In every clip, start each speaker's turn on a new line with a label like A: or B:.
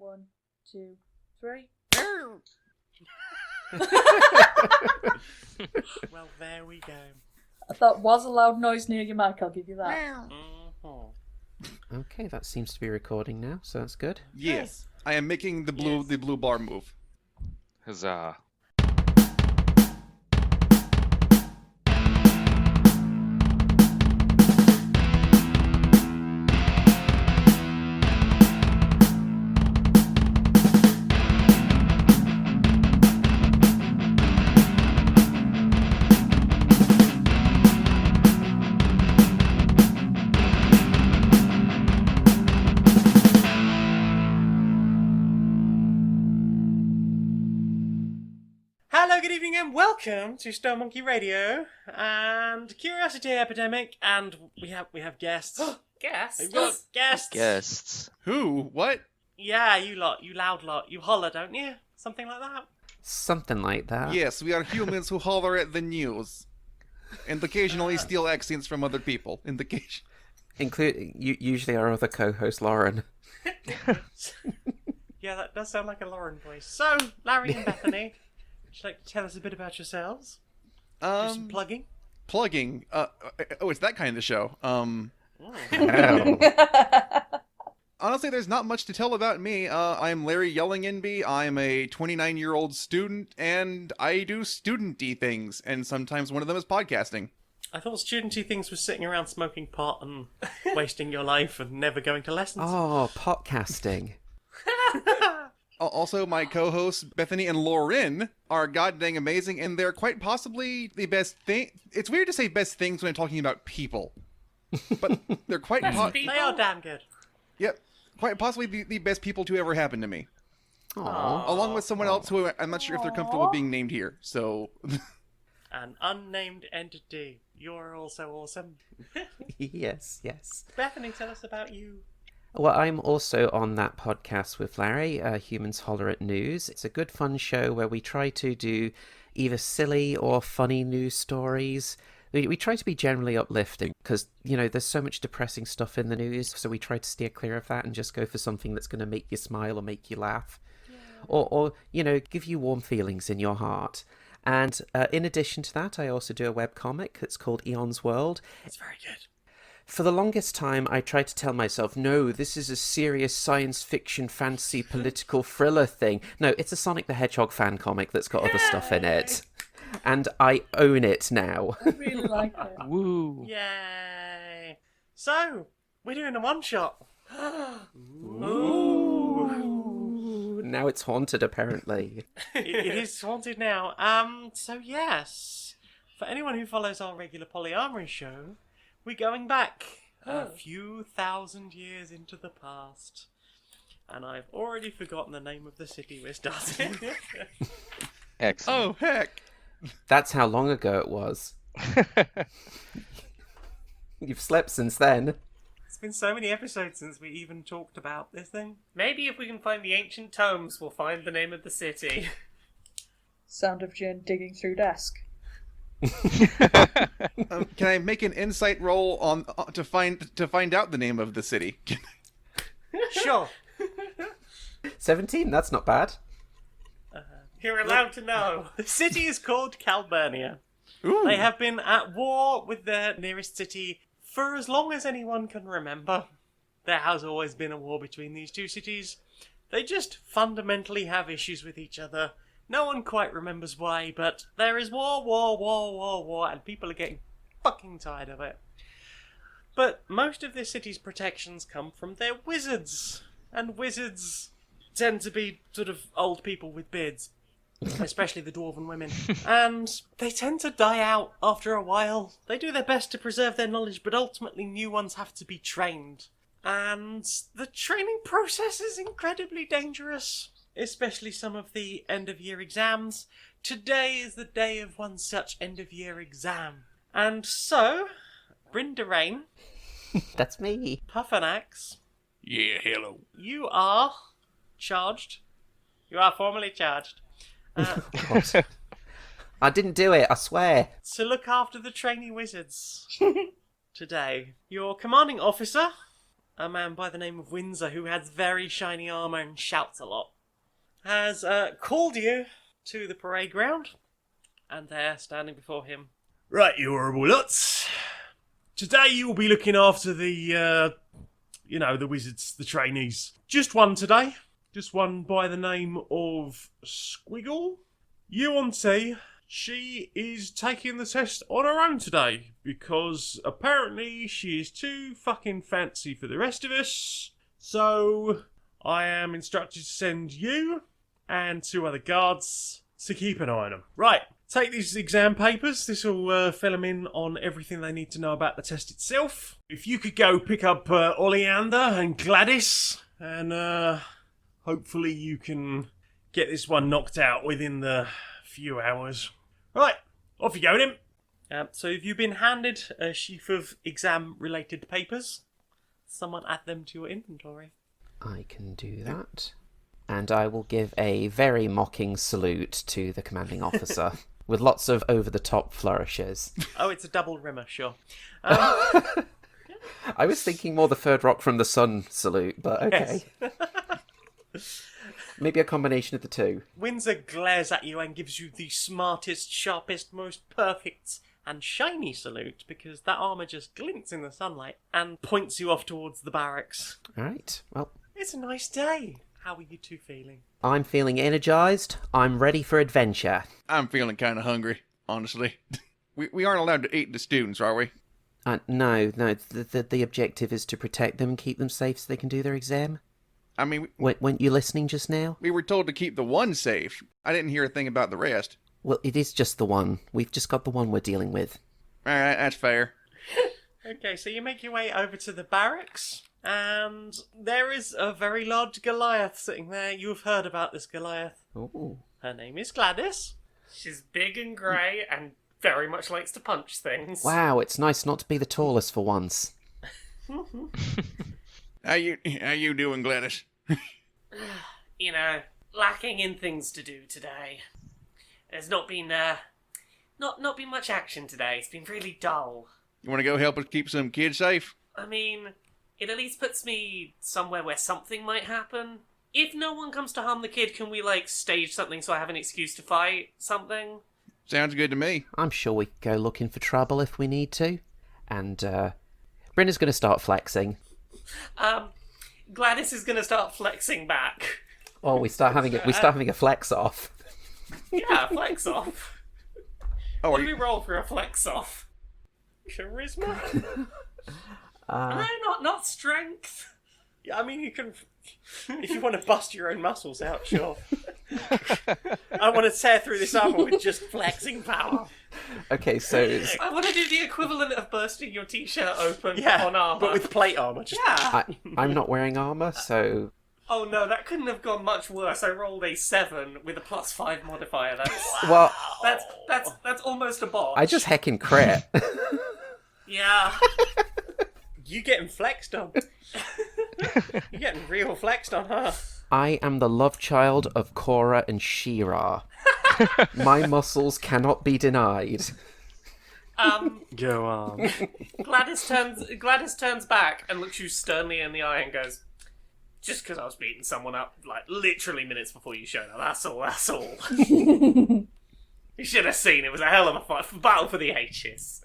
A: 1, 2, 3.
B: Well, there we go.
A: That was a loud noise near your mic, I'll give you that.
B: Mm-hmm.
C: Okay, that seems to be recording now, so that's good.
D: Yes, I am making the blue bar move.
E: Huzzah.
B: Hello, good evening, and welcome to Stone Monkey Radio and Curiosity Epidemic, and we have guests.
F: Guests?
B: We've got guests.
E: Guests.
D: Who? What?
B: Yeah, you lot, you loud lot, you holler, don't you? Something like that.
C: Something like that.
D: Yes, we are humans who holler at the news. And occasionally steal accents from other people. In the case.
C: Usually our other co-host, Lauren.
B: Yeah, that does sound like a Lauren voice. So, Larry and Bethany, would you like to tell us a bit about yourselves? Do some plugging?
D: Plugging. It's that kind of show. Honestly, there's not much to tell about me. I'm Larry Yellingenby. I'm a 29-year-old student, and I do student-y things, and sometimes one of them is podcasting.
B: I thought studenty things was sitting around smoking pot and wasting your life and never going to lessons.
C: Oh, podcasting.
D: Also, my co-hosts, Bethany and Lauren, are goddamn amazing, and they're quite possibly the best thing. It's weird to say best things when I'm talking about people, but they're quite...
B: They are damn good.
D: Yep, quite possibly the best people to ever happen to me.
C: Aww.
D: Along with someone else who I'm not sure if they're comfortable being named here, so...
B: An unnamed entity. You're also awesome.
C: Yes.
B: Bethany, tell us about you.
C: Well, I'm also on that podcast with Larry, Humans Holler at News. It's a good fun show where we try to do either silly or funny news stories. We try to be generally uplifting because, there's so much depressing stuff in the news, so we try to steer clear of that and just go for something that's going to make you smile or make you laugh. Yeah. Or give you warm feelings in your heart. And in addition to that, I also do a webcomic that's called Eon's World.
B: It's very good.
C: For the longest time, I tried to tell myself, no, this is a serious science fiction, fantasy, political thriller thing. No, it's a Sonic the Hedgehog fan comic that's got other stuff in it. And I own it now.
A: I really like it.
E: Woo.
B: Yay! So, we're doing a one-shot.
C: Ooh. Now it's haunted, apparently.
B: It is haunted now. So yes, for anyone who follows our regular PolyArmoury show, we're going back a few thousand years into the past. And I've already forgotten the name of the city we're starting.
E: Excellent.
D: Oh, heck!
C: That's how long ago it was. You've slept since then.
B: It's been so many episodes since we even talked about this thing.
F: Maybe if we can find the ancient tomes, we'll find the name of the city.
A: Sound of Jen digging through desk.
D: Can I make an insight roll on to find out the name of the city?
B: Sure.
C: 17, that's not bad.
F: You're allowed to know.
B: The city is called Calburnia.
D: Ooh.
B: They have been at war with their nearest city for as long as anyone can remember. There has always been a war between these two cities. They just fundamentally have issues with each other. No one quite remembers why, but there is war, and people are getting fucking tired of it. But most of this city's protections come from their wizards. And wizards tend to be sort of old people with beards. Especially the dwarven women. And they tend to die out after a while. They do their best to preserve their knowledge, but ultimately new ones have to be trained. And the training process is incredibly dangerous, especially some of the end-of-year exams. Today is the day of one such end-of-year exam. And so, Brynn DeReine,
C: That's me.
B: Puffthurnax,
D: Yeah, hello.
B: you are charged. You are formally charged.
C: God. I didn't do it, I swear.
B: To look after the trainee wizards today. Your commanding officer, a man by the name of Windsor who has very shiny armour and shouts a lot, has called you to the parade ground, and there, standing before him. Right, you horrible lots. Today you will be looking after the wizards, the trainees. Just one today. Just one by the name of Squiggle. Yuan-Ti, she is taking the test on her own today, because apparently she is too fucking fancy for the rest of us. So, I am instructed to send you and 2 other guards to keep an eye on them. Right, take these exam papers. This will fill them in on everything they need to know about the test itself. If you could go pick up Olieander and Gladice, and hopefully you can get this one knocked out within the few hours. Right, off you go then. So have you been handed a sheaf of exam-related papers? Someone add them to your inventory.
C: I can do that. And I will give a very mocking salute to the commanding officer, with lots of over-the-top flourishes.
B: Oh, it's a double rimmer, sure.
C: I was thinking more the third rock from the sun salute, but okay.
B: Yes.
C: Maybe a combination of the two.
B: Windsor glares at you and gives you the smartest, sharpest, most perfect and shiny salute, because that armour just glints in the sunlight, and points you off towards the barracks.
C: Alright, well,
B: It's a nice day. How are you two feeling?
C: I'm feeling energised. I'm ready for adventure.
D: I'm feeling kind of hungry, honestly. We aren't allowed to eat the students, are we?
C: No. The objective is to protect them and keep them safe so they can do their exam.
D: I mean,
C: Weren't you listening just now?
D: we were told to keep the one safe. I didn't hear a thing about the rest.
C: Well, it is just the one. We've just got the one we're dealing with.
D: Alright, that's fair.
B: Okay, so you make your way over to the barracks, and there is a very large Goliath sitting there. You've heard about this Goliath.
C: Ooh.
B: Her name is Gladice.
F: She's big and grey and very much likes to punch things.
C: Wow, it's nice not to be the tallest for once.
D: How you doing, Gladice?
F: You know, lacking in things to do today. There's not been not been much action today. It's been really dull.
D: You want to go help us keep some kids safe?
F: I mean, it at least puts me somewhere where something might happen. If no one comes to harm the kid, can we, stage something so I have an excuse to fight something?
D: Sounds good to me.
C: I'm sure we could go looking for trouble if we need to. And, Brynn is going to start flexing.
F: Gladice is gonna start flexing back.
C: Oh, we start having a flex off.
F: Yeah, flex off.
D: Oh,
F: What
D: are
F: do we
D: you,
F: roll for a flex off?
B: Charisma?
F: No, not strength.
B: Yeah, I mean, you can... If you want to bust your own muscles out, sure. I want to tear through this armour with just flexing power.
C: Okay, so
F: I want to do the equivalent of bursting your t-shirt open
B: Yeah,
F: on armour.
B: but with plate armour. Just...
F: Yeah.
C: I'm not wearing armour, so
F: Oh no, that couldn't have gone much worse. I rolled a 7 with a +5 modifier.
C: well,
F: That's almost a botch.
C: I just heckin' crit.
F: Yeah.
B: You getting flexed on. You're getting real flexed on, huh?
C: I am the love child of Korra and She-Ra. My muscles cannot be denied.
B: Go on.
F: Gladice turns back and looks you sternly in the eye and goes, "Just because I was beating someone up, literally minutes before you showed up. That's all. You should have seen. It was a hell of a fight, battle for the ages."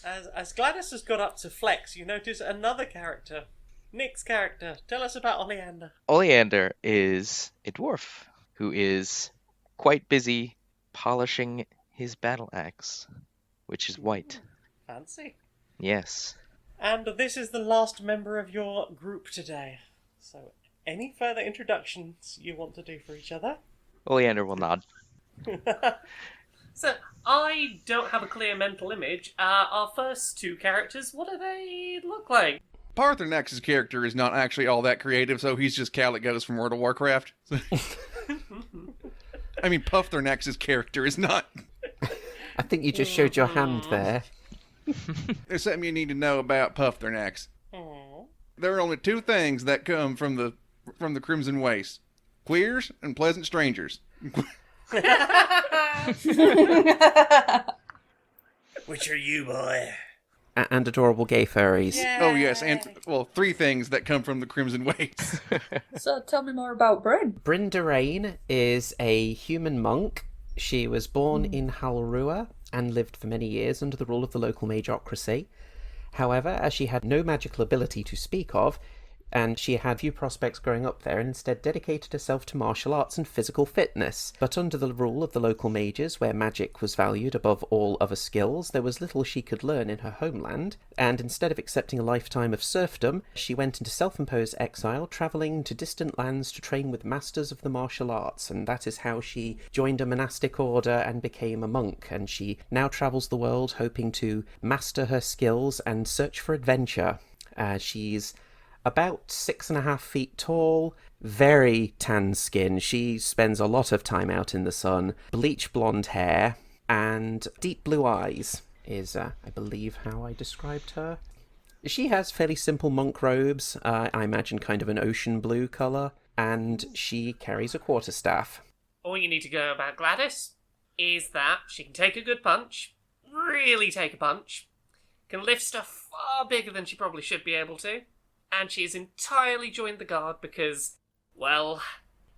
B: As Gladice has got up to flex, you notice another character. Nick's character. Tell us about Olieander.
E: Olieander is a dwarf who is quite busy polishing his battle axe, which is white.
B: Fancy.
E: Yes.
B: And this is the last member of your group today. So, any further introductions you want to do for each other?
E: Olieander will nod.
F: So, I don't have a clear mental image. Our first two characters, what do they look like?
D: Puffthurnax's character is not actually all that creative, so he's just Caligos from World of Warcraft. I mean, Puffthurnax's character is not.
C: I think you just showed your hand there.
D: There's something you need to know about Puffthurnax. There are only two things that come from the Crimson Waste: queers and pleasant strangers.
B: Which are you, boy?
C: And adorable gay furries.
D: Oh, yes, and, well, 3 things that come from the Crimson Waves.
A: So tell me more about Brynn.
C: Brynn DeReine is a human monk. She was born in Holler and lived for many years under the rule of the local magocracy. However, as she had no magical ability to speak of, and she had few prospects growing up there, and instead dedicated herself to martial arts and physical fitness. But under the rule of the local mages, where magic was valued above all other skills, there was little she could learn in her homeland, and instead of accepting a lifetime of serfdom, she went into self-imposed exile, travelling to distant lands to train with masters of the martial arts, and that is how she joined a monastic order and became a monk, and she now travels the world hoping to master her skills and search for adventure. She's about 6.5 feet tall, very tan skin. She spends a lot of time out in the sun, bleach blonde hair, and deep blue eyes is, I believe, how I described her. She has fairly simple monk robes, I imagine kind of an ocean blue colour, and she carries a quarterstaff.
F: All you need to know about Gladice is that she can take a good punch, really take a punch, can lift stuff far bigger than she probably should be able to, and she's entirely joined the guard because, well,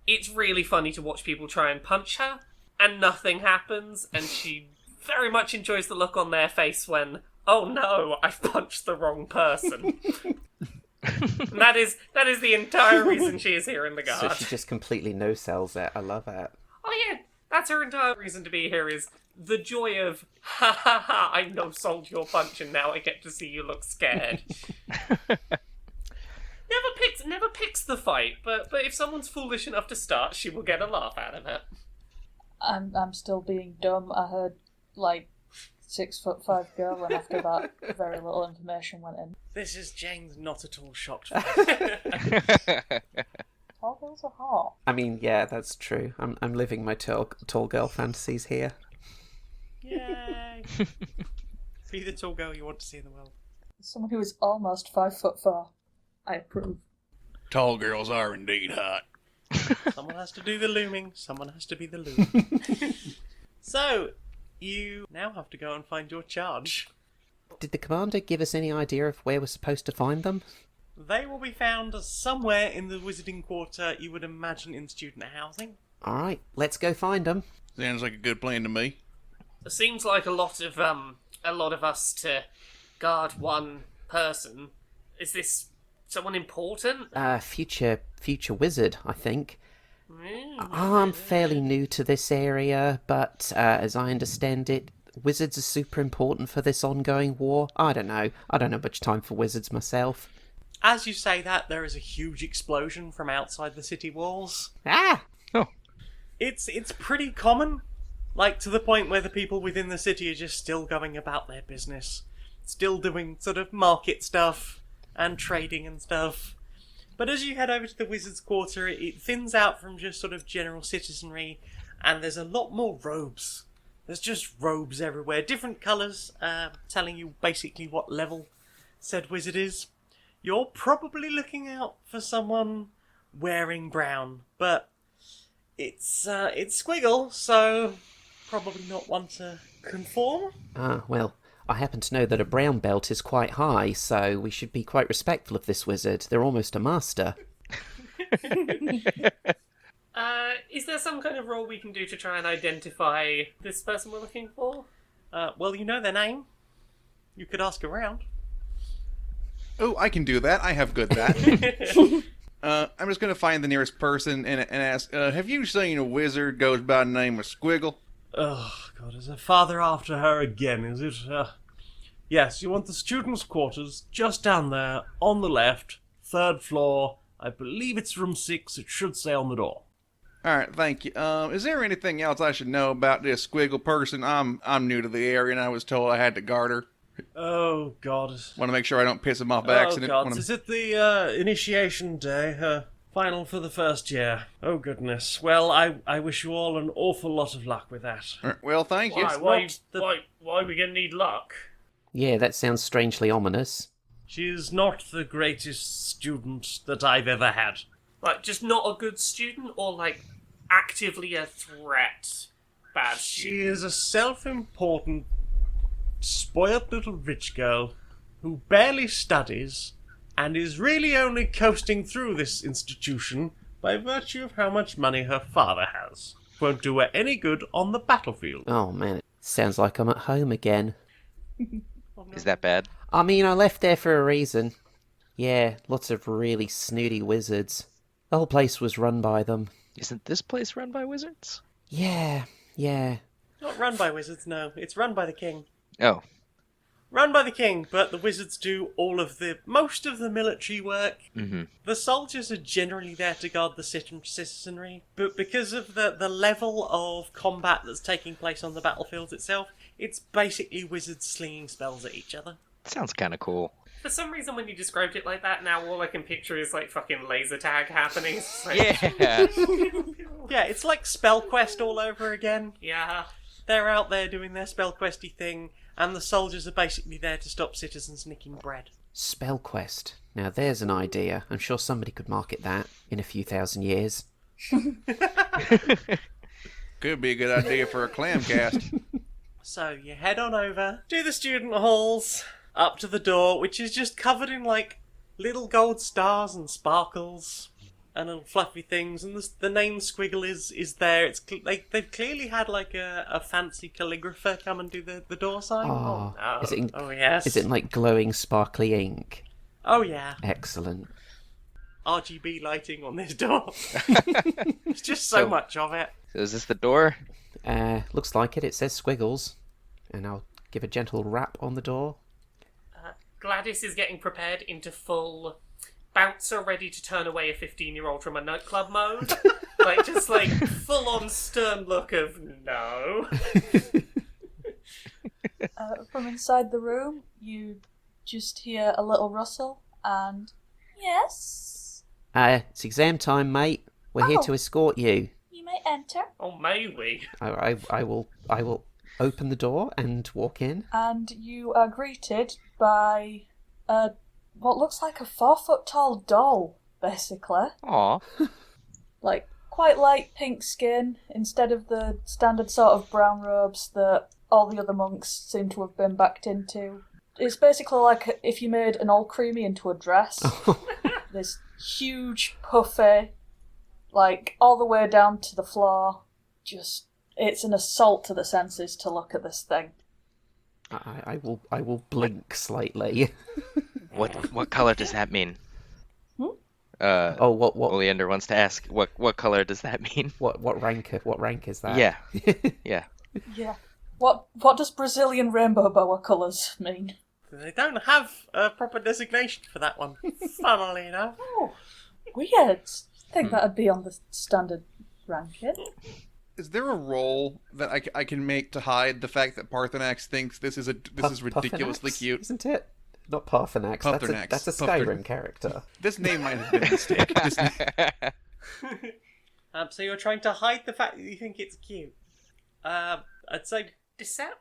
F: it's really funny to watch people try and punch her, and nothing happens, and she very much enjoys the look on their face when, oh no, I've punched the wrong person. And that is the entire reason she is here in the guard.
C: So she just completely no-sells it. I love it.
F: Oh yeah, that's her entire reason to be here, is the joy of, ha ha ha, I no-sold your punch and now I get to see you look scared. Never picks the fight, but if someone's foolish enough to start, she will get a laugh out of it.
A: I'm still being dumb. I heard, 6'5" girl, and after that, very little information went in.
B: This is Jane's not at all shocked.
A: Tall girls are hot.
C: I mean, yeah, that's true. I'm living my tall girl fantasies here.
B: Yay! Be the tall girl you want to see in the world.
A: Someone who is almost 5'4". I approve.
D: Tall girls are indeed hot.
B: Someone has to do the looming. Someone has to be the loom. So, you now have to go and find your charge.
C: Did the commander give us any idea of where we're supposed to find them?
B: They will be found somewhere in the Wizarding Quarter, you would imagine in student housing.
C: Alright, let's go find them.
D: Sounds like a good plan to me.
F: It seems like a lot of us to guard one person. Is this someone important?
C: Future wizard, I think. I'm fairly new to this area, but as I understand it, wizards are super important for this ongoing war. I don't know much time for wizards myself.
B: As you say that, there is a huge explosion from outside the city walls.
C: Ah!
E: Oh.
B: It's pretty common, to the point where the people within the city are just still going about their business. Still doing sort of market stuff and trading and stuff. But as you head over to the Wizard's Quarter, it thins out from just sort of general citizenry, and there's a lot more robes. There's just robes everywhere, different colours, telling you basically what level said wizard is. You're probably looking out for someone wearing brown, but it's Squiggle, so probably not one to conform.
C: Well, I happen to know that a brown belt is quite high, so we should be quite respectful of this wizard. They're almost a master.
F: Is there some kind of role we can do to try and identify this person we're looking for?
B: Well, you know their name. You could ask around.
D: Oh, I can do that. I have good that. I'm just going to find the nearest person and ask, have you seen a wizard goes by the name of Squiggle?
B: Oh, God, is her father after her again, is it? Yes, you want the students' quarters just down there, on the left, 3rd floor. I believe it's room 6. It should say on the door.
D: Alright, thank you. Is there anything else I should know about this Squiggle person? I'm new to the area and I was told I had to guard her.
B: Oh, God.
D: Want to make sure I don't piss him off by accident.
B: Oh, God. Is it the initiation day? Final for the first year. Oh, goodness. Well, I wish you all an awful lot of luck with that.
D: Well, thank you.
F: Why are we gonna need luck?
C: Yeah, that sounds strangely ominous.
B: She is not the greatest student that I've ever had.
F: Just not a good student, or actively a threat? Bad student?
B: She is a self-important, spoiled little rich girl who barely studies and is really only coasting through this institution by virtue of how much money her father has. Won't do her any good on the battlefield.
C: Oh man, it sounds like I'm at home again.
E: Is that bad?
C: I mean, I left there for a reason. Yeah, lots of really snooty wizards. The whole place was run by them.
E: Isn't this place run by wizards?
C: Yeah.
B: Not run by wizards, no. It's run by the king.
E: Oh,
B: Run by the king, but the wizards do most of the military work.
E: mm-hmm.
B: The soldiers are generally there to guard the citizenry, but because of the level of combat that's taking place on the battlefield itself, it's basically wizards slinging spells at each other.
E: Sounds kind of cool.
F: For some reason, when you described it like that, now all I can picture is like fucking laser tag happening. It's like,
E: Yeah.
B: Yeah, it's like SpellQuest all over again.
F: yeah.
B: They're out there doing their SpellQuesty thing, and the soldiers are basically there to stop citizens nicking bread.
C: Spellquest. Now there's an idea. I'm sure somebody could market that in a few thousand years.
D: Could be a good idea for a clam cast.
B: So you head on over to the student halls, up to the door, which is just covered in like little gold stars and sparkles and little fluffy things, and the name Squiggle is there. It's like they've clearly had like a fancy calligrapher come and do the door sign.
C: Oh,
F: no.
C: is it in,
B: Oh yes.
C: is it in like glowing sparkly ink?
B: Oh yeah.
C: Excellent.
B: RGB lighting on this door. It's just so much of it.
E: So is this the door?
C: Looks like it. It says Squiggles. And I'll give a gentle rap on the door.
F: Gladice is getting prepared into full bouncer ready to turn away a 15-year-old from a nightclub mode. just full on stern look of no.
A: From inside the room, you just hear a little rustle and... Yes?
C: It's exam time, mate. We're here
A: Oh.
C: to escort you.
A: You may enter.
F: Oh, may we?
C: I will open the door and walk in.
A: And you are greeted by what looks like a 4-foot-tall doll, basically.
E: Aw.
A: Like, quite light pink skin, instead of the standard sort of brown robes that all the other monks seem to have been backed into. It's basically like if you made an all creamy into a dress. This huge, puffy, like, all the way down to the floor. Just, it's an assault to the senses to look at this thing.
C: I will blink slightly.
E: What color does that mean?
A: Hmm?
C: Oh, what
E: Olieander wants to ask. What color does that mean?
C: what rank is that?
E: Yeah. Yeah.
A: Yeah. What does Brazilian rainbow boa colours mean?
B: They don't have a proper designation for that one, funnily enough.
A: Oh, weird. I think that'd be on the standard ranking.
D: Is there a roll that I can make to hide the fact that Puffthurnax thinks this is ridiculously
C: Puffthurnax,
D: cute?
C: isn't it? Not Puffthurnax.
D: Puffthurnax.
C: That's a Skyrim character.
D: This name might have been a mistake.
B: So you're trying to hide the fact that you think it's cute. I'd say
F: Deception?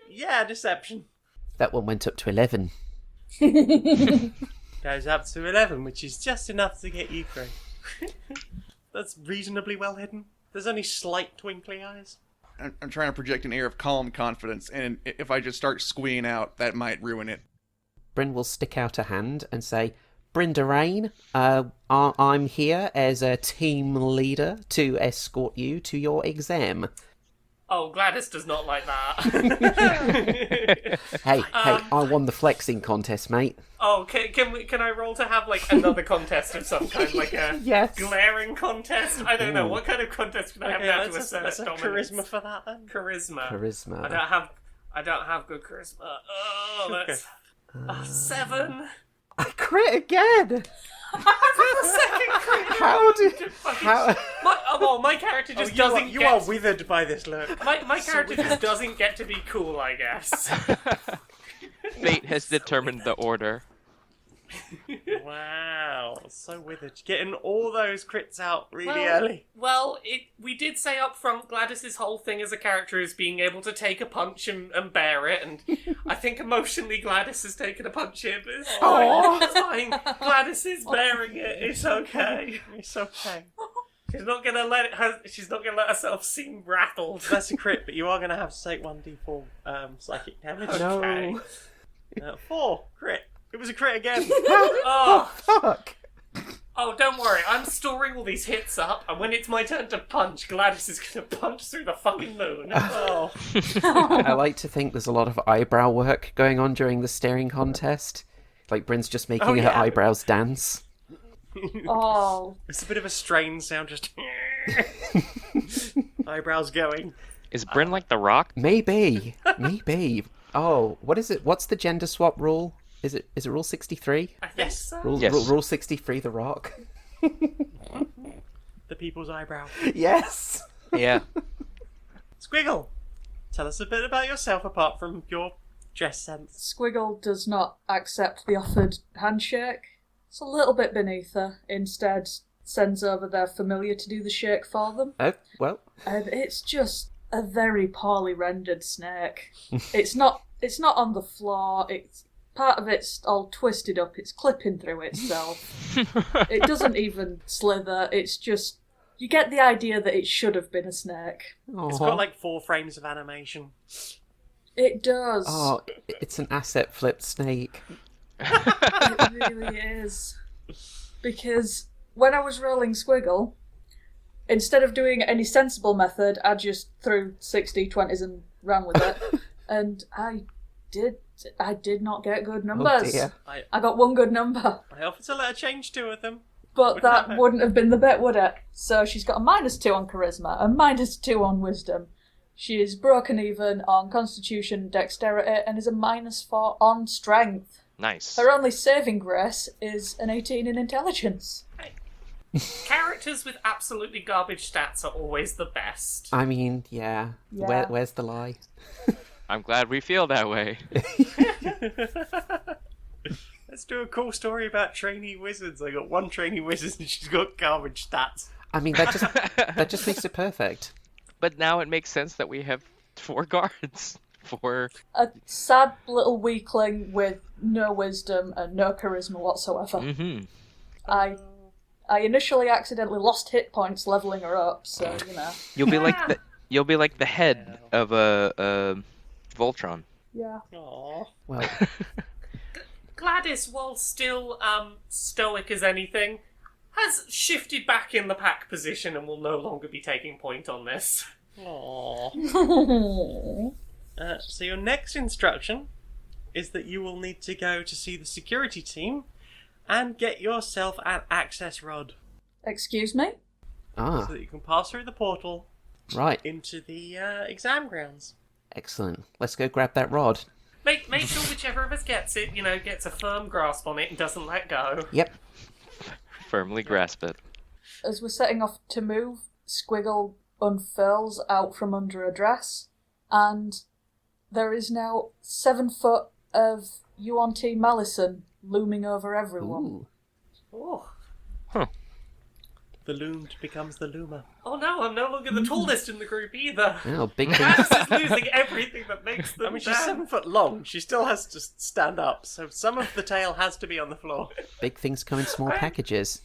B: yeah, deception.
C: That one went up to 11.
B: Goes up to 11, which is just enough to get you through. That's reasonably well hidden. There's only slight twinkly eyes.
D: I'm trying to project an air of calm confidence, and if I just start squeeing out, that might ruin it.
C: Bryn will stick out a hand and say, Brynn DeReine, I'm here as a team leader to escort you to your exam.
F: Oh, Gladice does not like that.
C: Hey, I won the flexing contest, mate.
F: Oh, can I roll to have like another contest of some kind, like a
C: Yes.
F: glaring contest? I don't know. What kind of contest can I have now to
B: let's
F: assert
B: have
F: dominance?
B: charisma for that then.
F: Charisma.
C: Charisma.
F: I don't have good charisma. Oh, that's 7.
C: I crit again!
F: The second crit.
C: How?
F: My character just
B: You
F: doesn't.
B: are withered by this look.
F: My character just doesn't get to be cool, I guess.
E: Fate has determined the order.
B: Wow, so withered. Getting all those crits out really early.
F: Well, we did say up front, Gladice's whole thing as a character is being able to take a punch and bear it, and I think emotionally Gladice has taken a punch here, but it's fine. It's fine. Gladice is bearing it. It's okay.
B: It's okay.
F: She's not gonna let herself seem rattled.
B: That's a crit, but you are going to have to take 1d4 psychic damage.
C: No.
F: Okay.
B: 4. Crit. It was a crit again.
F: Oh,
C: Fuck!
F: oh, don't worry. I'm storing all these hits up, and when it's my turn to punch, Gladice is going to punch through the fucking moon.
B: Oh.
C: I like to think there's a lot of eyebrow work going on during the staring contest. Like Bryn's just making her
B: yeah.
C: eyebrows dance.
A: Oh,
B: It's a bit of a strained sound, just... Eyebrows going.
E: Is Bryn like the Rock?
C: Maybe. Oh, what is it? What's the gender swap rule? Is it rule 63?
F: I think
B: Yes.
F: so.
C: Rule 63, the Rock.
B: The people's eyebrow.
C: Yes.
E: Yeah.
B: Squiggle, tell us a bit about yourself apart from your dress sense.
A: Squiggle does not accept the offered handshake. It's a little bit beneath her. Instead, sends over their familiar to do the shake for them.
C: Oh, well.
A: And it's just a very poorly rendered snake. It's not on the floor. It's part of it's all twisted up. It's clipping through itself. It doesn't even slither. It's just you get the idea that it should have been a snake.
B: It's got like 4 frames of animation.
A: It does.
C: Oh, it's an asset flipped snake.
A: It really is. Because when I was rolling Squiggle, instead of doing any sensible method, I just threw 60 20s and ran with it. And I did not get good numbers.
C: Oh dear.
A: I got one good number.
B: I offered to let her change 2 of them.
A: But that wouldn't have been the bit, would it? So she's got a -2 on charisma, a -2 on wisdom. She is broken even on constitution and dexterity, and is a -4 on strength.
E: Nice.
A: Her only saving grace is an 18 in intelligence.
F: Characters with absolutely garbage stats are always the best.
C: I mean, yeah.
A: Yeah.
C: Where's the lie?
E: I'm glad we feel that way.
B: Let's do a cool story about trainee wizards. I got 1 trainee wizard and she's got garbage stats.
C: I mean, that just makes it perfect.
E: But now it makes sense that we have 4 guards. 4.
A: A sad little weakling with no wisdom and no charisma whatsoever.
E: Mm-hmm.
A: I initially accidentally lost hit points leveling her up, so you know.
E: You'll be like the head of a Voltron.
A: Yeah.
B: Aww.
C: Well,
F: Gladice, while still stoic as anything, has shifted back in the pack position and will no longer be taking point on this.
B: Aww. So your next instruction is that you will need to go to see the security team and get yourself an access rod
A: Excuse me?
B: so that you can pass through the portal
C: right.
B: into the exam grounds.
C: Excellent. Let's go grab that rod.
F: Make sure whichever of us gets it, gets a firm grasp on it and doesn't let go.
C: Yep.
E: Firmly grasp it.
A: As we're setting off to move, Squiggle unfurls out from under a dress, and there is now 7 foot of UNT Malison looming over everyone.
C: Ooh.
F: Oh.
B: The loomed becomes the loomer.
F: Oh no, I'm no longer the tallest in the group either.
C: Oh, big
F: Gladice
C: things.
F: is losing everything that makes them
B: I mean, she's
F: down.
B: 7 foot long. She still has to stand up, so some of the tail has to be on the floor.
C: Big things come in small packages.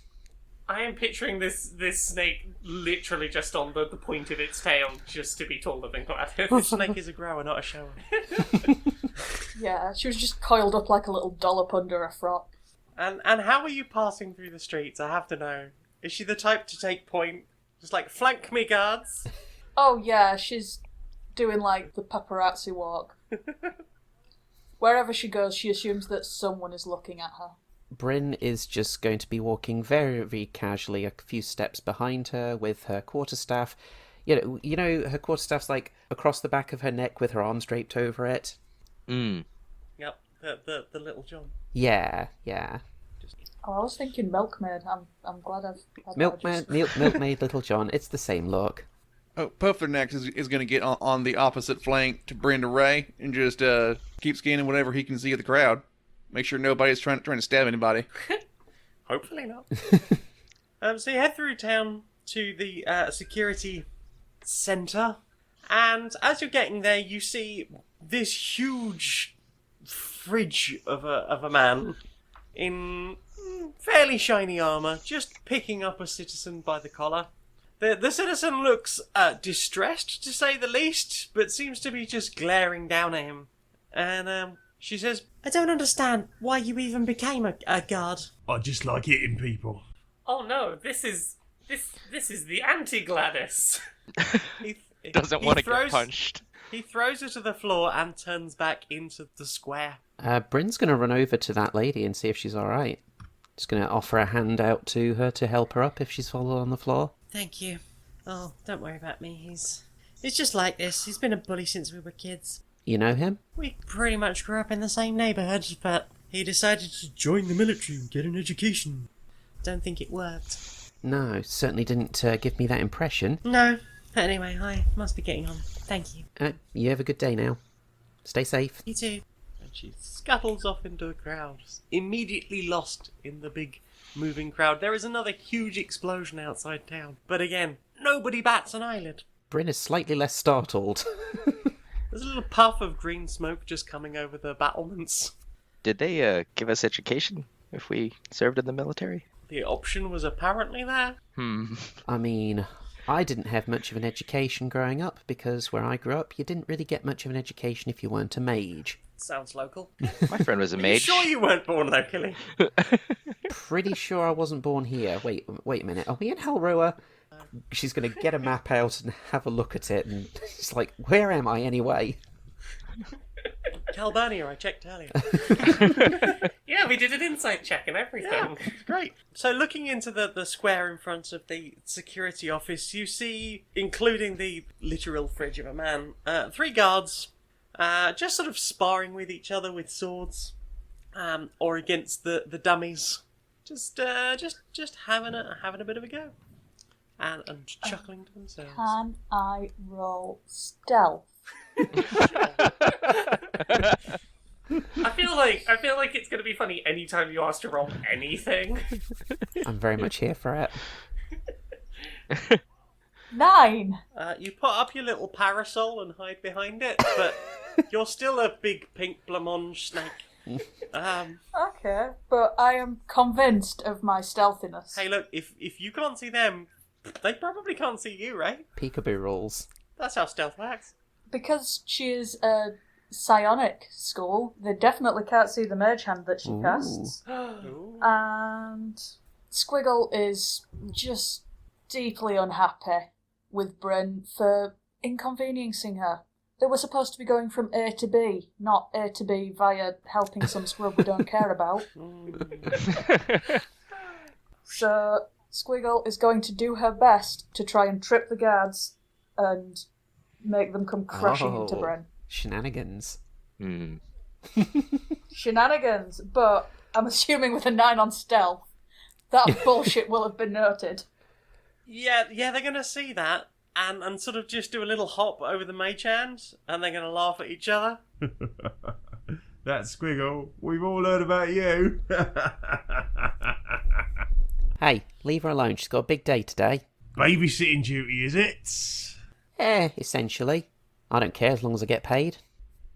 F: I am picturing this snake literally just on the point of its tail, just to be taller than Gladice.
B: This snake is a grower, not a shower.
A: Yeah, she was just coiled up like a little dollop under a frock.
B: And how are you passing through the streets? I have to know. Is she the type to take point? Just like, flank me, guards.
A: Oh yeah, she's doing like the paparazzi walk. Wherever she goes, she assumes that someone is looking at her.
C: Bryn is just going to be walking very, very casually a few steps behind her with her quarterstaff. You know, her quarterstaff's like across the back of her neck with her arms draped over it.
E: Mm.
B: Yep, the little John.
C: Yeah.
A: Oh, I was thinking milkmaid. I'm glad I've had
C: Milkmaid, Little John. It's the same look.
D: Oh, Puffthurnax is going to get on the opposite flank to Bryn DeReine and just keep scanning whatever he can see of the crowd. Make sure nobody's trying to stab anybody.
B: Hopefully not. So you head through town to the security centre, and as you're getting there, you see this huge fridge of a man in fairly shiny armour, just picking up a citizen by the collar. The citizen looks distressed, to say the least, but seems to be just glaring down at him. And She says, I don't understand why you even became a guard.
G: I just like hitting people.
F: Oh no, this is the anti-Gladice.
E: Doesn't want to get punched.
B: He throws her to the floor and turns back into the square.
C: Bryn's going to run over to that lady and see if she's alright. Just going to offer a hand out to her to help her up if she's fallen on the floor.
B: Thank you. Oh, don't worry about me. He's just like this. He's been a bully since we were kids.
C: You know him?
B: We pretty much grew up in the same neighbourhood, but he decided to join the military and get an education. Don't think it worked.
C: No, certainly didn't give me that impression.
B: No. But anyway, I must be getting on. Thank you.
C: You have a good day now. Stay safe.
B: You too. And she scuttles off into the crowd, immediately lost in the big moving crowd. There is another huge explosion outside town. But again, nobody bats an eyelid.
C: Bryn is slightly less startled.
B: There's a little puff of green smoke just coming over the battlements.
E: Did they give us education if we served in the military?
B: The option was apparently there.
C: I mean, I didn't have much of an education growing up because where I grew up, you didn't really get much of an education if you weren't a mage.
B: Sounds local.
E: My friend was a
B: Are you
E: mage.
B: sure you weren't born locally?
C: Pretty sure I wasn't born here. Wait a minute. Are we in Hellrower? She's going to get a map out and have a look at it, and it's like, where am I anyway?
B: Calburnia, I checked earlier.
F: Yeah, we did an insight check and everything.
B: Yeah, great. So looking into the square in front of the security office, you see, including the literal fridge of a man, 3 guards, just sort of sparring with each other with swords, or against the dummies. Just having a bit of a go. And chuckling to themselves.
A: Can I roll stealth?
F: I feel like it's going to be funny anytime you ask to roll anything.
C: I'm very much here for it.
A: 9!
B: You put up your little parasol and hide behind it, but you're still a big pink blancmange snake.
A: Okay, but I am convinced of my stealthiness.
B: Hey, look, if you can't see them, they probably can't see you, right?
C: Peekaboo rules.
B: That's how stealth works.
A: Because she is a psionic school, they definitely can't see the mage hand that she casts.
B: Ooh.
A: And Squiggle is just deeply unhappy with Brynn for inconveniencing her. They were supposed to be going from A to B, not A to B via helping some scrub we don't care about. So Squiggle is going to do her best to try and trip the guards and make them come crashing into Brynn.
C: Shenanigans.
A: Shenanigans, but I'm assuming with a 9 on stealth, that bullshit will have been noted.
B: Yeah, they're going to see that and sort of just do a little hop over the mage hand, and they're going to laugh at each other.
G: That Squiggle, we've all heard about you.
C: Hey, leave her alone. She's got a big day today.
G: Babysitting duty, is it?
C: Essentially. I don't care as long as I get paid.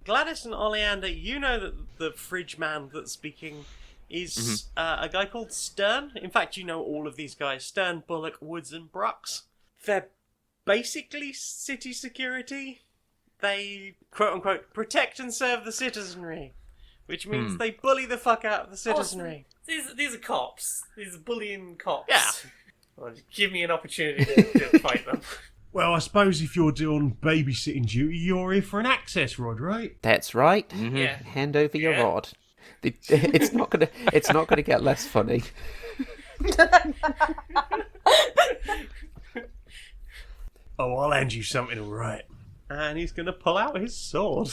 B: Gladice and Olieander, you know that the fridge man that's speaking is a guy called Stern. In fact, you know all of these guys. Stern, Bullock, Woods and Brooks. They're basically city security. They, quote-unquote, protect and serve the citizenry. Which means they bully the fuck out of the citizenry.
F: These are cops. These are bullying cops.
B: Yeah.
F: Well, give me an opportunity to fight them.
G: Well, I suppose if you're doing babysitting duty, you're here for an access rod, right?
C: That's right.
F: Yeah.
C: Hand over your rod. It's not gonna get less funny.
G: Oh, I'll hand you something, all right.
B: And he's going to pull out his sword.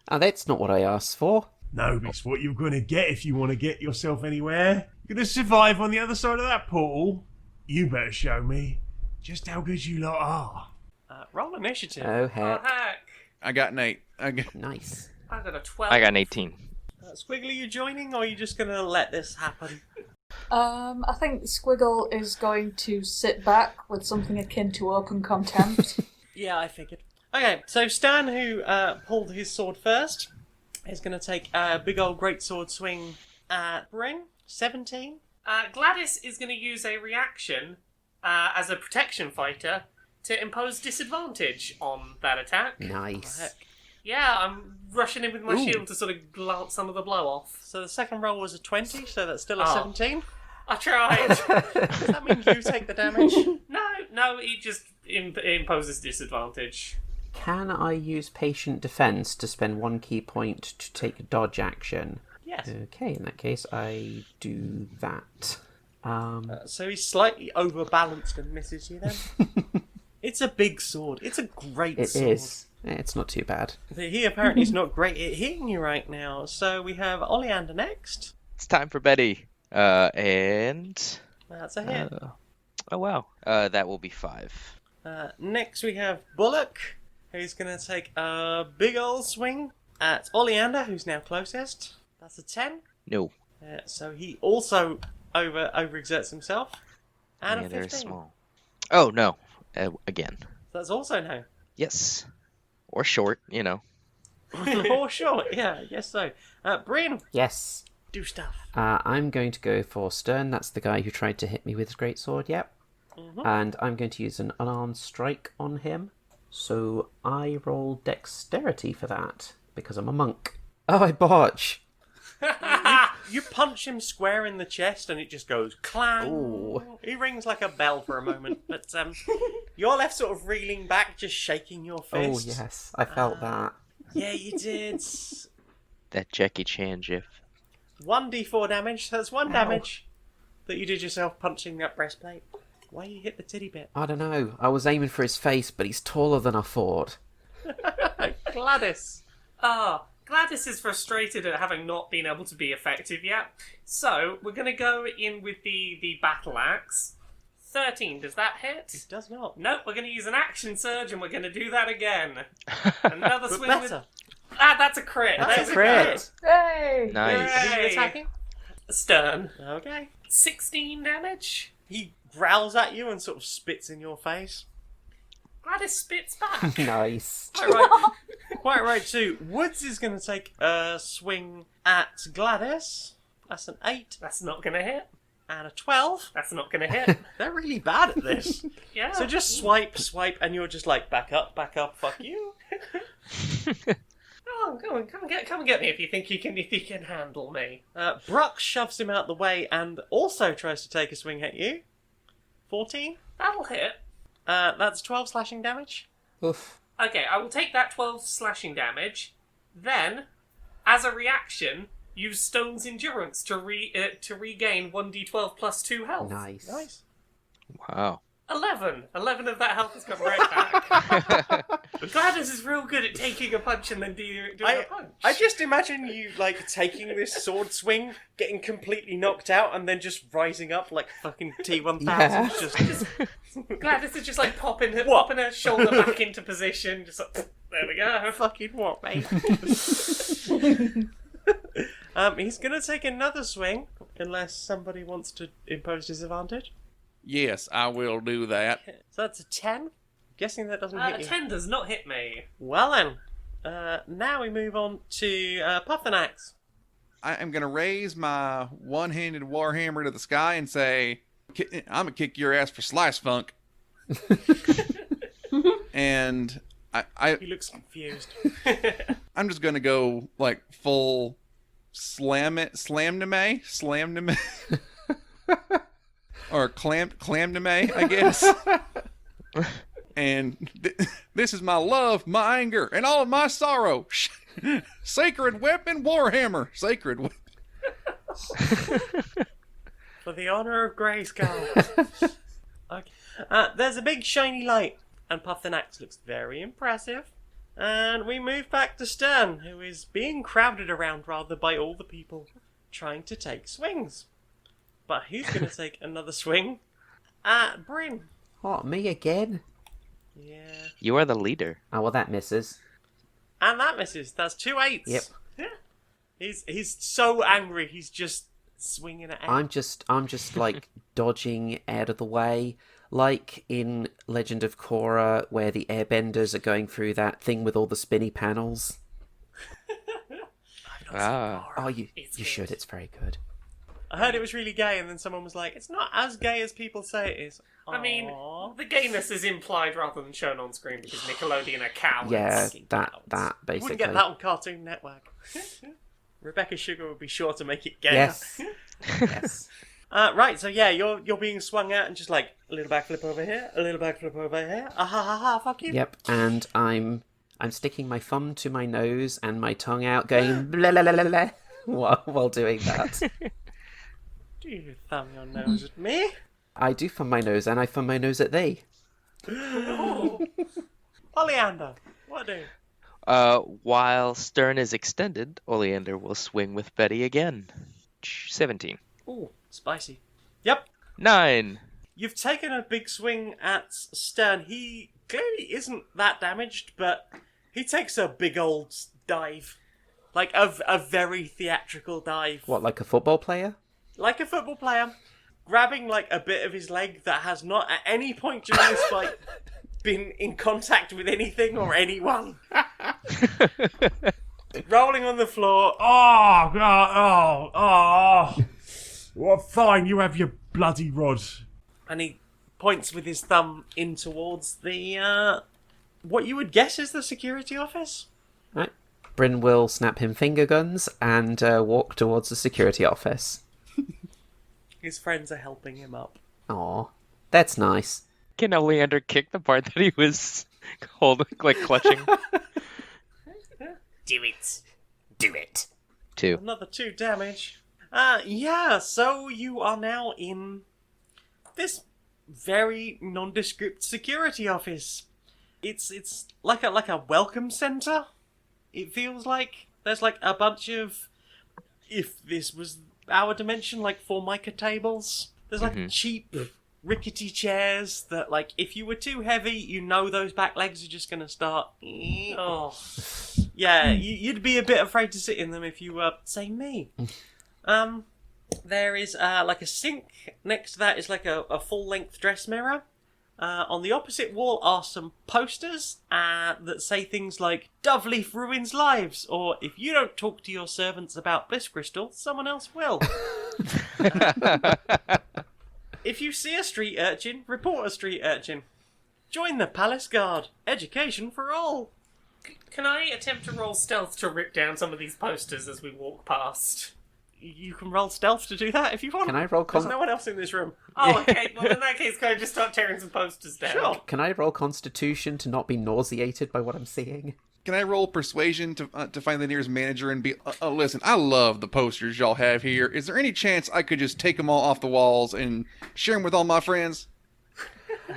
C: Oh, that's not what I asked for.
G: No, but it's what you're going to get if you want to get yourself anywhere. You're going to survive on the other side of that portal. You better show me just how good you lot are.
B: Roll initiative.
C: Oh,
F: Oh,
C: heck.
F: heck.
D: I got an 8.
C: Nice.
F: I got a 12.
E: I got an 18.
B: Squiggly, you joining, or are you just going to let this happen?
A: I think Squiggle is going to sit back with something akin to open contempt.
B: Yeah, I figured. Okay, so Stan, who pulled his sword first, is going to take a big old greatsword swing at Brynn. 17.
F: Gladice is going to use a reaction as a protection fighter to impose disadvantage on that attack.
C: Nice.
B: Heck.
F: Yeah, I'm rushing in with my shield to sort of glance some of the blow off.
B: So the second roll was a 20, so that's still a
F: Oh.
B: 17.
F: I tried.
B: Does that mean you take the damage?
F: No, it just imposes disadvantage.
C: Can I use patient defense to spend 1 key point to take a dodge action?
B: Yes.
C: Okay, in that case, I do that.
B: So he's slightly overbalanced and misses you then. It's a big sword. It's a great
C: It
B: sword.
C: is. It's not too bad.
B: But he apparently is not great at hitting you right now. So we have Olieander next.
E: It's time for Betty. And...
B: That's a hit.
E: Oh, wow. That will be 5.
B: Next we have Bullock, who's going to take a big old swing at Olieander, who's now closest. That's a 10.
E: No.
B: So he also overexerts himself. And
E: Yeah,
B: a
E: they're
B: 15.
E: small. Oh, no. Again.
B: That's also no.
E: Yes. Or short, you know.
B: Or short, yeah, yes so. Bryn,
C: Yes.
B: do stuff.
C: I'm going to go for Stern. That's the guy who tried to hit me with his greatsword, yep. And I'm going to use an unarmed strike on him. So I roll dexterity for that, because I'm a monk. Oh, I botch!
B: You punch him square in the chest and it just goes clang.
C: Ooh.
B: He rings like a bell for a moment, but you're left sort of reeling back, just shaking your
C: Oh,
B: fist.
C: yes, I felt that.
B: Yeah, you did.
E: That Jackie Chan gif.
B: 1d4 damage. That's 1 damage that you did yourself punching that breastplate. Why you hit the titty bit?
C: I don't know. I was aiming for his face, but he's taller than I thought.
B: Gladice.
F: Gladice is frustrated at having not been able to be effective yet. So, we're going to go in with the battle axe. 13, does that hit?
B: It does not.
F: Nope, we're going to use an action surge and we're going to do that again. Another
B: But
F: swing
B: better.
F: with... that's a crit.
C: That's
F: There's
C: a crit.
A: Hey!
E: Nice.
B: Who's
F: Hooray.
B: attacking?
F: Stern.
B: Okay.
F: 16 damage.
B: He growls at you and sort of spits in your face.
F: Gladys spits back.
C: Nice.
B: Quite right. Quite right too. Woods is going to take a swing at Gladice. That's an 8
F: That's not going to hit.
B: and a 12.
F: That's not going to hit.
B: They're really bad at this.
F: Yeah.
B: So just swipe, and you're just like, back up, fuck you.
F: Oh, come and get me if you think you can handle me.
B: Bruck shoves him out the way and also tries to take a swing at you. 14.
F: That'll hit.
B: That's 12 slashing damage.
C: Oof.
F: Okay, I will take that 12 slashing damage. Then, as a reaction, use Stone's Endurance to regain 1d12 plus 2 health.
C: Nice.
B: Nice.
E: Wow.
F: 11. 11 of that health has come right back. Gladys is real good at taking a punch and then doing a punch.
B: I just imagine you, like, taking this sword swing, getting completely knocked out, and then just rising up like fucking T-1000.
C: Yeah.
B: Just
F: Gladys is just like popping her shoulder back into position. Just like, there we go.
B: fucking what, mate? He's gonna take another swing, unless somebody wants to impose disadvantage.
D: Yes, I will do that.
B: So that's a 10. Guessing that doesn't
F: A
B: hit you.
F: 10 does not hit me.
B: Well then, now we move on to Puffthurnax.
D: I am going to raise my one-handed warhammer to the sky and say, I'm going to kick your ass for slice funk. And
B: He looks confused.
D: I'm just going to go like full slam to me, or clam to me, I guess. And this is my love, my anger, and all of my sorrow. Sacred weapon, warhammer. Sacred weapon.
B: For the honor of Grayskull. Okay. There's a big shiny light, and Puffthurnax looks very impressive. And we move back to Stern, who is being crowded around rather by all the people trying to take swings. But he's going to take another swing at Bryn.
C: What, me again?
B: Yeah.
E: You are the leader.
C: Oh, well, that misses.
B: And that misses. That's 2 8s.
C: Yep.
B: Yeah. He's so angry, he's just swinging at
C: I'm just like dodging out of the way, like in Legend of Korra, where the airbenders are going through that thing with all the spinny panels.
B: I've not seen
E: Ah.
B: Laura.
C: Oh, you
F: It's
C: you
F: good.
C: should. It's very good.
B: I heard it was really gay, and then someone was like, it's not as gay as people say it is.
F: I mean,
B: Aww.
F: the gayness is implied rather than shown on screen because Nickelodeon are cowards.
C: Yeah, that
B: You
C: basically.
B: wouldn't get that on Cartoon Network. Rebecca Sugar would be sure to make it gay.
C: Yes. Yes.
B: Right, so yeah, you're being swung out and just like, a little backflip over here, a little backflip over here, ah ha ha ha, fuck you.
C: Yep, and I'm sticking my thumb to my nose and my tongue out, going blah blah blah blah blah while doing that.
B: Do you thumb your nose at me?
C: I do thumb my nose, and I thumb my nose at thee.
B: Olieander, what do?
E: While Stern is extended, Olieander will swing with Betty again. 17.
B: Ooh, spicy. Yep.
E: 9.
B: You've taken a big swing at Stern. He clearly isn't that damaged, but he takes a big old dive. Like a very theatrical dive.
C: What, like a football player?
B: Like a football player, grabbing like a bit of his leg that has not at any point during this fight been in contact with anything or anyone. Rolling on the floor.
G: Oh, God, oh. Well, fine, you have your bloody rod.
B: And he points with his thumb in towards the, what you would guess is the security office.
C: Right. Bryn will snap him finger guns and walk towards the security office.
B: His friends are helping him up.
C: Aw, that's nice.
E: Can Oleander kick the part that he was holding, like clutching?
F: Do it.
C: Do it.
E: 2.
B: Another 2 damage. Yeah, so you are now in this very nondescript security office. It's like a welcome center. It feels like there's like a bunch of, if this was our dimension, like Formica tables. There's like cheap, rickety chairs that, like, if you were too heavy, you know those back legs are just gonna start.
F: Oh.
B: Yeah, you'd be a bit afraid to sit in them if you were, say, me. There is like a sink. Next to that is like a full-length dress mirror. On the opposite wall are some posters that say things like, Doveleaf ruins lives, or if you don't talk to your servants about Bliss Crystal, someone else will. If you see a street urchin, report a street urchin. Join the Palace Guard. Education for all.
F: Can I attempt to roll stealth to rip down some of these posters as we walk past?
B: You can roll stealth to do that if you want.
C: Can I roll
B: There's no one else in this room.
F: Oh, okay. Well, in that case, can I just start tearing some posters down?
B: Sure.
C: Can I roll Constitution to not be nauseated by what I'm seeing?
D: Can I roll Persuasion to find the nearest manager and be, listen, I love the posters y'all have here. Is there any chance I could just take them all off the walls and share them with all my friends?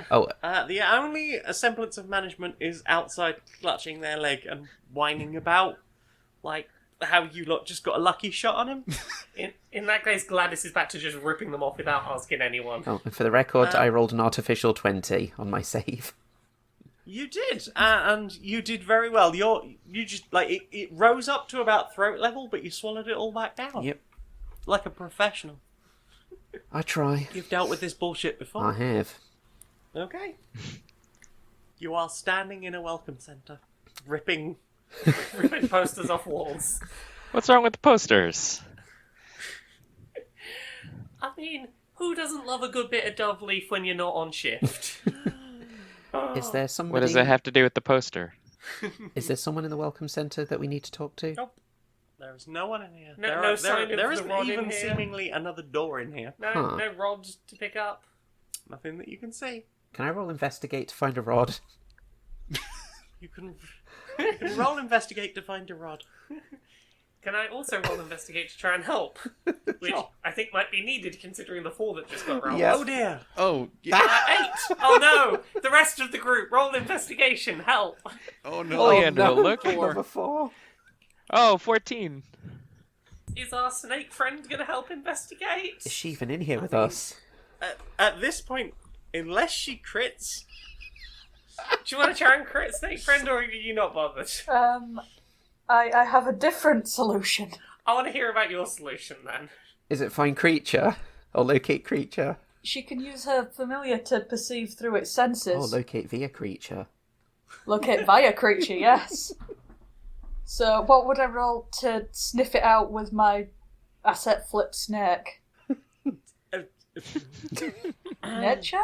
C: Oh,
B: The only semblance of management is outside clutching their leg and whining about, like, how you lot just got a lucky shot on him.
F: In that case, Gladice is back to just ripping them off without asking anyone.
C: oh, and for the record, I rolled an artificial 20 on my save.
B: You did, and you did very well. You just, like, it rose up to about throat level, but you swallowed it all back down.
C: Yep.
B: Like a professional.
C: I try.
B: You've dealt with this bullshit before.
C: I have.
B: Okay. You are standing in a welcome centre, ripping
F: Posters off walls.
E: What's wrong with the posters?
F: I mean, who doesn't love a good bit of Doveleaf when you're not on shift?
C: Is there somebody...
E: What does that have to do with the poster?
C: Is there someone in the welcome centre that we need to talk to?
B: Nope. There is no one in here.
F: No sign of
B: there
F: the
B: isn't
F: rod in
B: even
F: here.
B: seemingly another door in here.
F: No rod to pick up.
B: Nothing that you can see.
C: Can I roll Investigate to find a rod?
B: You can roll Investigate to find a rod.
F: Can I also roll Investigate to try and help? Which
B: Sure.
F: I think might be needed considering the 4 that just got rolled.
C: Yeah.
B: Oh dear.
D: Oh, yeah.
F: 8! Oh no! The rest of the group, roll Investigation, help!
D: Oh no.
E: Oleander, look.
C: Number 4.
E: Oh, 14.
F: Is our snake friend gonna help investigate?
C: Is she even in here with us?
B: At this point, unless she crits,
F: Do you want to try and crit snake friend, or are you not bothered?
A: I have a different solution.
F: I want to hear about your solution then.
C: Is it find creature? Or locate creature?
A: She can use her familiar to perceive through its senses.
C: Or locate via creature?
A: Locate via creature, yes. So what would I roll to sniff it out with my asset flip snake? Nature?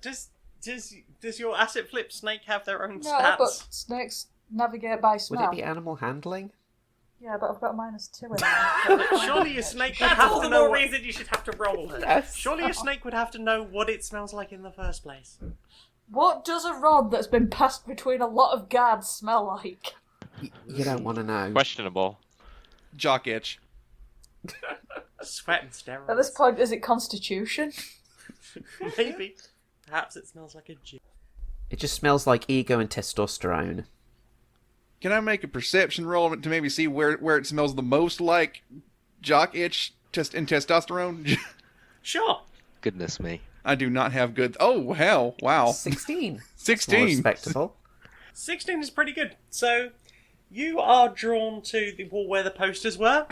B: Does your asset flip snake have their own
A: No,
B: stats?
A: but snakes navigate by
C: Would
A: smell.
C: it be animal handling?
A: Yeah, but I've got a -2 in it.
B: Surely a snake would
F: That's
B: have
F: all
B: to
F: the
B: know.
F: more reason you should have to roll it.
C: Yes.
B: Surely a snake would have to know what it smells like in the first place.
A: What does a rod that's been passed between a lot of guards smell like?
C: You don't want to know.
E: Questionable.
D: Jock itch.
B: Sweat and steroids.
A: At this point, is it Constitution?
B: Maybe. Perhaps it smells like a Jew.
C: It just smells like ego and testosterone.
D: Can I make a perception roll to maybe see where it smells the most like jock itch and testosterone?
B: Sure.
E: Goodness me.
D: I do not have good... Oh, hell. Wow.
C: 16. More
D: 16.
C: respectable.
B: 16 is pretty good. So, you are drawn to the wall where the posters were,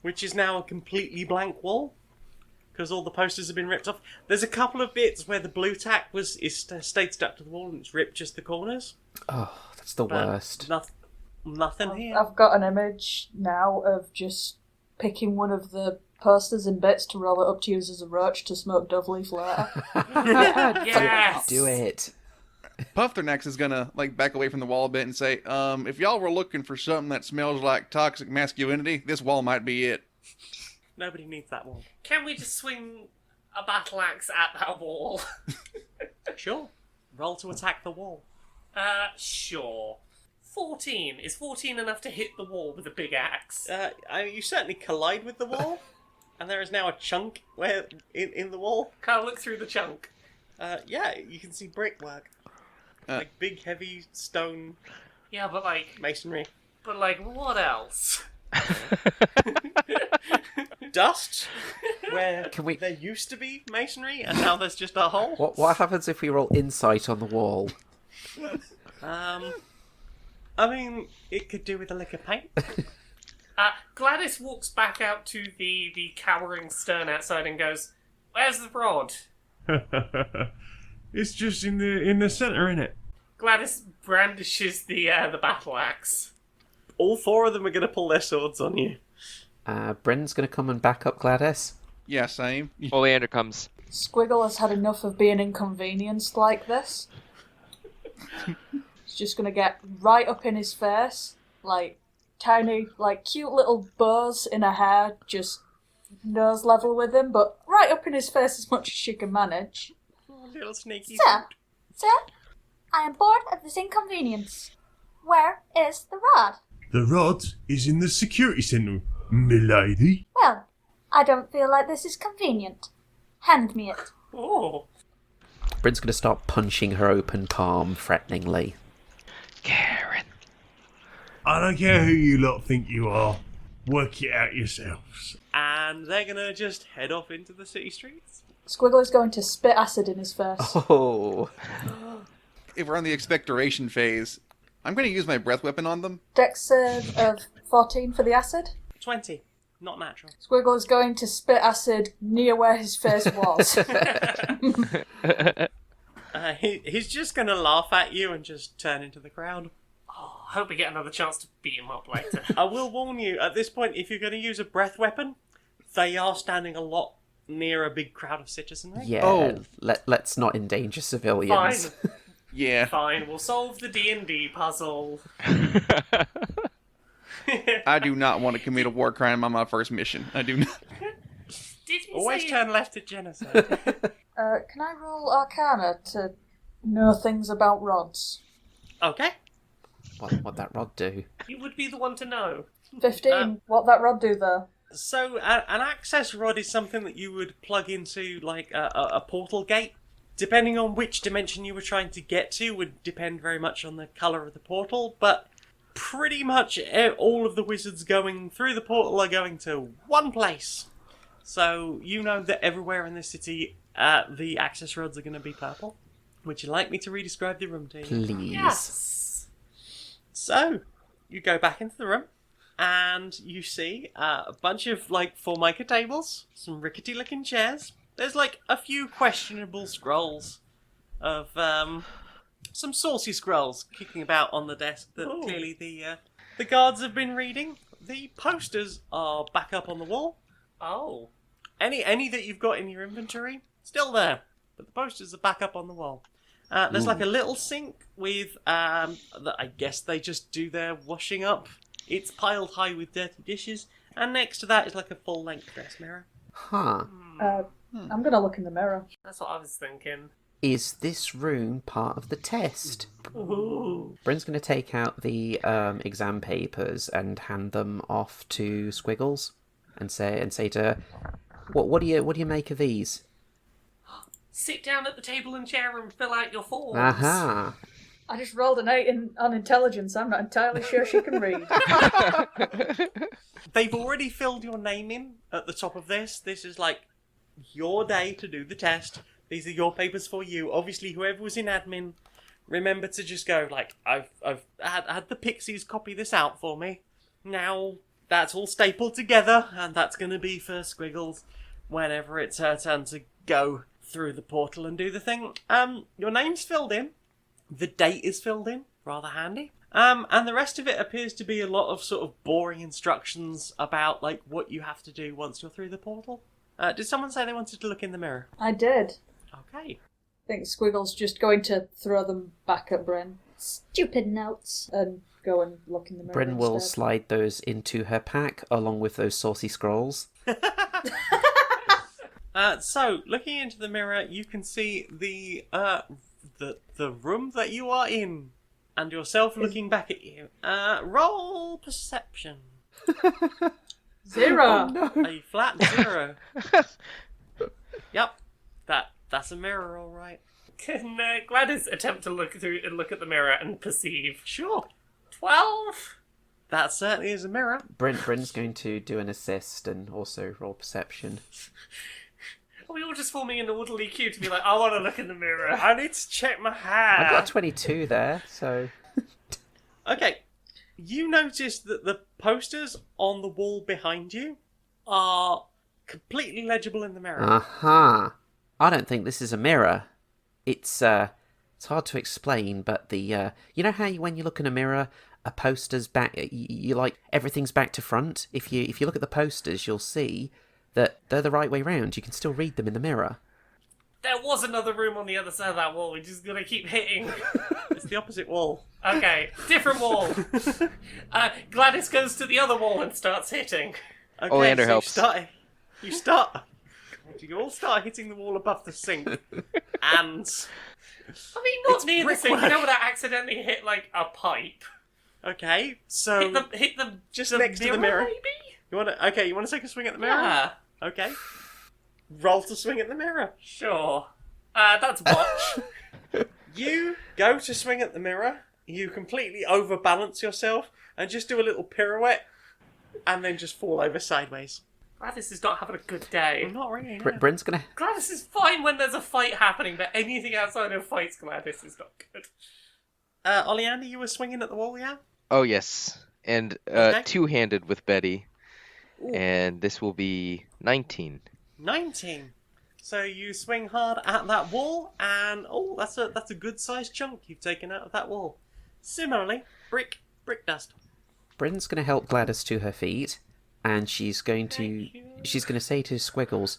B: which is now a completely blank wall, because all the posters have been ripped off. There's a couple of bits where the blue tack stayed stuck to the wall and it's ripped just the corners.
C: Oh, that's the
B: But
C: worst.
B: Nothing here.
A: I've got an image now of just picking one of the posters in bits to roll it up to use as a roach to smoke dove leaf later.
F: Yes!
C: Do it.
D: Puffthurnax is gonna back away from the wall a bit and say, if y'all were looking for something that smells like toxic masculinity, this wall might be it.
B: Nobody needs that wall.
F: Can we just swing a battle axe at that wall?
B: Sure. Roll to attack the wall.
F: Sure. 14. Is 14 enough to hit the wall with a big axe?
B: You certainly collide with the wall, and there is now a chunk in the wall.
F: Can I look through the chunk?
B: Yeah, you can see brickwork. Like big, heavy stone
F: Yeah, but
B: masonry.
F: what else?
B: Dust, where
C: Can we-
B: there used to be masonry, and now there's just a hole.
C: What happens if we roll insight on the wall?
B: I mean, it could do with a lick of paint.
F: Gladice walks back out to the cowering stern outside and goes, "Where's the rod?"
G: It's just in the center, innit?
F: Gladice brandishes the battle axe.
B: All four of them are going to pull their swords on you.
C: Bryn's going to come and back up Gladice.
D: Yeah, same.
E: Olieander comes.
A: Squiggle has had enough of being inconvenienced like this. He's just gonna get right up in his face, tiny, cute little bows in her hair, just nose level with him, but right up in his face as much as she can manage.
B: Oh, little sneaky.
H: Sir, I am bored of this inconvenience. Where is the rod?
G: The rod is in the security centre, milady.
H: Well, I don't feel like this is convenient. Hand me it.
F: Oh.
C: Bryn's going to start punching her open palm threateningly.
E: Karen.
G: I don't care who you lot think you are. Work it out yourselves.
B: And they're going to just head off into the city streets.
A: Squiggle is going to spit acid in his face.
C: Oh.
D: If we're on the expectoration phase, I'm going to use my breath weapon on them.
A: Dex save of 14 for the acid.
B: 20. Not natural.
A: Squiggle is going to spit acid near where his face was.
B: He's just going to laugh at you and just turn into the crowd.
F: Oh, I hope we get another chance to beat him up later.
B: I will warn you, at this point, if you're going to use a breath weapon, they are standing a lot near a big crowd of citizenry.
C: Yeah,
D: Oh.
C: let's not endanger civilians.
F: Fine.
D: Yeah.
F: Fine, we'll solve the D&D puzzle.
D: I do not want to commit a war crime on my first mission. I do not.
F: Did you
B: Always
F: say...
B: turn left at genocide.
A: Can I roll Arcana to know things about rods?
B: Okay.
C: What'd that rod do?
F: You would be the one to know.
A: 15. What that rod do there?
B: So, an access rod is something that you would plug into, a portal gate. Depending on which dimension you were trying to get to would depend very much on the colour of the portal, but pretty much all of the wizards going through the portal are going to one place. So, you know that everywhere in the city, the access rods are going to be purple. Would you like me to re-describe the room to you?
C: Please.
F: Yes.
B: So, you go back into the room, and you see a bunch of, Formica tables, some rickety-looking chairs. There's, a few questionable scrolls of, some saucy scrolls kicking about on the desk that
F: Ooh.
B: clearly the guards have been reading. The posters are back up on the wall.
F: Oh.
B: Any that you've got in your inventory, still there. But the posters are back up on the wall. There's like a little sink with, that I guess they just do their washing up. It's piled high with dirty dishes. And next to that is like a full-length dress mirror.
C: Huh.
A: I'm gonna look in the mirror.
F: That's what I was thinking.
C: Is this room part of the test?
F: Ooh.
C: Bryn's going to take out the exam papers and hand them off to Squiggles, and say to her, "What do you make of these?"
F: Sit down at the table and chair and fill out your forms.
C: Aha!
A: I just rolled an 8 on intelligence. I'm not entirely sure she can read.
B: They've already filled your name in at the top of this. This is like your day to do the test. These are your papers for you. Obviously, whoever was in admin, remember to just go, like, I've had the Pixies copy this out for me. Now, that's all stapled together, and that's going to be for Squiggles whenever it's her turn to go through the portal and do the thing. Your name's filled in. The date is filled in. Rather handy. And the rest of it appears to be a lot of sort of boring instructions about, like, what you have to do once you're through the portal. Did someone say they wanted to look in the mirror?
A: I did.
B: Okay.
A: I think Squiggle's just going to throw them back at Bryn
H: Stupid notes.
A: and go and look in the mirror.
C: Bryn will
A: instead.
C: slide those into her pack along with those saucy scrolls.
B: So, looking into the mirror, you can see the room that you are in, and yourself looking back at you. Roll perception.
A: 0.
B: A flat 0. Yep, that's a mirror, all right.
F: Can Gladice attempt to look through and look at the mirror and perceive?
B: Sure,
F: 12.
B: that certainly is a mirror.
C: Bryn's going to do an assist and also roll perception.
F: Are we all just forming an orderly queue to be like, I want to look in the mirror?
B: I need to check my hair.
C: I've got a 22 there, so...
B: Okay, you notice that the posters on the wall behind you are completely legible in the mirror.
C: Aha! I don't think this is a mirror. It's hard to explain, but the you know how when you look in a mirror, a poster's back. You like everything's back to front. If you look at the posters, you'll see that they're the right way round. You can still read them in the mirror.
F: There was another room on the other side of that wall. We're just going to keep hitting.
B: It's the opposite wall.
F: Okay, different wall. Gladice goes to the other wall and starts hitting.
B: Okay,
E: Olieander
B: so
E: helps.
B: You start. You all start hitting the wall above the sink, and
F: I mean, not
B: It's
F: near the sink. You
B: brickwork.
F: know when I accidentally hit, like, a pipe?
B: okay, so
F: Hit the
B: just
F: the
B: next to the mirror.
F: maybe?
B: You want to take a swing at the mirror?
F: Yeah,
B: Okay. Roll to swing at the mirror.
F: sure. That's watch.
B: You go to swing at the mirror. You completely overbalance yourself and just do a little pirouette, and then just fall over sideways.
F: Gladys is not having a good day.
B: Not really. No.
C: Bryn's gonna...
F: Gladys is fine when there's a fight happening, but anything outside of fights, Gladys is not good.
B: Olieander, you were swinging at the wall, yeah?
E: Oh, yes. And
B: Okay.
E: two-handed with Betty.
B: Ooh.
E: And this will be 19.
B: 19. So you swing hard at that wall, and that's a good sized chunk you've taken out of that wall. Similarly, brick dust.
C: Bryn's gonna help Gladys to her feet, and she's going to say to Squiggles,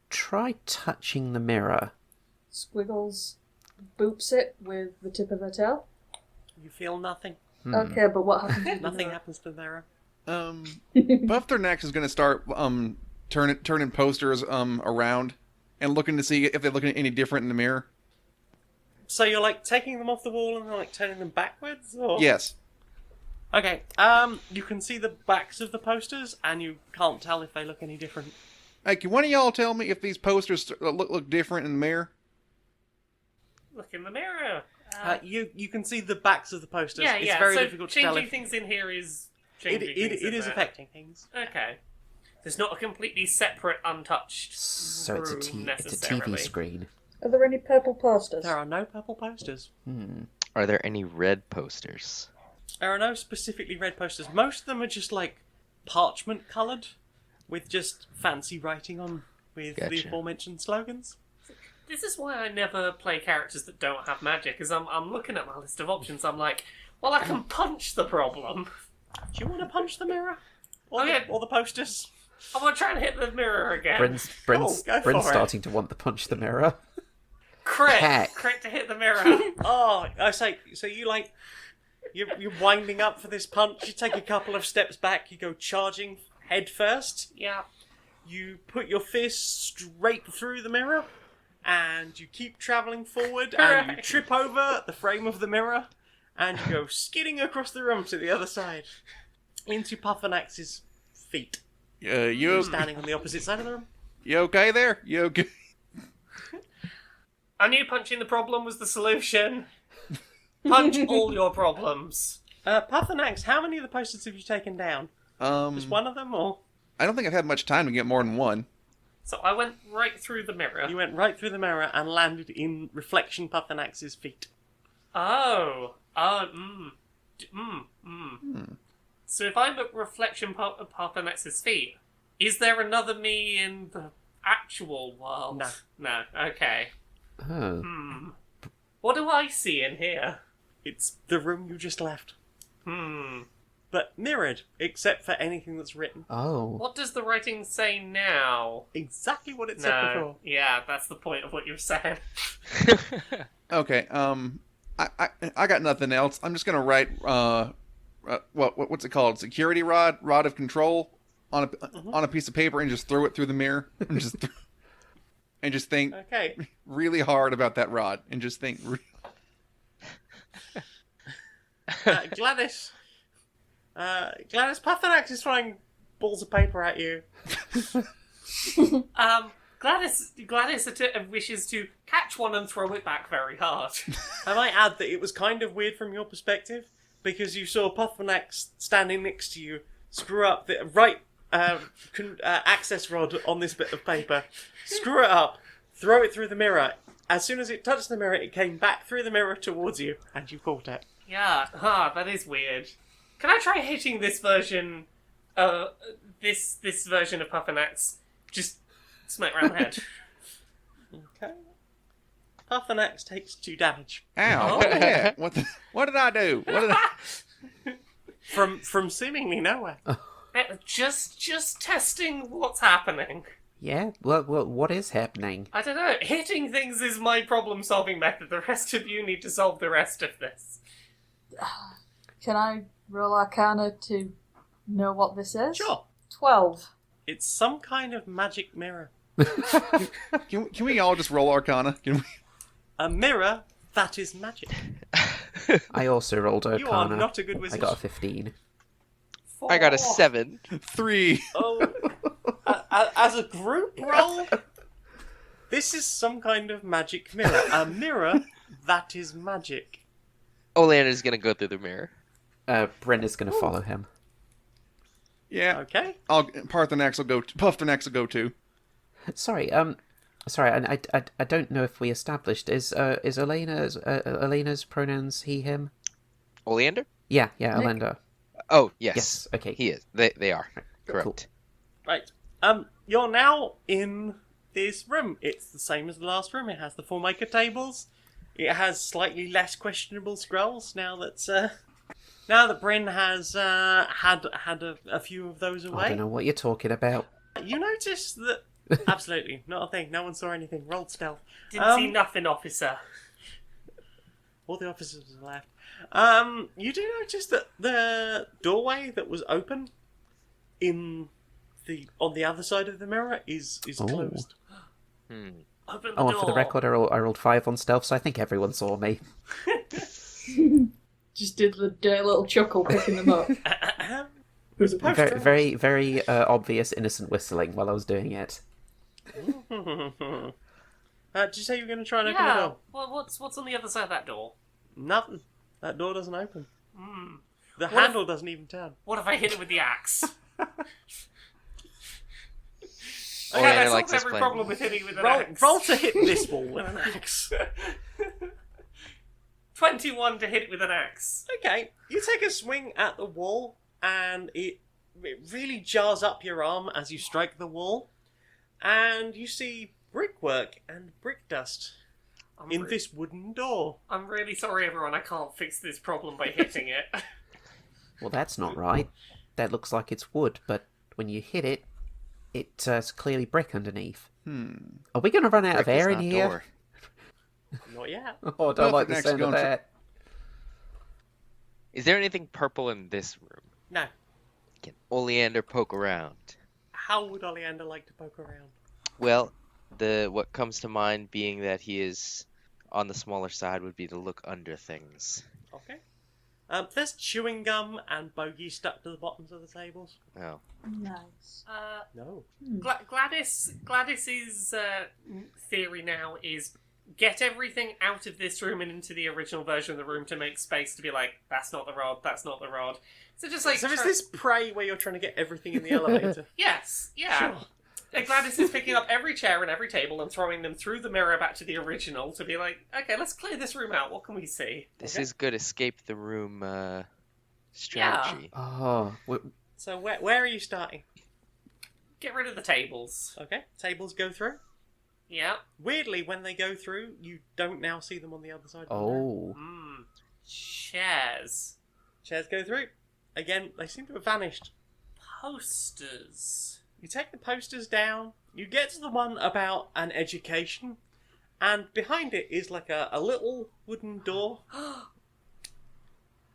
C: try touching the mirror.
A: Squiggles boops it with the tip of her tail.
B: You feel nothing.
A: Okay, but what happens? to the
B: Nothing
A: mirror?
B: happens to the mirror.
D: Puffthurnax is going to start turning posters around and looking to see if they're looking any different in the mirror.
B: So you're like taking them off the wall and like turning them backwards, or
D: Yes.
B: Okay. You can see the backs of the posters, and you can't tell if they look any different.
D: Hey, can one of y'all tell me if these posters look different in the mirror?
F: Look in the mirror.
B: You can see the backs of the posters.
F: Yeah,
B: It's
F: yeah.
B: very
F: so
B: difficult to tell
F: changing
B: if
F: things in here is
B: it
F: changing things in
B: is
F: there.
B: affecting things.
F: Okay. There's not a completely separate, untouched
C: So it's a
F: room
C: TV
F: necessarily.
C: screen.
A: Are there any purple posters?
B: There are no purple posters.
E: Are there any red posters?
B: There are no specifically red posters. Most of them are just like parchment coloured, with just fancy writing on with the
E: Gotcha.
B: aforementioned slogans.
F: This is why I never play characters that don't have magic, because I'm looking at my list of options, I'm like, well, I can punch the problem.
B: Do you want to punch the mirror? Or,
F: Okay.
B: or the posters?
F: I want to try and hit the mirror again.
C: Bryn's
B: go for it.
C: starting to want to punch the mirror.
F: Crit!
C: Heck.
F: Crit to hit the mirror.
B: Oh, I say, so you like, you're winding up for this punch, you take a couple of steps back, you go charging head first,
F: Yeah.
B: you put your fist straight through the mirror, and you keep travelling forward, and you
F: Hooray.
B: trip over the frame of the mirror, and you go skidding across the room to the other side, into Puffthurnax's feet,
D: You
B: standing on the opposite side of the room.
D: you okay there? You okay?
F: I knew punching the problem was the solution. Punch all your problems.
B: Puffthurnax, how many of the posters have you taken down? Just one of them, or?
D: I don't think I've had much time to get more than one.
F: So I went right through the mirror.
B: You went right through the mirror and landed in Reflection Puffthurnax's feet.
F: Oh. So if I'm at Reflection Puffthurnax's feet, is there another me in the actual world?
B: No.
F: No, okay.
C: Oh.
F: What do I see in here?
B: It's the room you just left. But mirrored, except for anything that's written.
C: Oh.
F: What does the writing say now?
B: Exactly what it said
F: No.
B: before.
F: Yeah, that's the point of what you're saying.
D: Okay. I got nothing else. I'm just gonna write what's it called? Security rod of control on a piece of paper and just throw it through the mirror and just think
B: Okay.
D: really hard about that rod and just think.
B: Gladice. Gladice, Puffthurnax is throwing balls of paper at you.
F: Gladice wishes to catch one and throw it back very hard.
B: I might add that it was kind of weird from your perspective, because you saw Puffthurnax standing next to you, screw up the right access rod on this bit of paper, screw it up, throw it through the mirror. As soon as it touched the mirror, it came back through the mirror towards you, and you caught it.
F: Yeah, that is weird. Can I try hitting this version, this version of Puffthurnax? Just smack around the head.
B: Okay. Puffthurnax takes 2 damage.
D: Ow! What the heck? What did I do? What did I...
B: From seemingly nowhere.
F: Just testing what's happening.
C: Yeah? Well, what is happening?
F: I don't know. Hitting things is my problem-solving method. The rest of you need to solve the rest of this.
A: Can I roll Arcana to know what this is?
B: Sure.
A: 12.
B: It's some kind of magic mirror.
D: Can we all just roll Arcana? Can we?
B: A mirror that is magic.
C: I also rolled Arcana.
B: You are not a good wizard.
C: I got a 15.
E: I got a 7.
D: 3.
B: Oh, as a group roll, this is some kind of magic mirror. A mirror that is magic.
E: Olieander's gonna go through the mirror.
C: Bryn is going to follow him.
D: Yeah.
B: Okay.
D: Puffthurnax will go too.
C: Sorry, I don't know if we established, is Elena's pronouns he, him?
E: Oleander?
C: Yeah, Olieander.
E: Oh, yes.
C: Yes, okay.
E: He is. They are. Correct.
C: Cool.
B: Right. You're now in this room. It's the same as the last room. It has the 4 maker tables. It has slightly less questionable scrolls now that Bryn has had a few of those away.
C: I don't know what you're talking about.
B: You notice that absolutely not a thing. No one saw anything. Rolled stealth.
F: Didn't see nothing, officer.
B: All the officers are left. You do notice that the doorway that was open on the other side of the mirror is closed.
F: Open the
C: Oh, and
F: door.
C: for the record, I rolled 5 on stealth, so I think everyone saw me.
A: Just did the dirty little chuckle picking them up.
B: Who's a poster?
C: Very, very obvious innocent whistling while I was doing it.
B: Did you say you were going to try and open the
F: Yeah.
B: door?
F: Well, what's on the other side of that door?
B: Nothing. That door doesn't open. The
F: What
B: handle doesn't even turn.
F: What if I hit it with the axe?
E: Oleander
F: Okay, I
E: likes
F: solved
E: this
F: every
E: plan.
F: problem with hitting with an
B: Roll,
F: axe.
B: roll to hit this wall with an axe.
F: 21 to hit it with an axe.
B: Okay, you take a swing at the wall, and it really jars up your arm as you strike the wall, and you see brickwork and brick dust in this wooden door.
F: I'm really sorry, everyone. I can't fix this problem by hitting it.
C: Well, that's not right. That looks like it's wood, but when you hit it, it's clearly brick underneath. Are we going to run out of
E: Brick is
C: air in
E: not
C: here?
E: door.
B: Not yet.
C: Oh, I don't like the
D: Puffthurnax
C: sound of
D: going for-
C: that.
E: Is there anything purple in this room?
B: No.
E: Can Olieander poke around?
B: How would Olieander like to poke around?
E: Well, what comes to mind being that he is on the smaller side would be to look under things.
B: Okay. There's chewing gum and bogey stuck to the bottoms of the tables.
E: Oh.
A: Nice.
B: No.
F: Gladice's theory now is get everything out of this room and into the original version of the room to make space to be like, that's not the rod, that's not the rod. So just like...
B: So is this prey where you're trying to get everything in the elevator?
F: Yes, yeah.
B: Sure.
F: And Gladice is picking up every chair and every table and throwing them through the mirror back to the original to be like, okay, let's clear this room out. What can we see?
E: This is good escape the room strategy.
C: Oh,
B: So where are you starting?
F: Get rid of the tables.
B: Okay, tables go through.
F: Yeah.
B: Weirdly, when they go through, you don't now see them on the other side of the mirror.
C: oh.
F: Chairs.
B: Chairs go through. Again, they seem to have vanished.
F: Posters.
B: You take the posters down, you get to the one about an education, and behind it is like a little wooden door.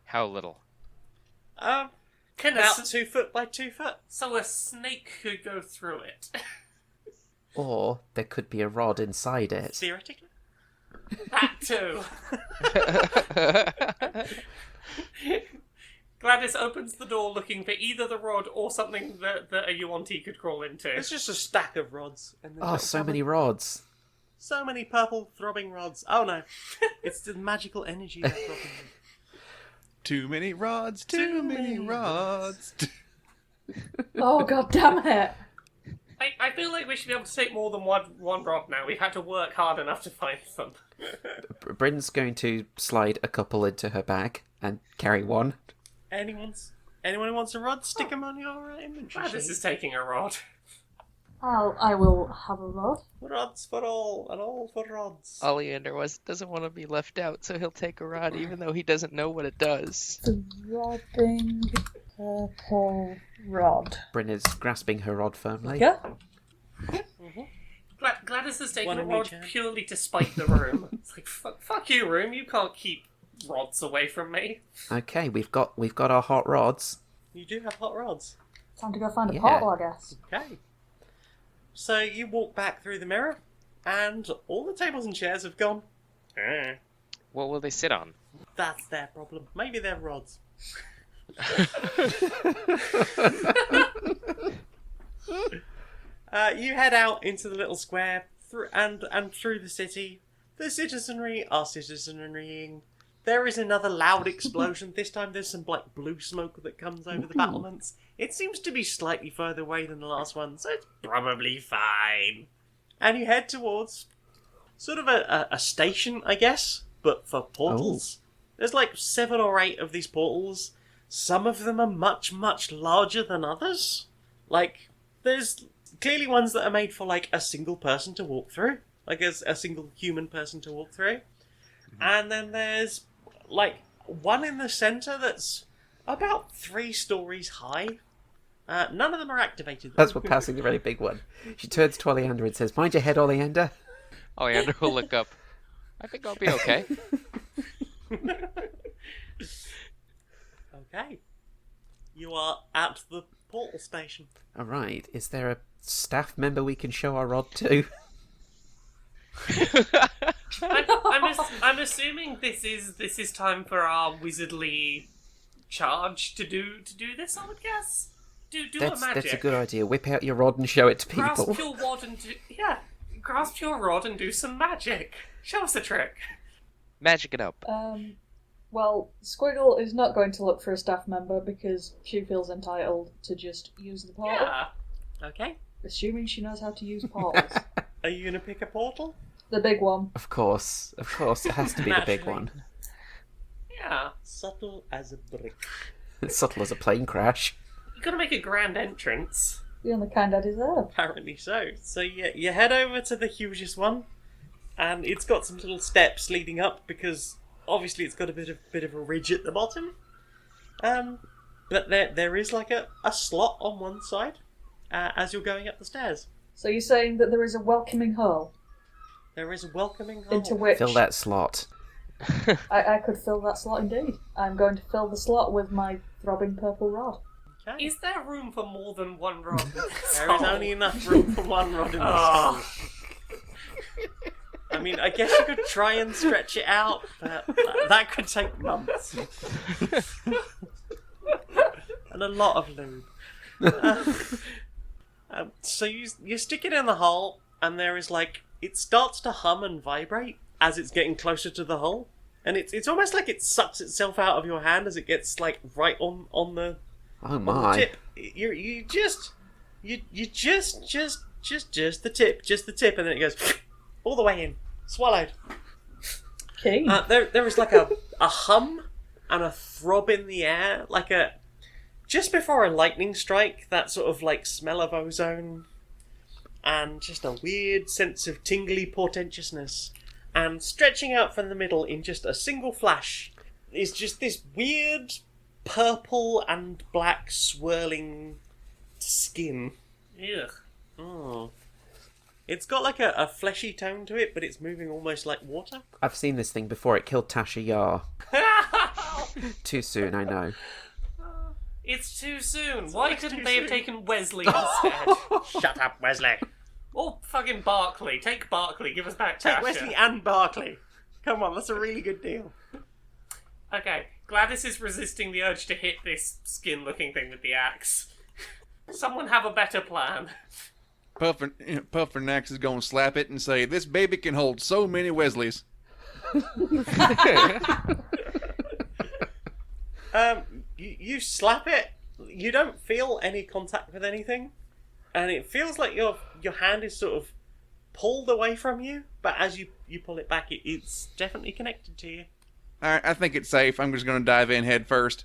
E: How little?
F: Can
B: About 2 foot by 2 foot.
F: So a snake could go through it.
C: Or there could be a rod inside it.
B: Theoretically.
F: That too. Gladice opens the door looking for either the rod or something that a Yuan-Ti could crawl into.
B: It's just a stack of rods. And
C: Oh, so many rods.
B: So many purple throbbing rods. Oh no. It's the magical energy that's throbbing them.
D: Too many rods, too many rods.
A: Oh, god damn it.
F: I feel like we should be able to take more than one rod now. We've had to work hard enough to find them.
C: Bryn's going to slide a couple into her bag and carry one.
B: Anyone who wants a rod, stick them on your inventory
F: Gladice
B: sheet.
F: is taking a rod.
A: I will have a rod.
B: Rods for all, and all for rods.
E: Olieander doesn't want to be left out, so he'll take a rod even though he doesn't know what it does.
A: Throbbing purple rod.
C: Bryn is grasping her rod firmly.
A: Yeah?
F: Gladys is taking
B: One
F: a
B: in
F: rod
B: each hand.
F: purely to spite the room. It's like, fuck you, room. You can't keep rods away from me.
C: Okay, we've got our hot rods.
B: You do have hot rods.
A: Time to go find a
C: Yeah.
A: portal, I guess.
B: Okay. So you walk back through the mirror, and all the tables and chairs have gone.
E: What will they sit on?
B: That's their problem. Maybe they're rods. You head out into the little square and through the city. The citizenry are citizenrying. There is another loud explosion. This time there's some like blue smoke that comes over the battlements. It seems to be slightly further away than the last one, so it's probably fine. And you head towards sort of a station, I guess, but for portals. There's like 7 or 8 of these portals. Some of them are much, much larger than others. Like, there's clearly ones that are made for like a single person to walk through. Like a single human person to walk through. And then there's like one in the centre that's about 3 stories high. None of them are activated.
C: That's what passing the really big one. She turns to Olieander and says, "Mind your head, Olieander."
E: Olieander will look up. I think I'll be okay.
B: Okay. You are at the portal station.
C: All right. Is there a staff member we can show our rod to?
F: I'm assuming this is time for our wizardly charge to do this. I would guess. Do a magic.
C: That's a good idea. Whip out your rod and show it to
F: Grasp
C: people.
F: your rod and grasp your rod and do some magic. Show us a trick.
E: Magic it up.
A: Well, Squiggle is not going to look for a staff member because she feels entitled to just use the portal.
F: Yeah.
B: Okay.
A: Assuming she knows how to use portals.
B: Are you going to pick a portal?
A: The big one.
C: Of course, it has to be the big
B: Naturally.
C: one.
F: Yeah.
B: Subtle as a brick.
C: It's subtle as a plane crash.
F: You gotta make a grand entrance.
A: The only kind I deserve.
B: Apparently so. So you head over to the hugest one, and it's got some little steps leading up because obviously it's got a bit of a ridge at the bottom. But there is like a slot on one side, as you're going up the stairs.
A: So you're saying that there is a welcoming hole
B: There is a welcoming hole.
A: into which
C: Fill that slot.
A: I could fill that slot indeed. I'm going to fill the slot with my throbbing purple rod.
B: Okay.
F: Is there room for more than one rod?
B: There is only enough room for one rod in this hole. I mean, I guess you could try and stretch it out, but that could take months. And a lot of lube. So you stick it in the hole, and there is it starts to hum and vibrate as it's getting closer to the hole. And it's almost like it sucks itself out of your hand as it gets right on the
C: Oh
B: on the
C: my.
B: tip. You just the tip, and then it goes all the way in, swallowed.
A: Okay.
B: There is a hum and a throb in the air, just before a lightning strike. That sort of smell of ozone, and just a weird sense of tingly portentousness, and stretching out from the middle in just a single flash is just this weird purple and black swirling skin.
F: Ugh.
B: Oh. It's got a fleshy tone to it, but it's moving almost like water.
C: I've seen this thing before. It killed Tasha Yar. Too soon, I know.
F: It's too soon. Why couldn't they have taken Wesley instead?
B: Shut up, Wesley.
F: Or fucking Barkley. Take Barkley. Give us back Tasha.
B: Take Wesley and Barkley. Come on, that's a really good deal.
F: Okay, Gladice is resisting the urge to hit this skin-looking thing with the axe. Someone have a better plan.
D: Puffthurnax is going to slap it and say, "This baby can hold so many Wesleys."
B: You slap it. You don't feel any contact with anything, and it feels like your hand is sort of pulled away from you. But as you pull it back, it's definitely connected to you.
D: Alright, I think it's safe. I'm just going to dive in head first.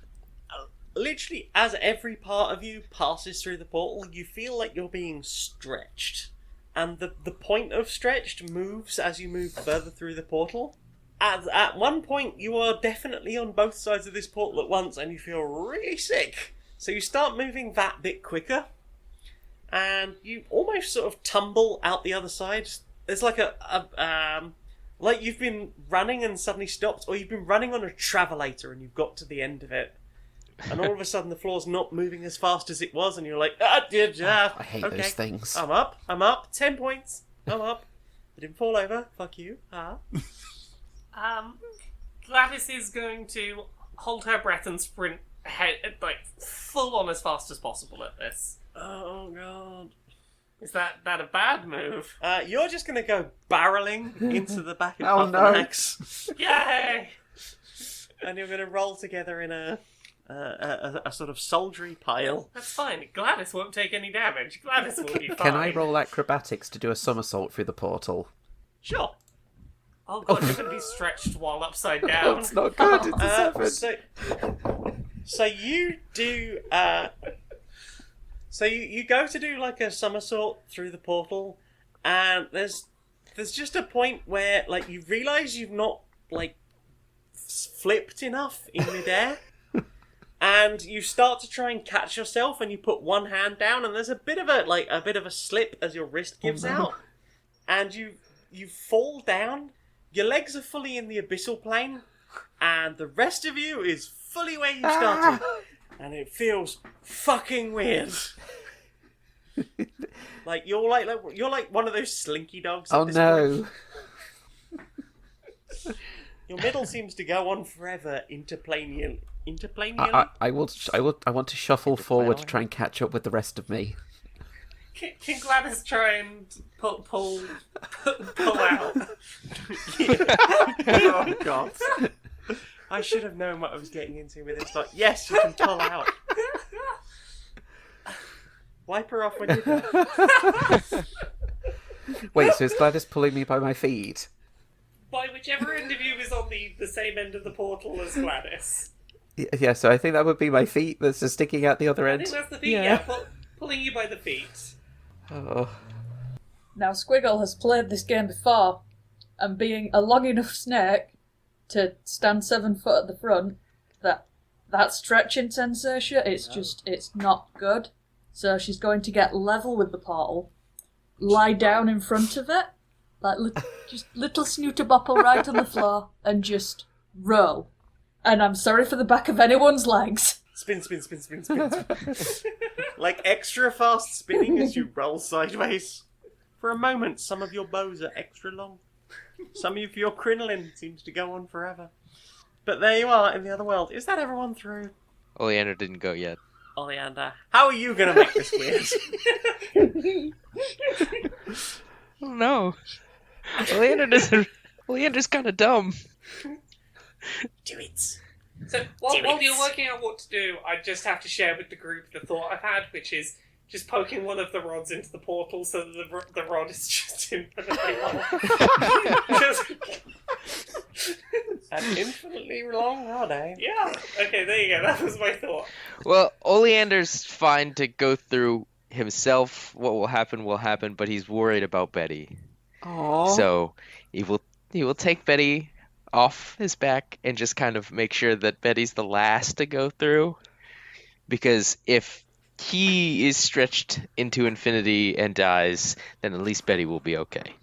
B: Literally, as every part of you passes through the portal, you feel like you're being stretched. And the point of stretched moves as you move further through the portal. At one point, you are definitely on both sides of this portal at once, and you feel really sick. So you start moving that bit quicker, and you almost sort of tumble out the other side. There's like like you've been running and suddenly stopped, or you've been running on a travelator and you've got to the end of it. And all of a sudden the floor's not moving as fast as it was, and you're like,
C: I hate those things.
B: I'm up, 10 points, I'm up. I didn't fall over, fuck you.
F: Gladice is going to hold her breath and sprint full on as fast as possible at this.
B: Oh god.
F: Is that a bad move?
B: You're just gonna go barreling into the back of Puffthurnax.
F: Yay!
B: And you're gonna roll together in a sort of soldiery pile.
F: That's fine. Gladice won't take any damage. Gladice will be fine.
C: Can I roll acrobatics to do a somersault through the portal?
B: Sure.
F: Oh god, you're going to be stretched while upside down.
C: It's not good. It's a 7.
B: So you do. So you go to do a somersault through the portal, and there's just a point where you realise you've not flipped enough in midair. And you start to try and catch yourself, and you put one hand down, and there's a bit of a slip as your wrist gives out, and you fall down. Your legs are fully in the abyssal plane, and the rest of you is fully where you started, and it feels fucking weird. You're like one of those slinky dogs.
C: Oh no!
B: Your middle seems to go on forever interplanian.
C: I want to shuffle forward to try and catch up with the rest of me.
F: Can Gladice try and pull out?
B: Oh god! I should have known what I was getting into with this. Yes, you can pull out. Wipe her off when you're done.
C: Wait, so is Gladys pulling me by my feet?
F: By whichever end of you is on the same end of the portal as Gladice.
C: Yeah, so I think that would be my feet that's just sticking out the other
F: I
C: end.
F: think that's the feet, yeah. Pulling you by the feet.
C: Oh.
A: Now, Squiggle has played this game before, and being a long enough snake to stand 7 foot at the front, that stretching sensation, it's not good. So she's going to get level with the portal, lie down in front of it, like just little snooter-bopple right on the floor, and just roll. And I'm sorry for the back of anyone's legs.
B: Spin. Like extra fast spinning as you roll sideways. For a moment, some of your bows are extra long. Some of your crinoline seems to go on forever. But there you are in the other world. Is that everyone through?
E: Oleander didn't go yet.
B: Olieander, how are you going to make this weird?
E: Oh no. Oleander's kind of dumb.
B: Do it.
F: So while you're working out what to do, I just have to share with the group the thought I've had, which is just poking one of the rods into the portal so that the rod is just infinitely long.
B: An infinitely long rod, eh?
F: Yeah. Okay, there you go. That was my thought.
E: Well, Oleander's fine to go through himself. What will happen, but he's worried about Betty.
C: Aww.
E: So he will take Betty off his back and just kind of make sure that Betty's the last to go through. Because if he is stretched into infinity and dies, then at least Betty will be okay.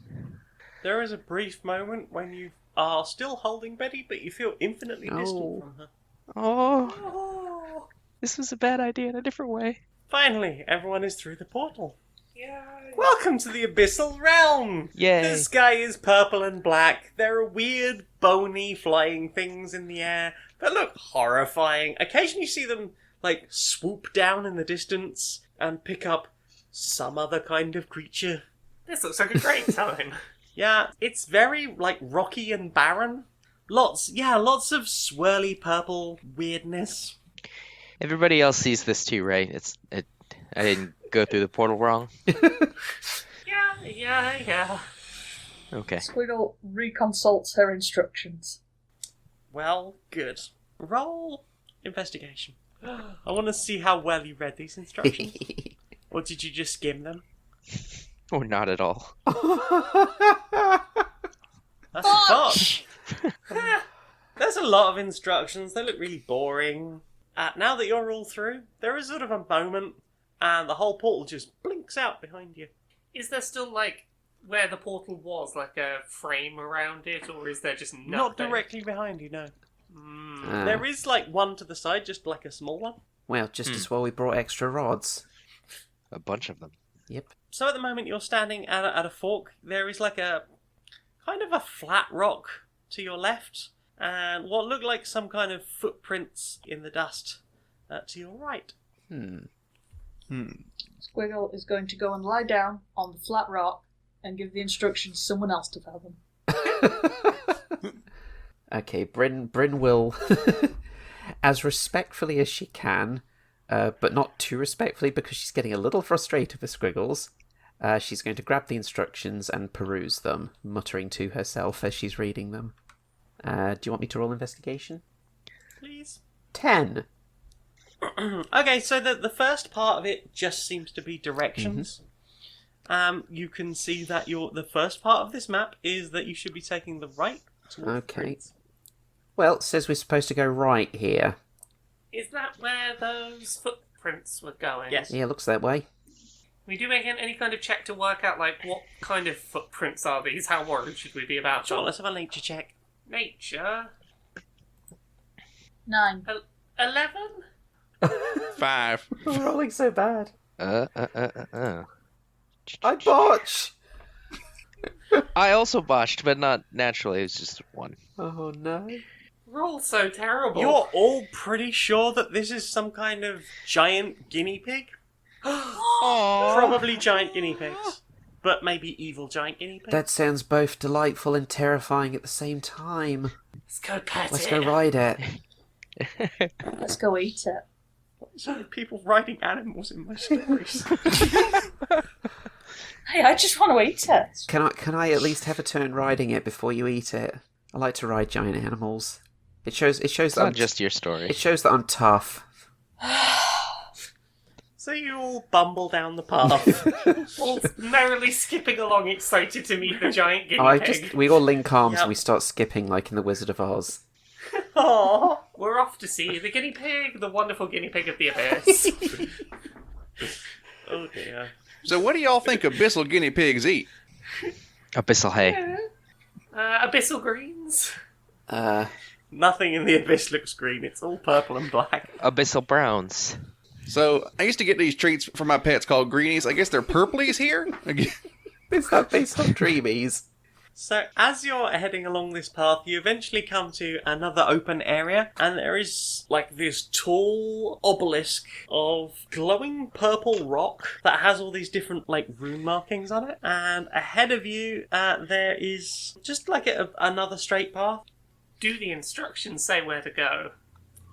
B: There is a brief moment when you are still holding Betty, but you feel infinitely distant from her.
E: Oh, this was a bad idea in a different way.
B: Finally, everyone is through the portal.
F: Yeah.
B: Welcome to the Abyssal Realm!
E: Yay.
B: The sky is purple and black. There are weird, bony, flying things in the air that look horrifying. Occasionally you see them, like, swoop down in the distance and pick up some other kind of creature.
F: This looks like a great time.
B: Yeah, it's very, like, rocky and barren. Lots of swirly purple weirdness.
E: Everybody else sees this too, right? I didn't go through the portal wrong.
F: Yeah.
E: Okay.
A: Squiggle reconsults her instructions.
B: Well, good. Roll investigation. I want to see how well you read these instructions. Or did you just skim them?
E: Oh, not at all.
B: That's a botch. There's a lot of instructions. They look really boring. Now that you're all through, there is sort of a moment, and the whole portal just blinks out behind you.
F: Is there still, like, where the portal was, like a frame around it, or is there just nothing?
B: Not directly behind you, no.
C: Ah.
B: There is, like, one to the side, just like a small one.
C: Well, just as well we brought extra rods.
E: A bunch of them.
C: Yep.
B: So at the moment you're standing at a fork. There is like a kind of a flat rock to your left, and what look like some kind of footprints in the dust to your right.
A: Squiggle is going to go and lie down on the flat rock and give the instructions to someone else to tell them.
C: Okay, Brynn will, as respectfully as she can, but not too respectfully because she's getting a little frustrated with Squiggles, she's going to grab the instructions and peruse them, muttering to herself as she's reading them. Do you want me to roll investigation?
B: Please.
C: 10.
B: Okay, so the first part of it just seems to be directions. You can see that the first part of this map is that you should be taking the right towards the
C: Okay.
B: prints.
C: Well, it says we're supposed to go right here.
F: Is that where those footprints were going?
B: Yes.
C: Yeah, looks that way.
F: We do make any kind of check to work out, like, what kind of footprints are these? How worried should we be about
B: Sure,
F: them?
B: let's have a nature check.
F: Nature.
A: 9.
F: 11?
D: 5.
C: We're rolling so bad.
E: I
C: I botch!
E: also botched, but not naturally. It was just one.
C: Oh no.
F: We're all so terrible.
B: You're all pretty sure that this is some kind of giant guinea pig? Probably giant guinea pigs. But maybe evil giant guinea pigs?
C: That sounds both delightful and terrifying at the same time.
F: Let's go pet
C: Let's
F: it.
C: go ride it.
A: Let's go eat it.
B: What's with people riding animals in my stories?
A: Hey, I just want to eat it.
C: Can I at least have a turn riding it before you eat it? I like to ride giant animals. It shows
E: It's
C: that
E: not
C: I'm,
E: just your story.
C: it shows that I'm tough.
B: So you all bumble down the path.
F: All merrily skipping along, excited to meet the giant guinea pig.
C: We all link arms
B: Yep.
C: and we start skipping like in the Wizard of Oz.
B: Aww.
F: We're off to see the guinea pig, the wonderful guinea pig of the abyss.
B: Oh dear.
D: So what do y'all think abyssal guinea pigs eat?
E: Abyssal hay.
F: Abyssal greens.
B: Nothing in the abyss looks green. It's all purple and black.
E: Abyssal browns.
D: So I used to get these treats for my pets called greenies. I guess they're purplies here?
C: Is that based on dreamies?
B: So, as you're heading along this path, you eventually come to another open area, and there is, like, this tall obelisk of glowing purple rock that has all these different, like, rune markings on it. And ahead of you, there is just, like, another straight path.
F: Do the instructions say where to go?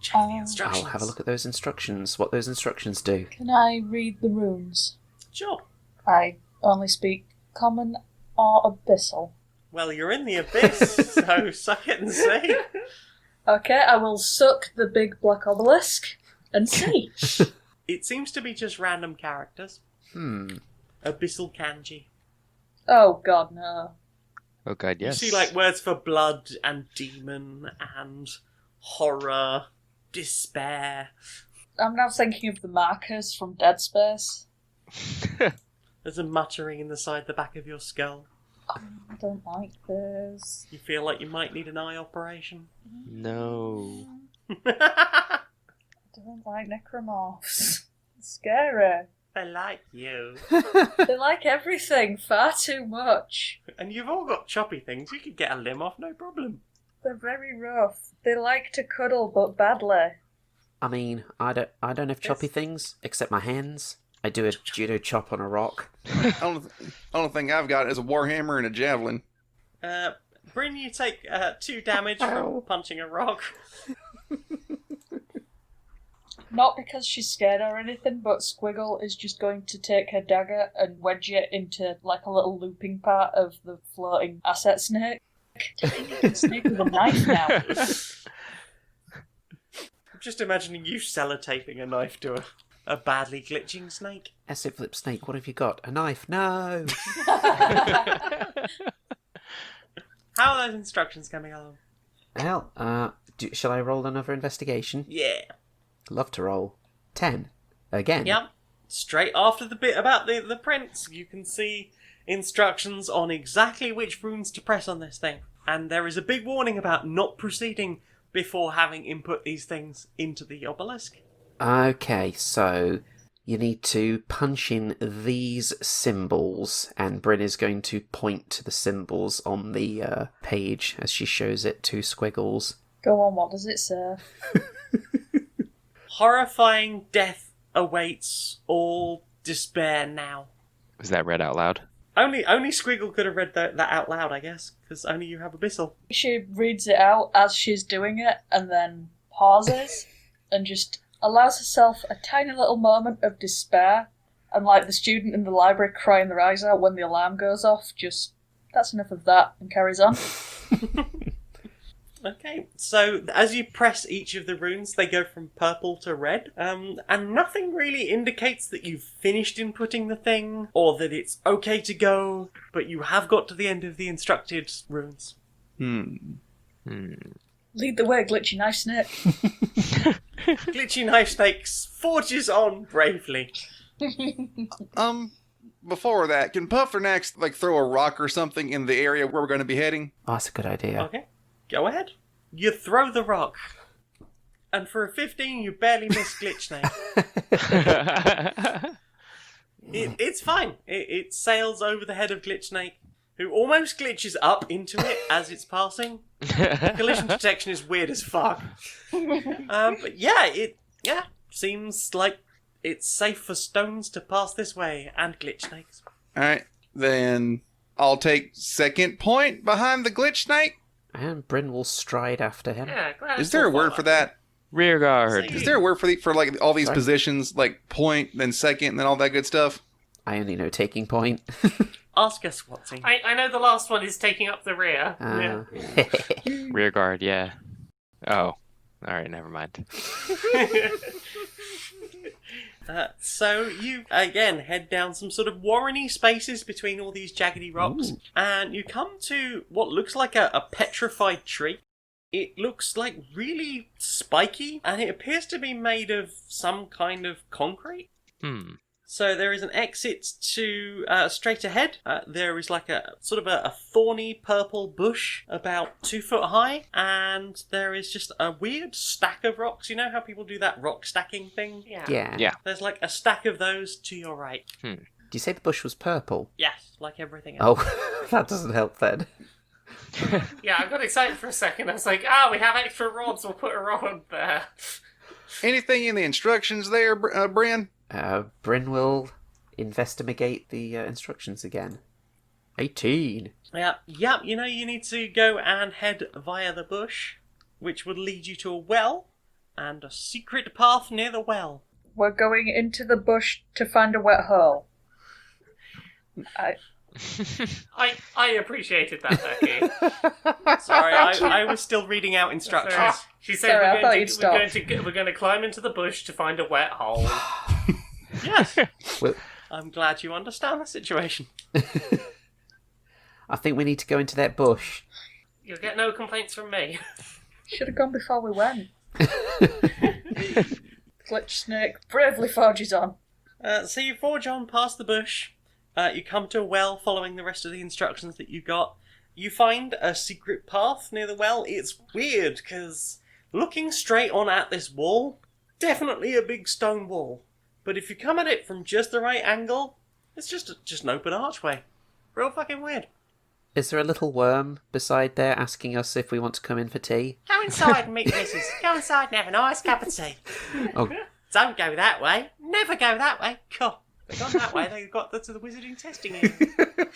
B: Check the instructions.
C: I'll have a look at those instructions. What those instructions do.
A: Can I read the runes?
B: Sure.
A: I only speak common or abyssal.
B: Well, you're in the abyss, so suck it and see.
A: Okay, I will suck the big black obelisk and see.
B: It seems to be just random characters. Abyssal kanji.
A: Oh god, no.
E: Oh god, yes.
B: You see, like, words for blood and demon and horror, despair.
A: I'm now thinking of the markers from Dead Space.
B: There's a muttering in the back of your skull.
A: I don't like this.
B: You feel like you might need an eye operation?
E: No.
A: I don't like necromorphs. It's scary.
B: They like you.
A: They like everything far too much.
B: And you've all got choppy things. You could get a limb off, no problem.
A: They're very rough. They like to cuddle, but badly.
C: I mean, I don't have choppy things except my hands. I do a judo chop on a rock.
D: Only thing I've got is a warhammer and a javelin.
B: Bryn, you take 2 damage from punching a rock.
A: Not because she's scared or anything, but Squiggle is just going to take her dagger and wedge it into like a little looping part of the floating asset snake. I think you can snake with a knife now.
B: I'm just imagining you sellotaping a knife to a badly glitching snake.
C: Acid flip snake, what have you got? A knife? No!
B: How are those instructions coming along?
C: Well, shall I roll another investigation?
B: Yeah.
C: Love to roll. 10. Again.
B: Yep. Straight after the bit about the prince, you can see instructions on exactly which runes to press on this thing. And there is a big warning about not proceeding before having input these things into the obelisk.
C: Okay, so you need to punch in these symbols, and Bryn is going to point to the symbols on the page as she shows it to Squiggles.
A: Go on, what does it say?
B: Horrifying death awaits all despair now.
E: Was that read out loud?
B: Only Squiggle could have read that out loud, I guess, because only you have Abyssal.
A: She reads it out as she's doing it, and then pauses, and just allows herself a tiny little moment of despair, and like the student in the library crying their eyes out when the alarm goes off, just, that's enough of that, and carries on.
B: Okay, so as you press each of the runes, they go from purple to red, and nothing really indicates that you've finished inputting the thing, or that it's okay to go, but you have got to the end of the instructed runes.
A: Lead the way, Glitchy Knife Snake.
B: Glitchy Knife Snake forges on bravely.
D: Before that, can Puffthurnax like throw a rock or something in the area where we're going to be heading?
C: Oh, that's a good idea.
B: Okay, go ahead. You throw the rock, and for a 15, you barely miss Glitch Snake. It's fine. It sails over the head of Glitch Snake, who almost glitches up into it as it's passing. Collision detection is weird as fuck. But yeah, seems like it's safe for stones to pass this way, and glitch snakes.
D: Alright, then I'll take second point behind the glitch snake.
C: And Bryn will stride after him.
F: Yeah, glad
D: Is there a word for that?
E: Rear guard.
D: Is there a word for like all these
C: Sorry?
D: Positions, like point, then second, and then all that good stuff?
C: I only know taking point.
B: Ask us, Watsy.
F: I know the last one is taking up the rear.
E: Rear guard, yeah. Oh. Alright, never mind.
B: So you, again, head down some sort of warren-y spaces between all these jaggedy rocks, and you come to what looks like a petrified tree. It looks like really spiky, and it appears to be made of some kind of concrete. So there is an exit to straight ahead. There is like a sort of a thorny purple bush about 2 foot high, and there is just a weird stack of rocks. You know how people do that rock stacking thing?
C: Yeah.
B: There's like a stack of those to your right.
C: Do you say the bush was purple?
B: Yes, like everything else.
C: Oh, that doesn't help then.
F: Yeah, I got excited for a second. I was like, we have extra rods, we'll put a rod there.
D: Anything in the instructions there, Bryn?
C: Bryn will investigate the instructions again. 18.
B: Yeah, you know you need to go and head via the bush, which would lead you to a well, and a secret path near the well.
A: We're going into the bush to find a wet hole.
F: I appreciated that, Becky.
B: Sorry, I was still reading out instructions.
F: She said
A: Sorry, I thought you'd
F: we're going to climb into the bush to find a wet hole.
B: Yes.
C: Well,
B: I'm glad you understand the situation.
C: I think we need to go into that bush.
F: You'll get no complaints from me.
A: Should have gone before we went. Glitch Snake bravely forges on.
B: So you forge on past the bush. You come to a well following the rest of the instructions that you got. You find a secret path near the well. It's weird, because looking straight on at this wall, definitely a big stone wall. But if you come at it from just the right angle, it's just an open archway. Real fucking weird.
C: Is there a little worm beside there asking us if we want to come in for tea?
B: Go inside and meet Mrs. Go inside and have a nice cup of tea.
C: Oh,
B: Don't go that way. Never go that way. God, they've gone that way. They've got to the wizarding testing area.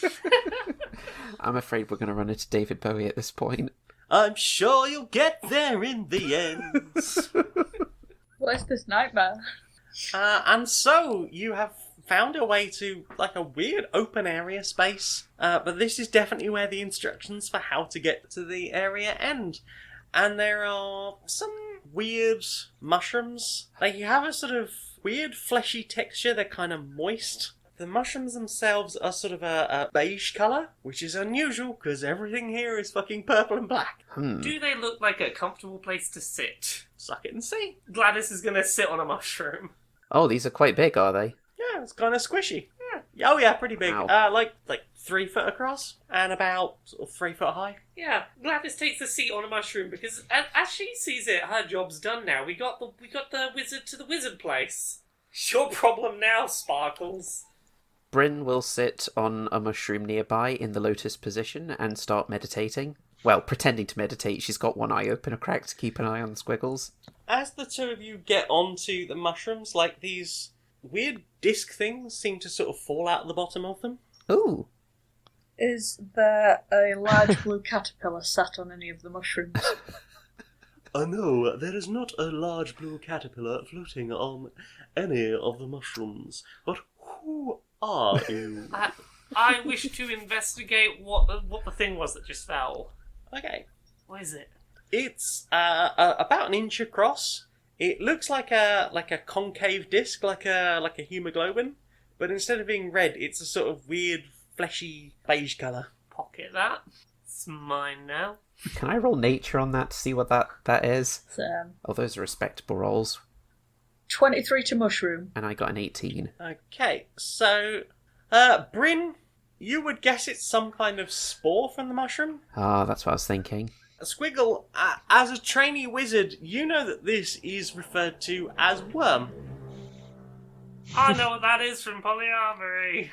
C: I'm afraid we're going to run into David Bowie at this point.
B: I'm sure you'll get there in the end.
A: What is this nightmare?
B: And so you have found a way to like a weird open area space, but this is definitely where the instructions for how to get to the area end. And there are some weird mushrooms. They have a sort of weird fleshy texture. They're kind of moist. The mushrooms themselves are sort of a beige colour, which is unusual because everything here is fucking purple and black.
F: Do they look like a comfortable place to sit?
B: Suck it and see.
F: Gladice is going to sit on a mushroom.
C: Oh, these are quite big, are they?
B: Yeah, it's kind of squishy. Yeah. Oh yeah, pretty big.
C: Wow.
B: Like 3 foot across and about sort of 3 foot high.
F: Yeah, Gladice takes a seat on a mushroom because, as she sees it, her job's done now. We got the wizard to the wizard place. It's your problem now, Sparkles.
C: Bryn will sit on a mushroom nearby in the lotus position and start meditating. Well, pretending to meditate. She's got one eye open a crack to keep an eye on the squiggles.
B: As the two of you get onto the mushrooms, like these weird disc things seem to sort of fall out of the bottom of them.
C: Ooh.
A: Is there a large blue caterpillar sat on any of the mushrooms?
B: No, there is not a large blue caterpillar floating on any of the mushrooms. But who are you?
F: I wish to investigate what the thing was that just fell.
B: Okay.
F: What is it?
B: It's about an inch across. It looks like a concave disc, like a hemoglobin, but instead of being red, it's a sort of weird fleshy beige colour.
F: Pocket that. It's mine now.
C: Can I roll nature on that to see what that is?
A: It's,
C: Oh, those are respectable rolls.
A: 23 to mushroom.
C: And I got an 18.
B: Okay, so Bryn, you would guess it's some kind of spore from the mushroom.
C: Ah, that's what I was thinking.
B: Squiggle, as a trainee wizard, you know that this is referred to as worm.
F: I know what that is from PolyArmoury.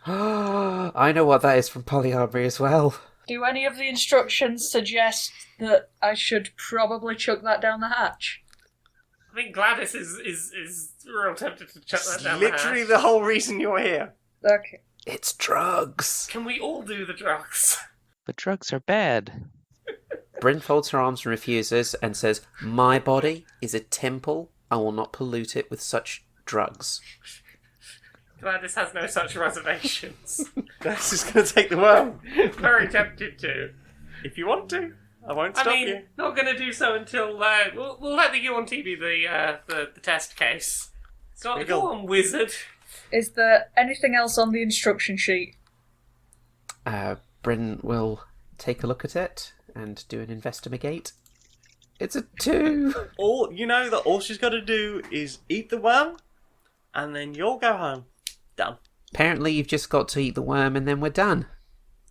C: I know what that is from PolyArmoury as well.
A: Do any of the instructions suggest that I should probably chuck that down the hatch?
F: I think Gladice is real tempted to chuck that down
B: Literally
F: the hatch.
B: the whole reason you're here.
A: Okay.
C: It's drugs.
F: Can we all do the drugs?
E: But drugs are bad.
C: Bryn folds her arms and refuses and says, "My body is a temple. I will not pollute it with such drugs."
F: Gladice has no such reservations.
B: This is going to take the worm.
F: Very tempted to.
B: If you want to, I won't stop you.
F: Not going to do so until we'll let the UNT be the test case. It's not
B: Squiggle.
F: go on, wizard.
A: Is there anything else on the instruction sheet?
C: Bryn will take a look at it and do an investigate. It's a 2.
B: All she's got to do is eat the worm, and then you'll go home. Done.
C: Apparently you've just got to eat the worm and then we're done.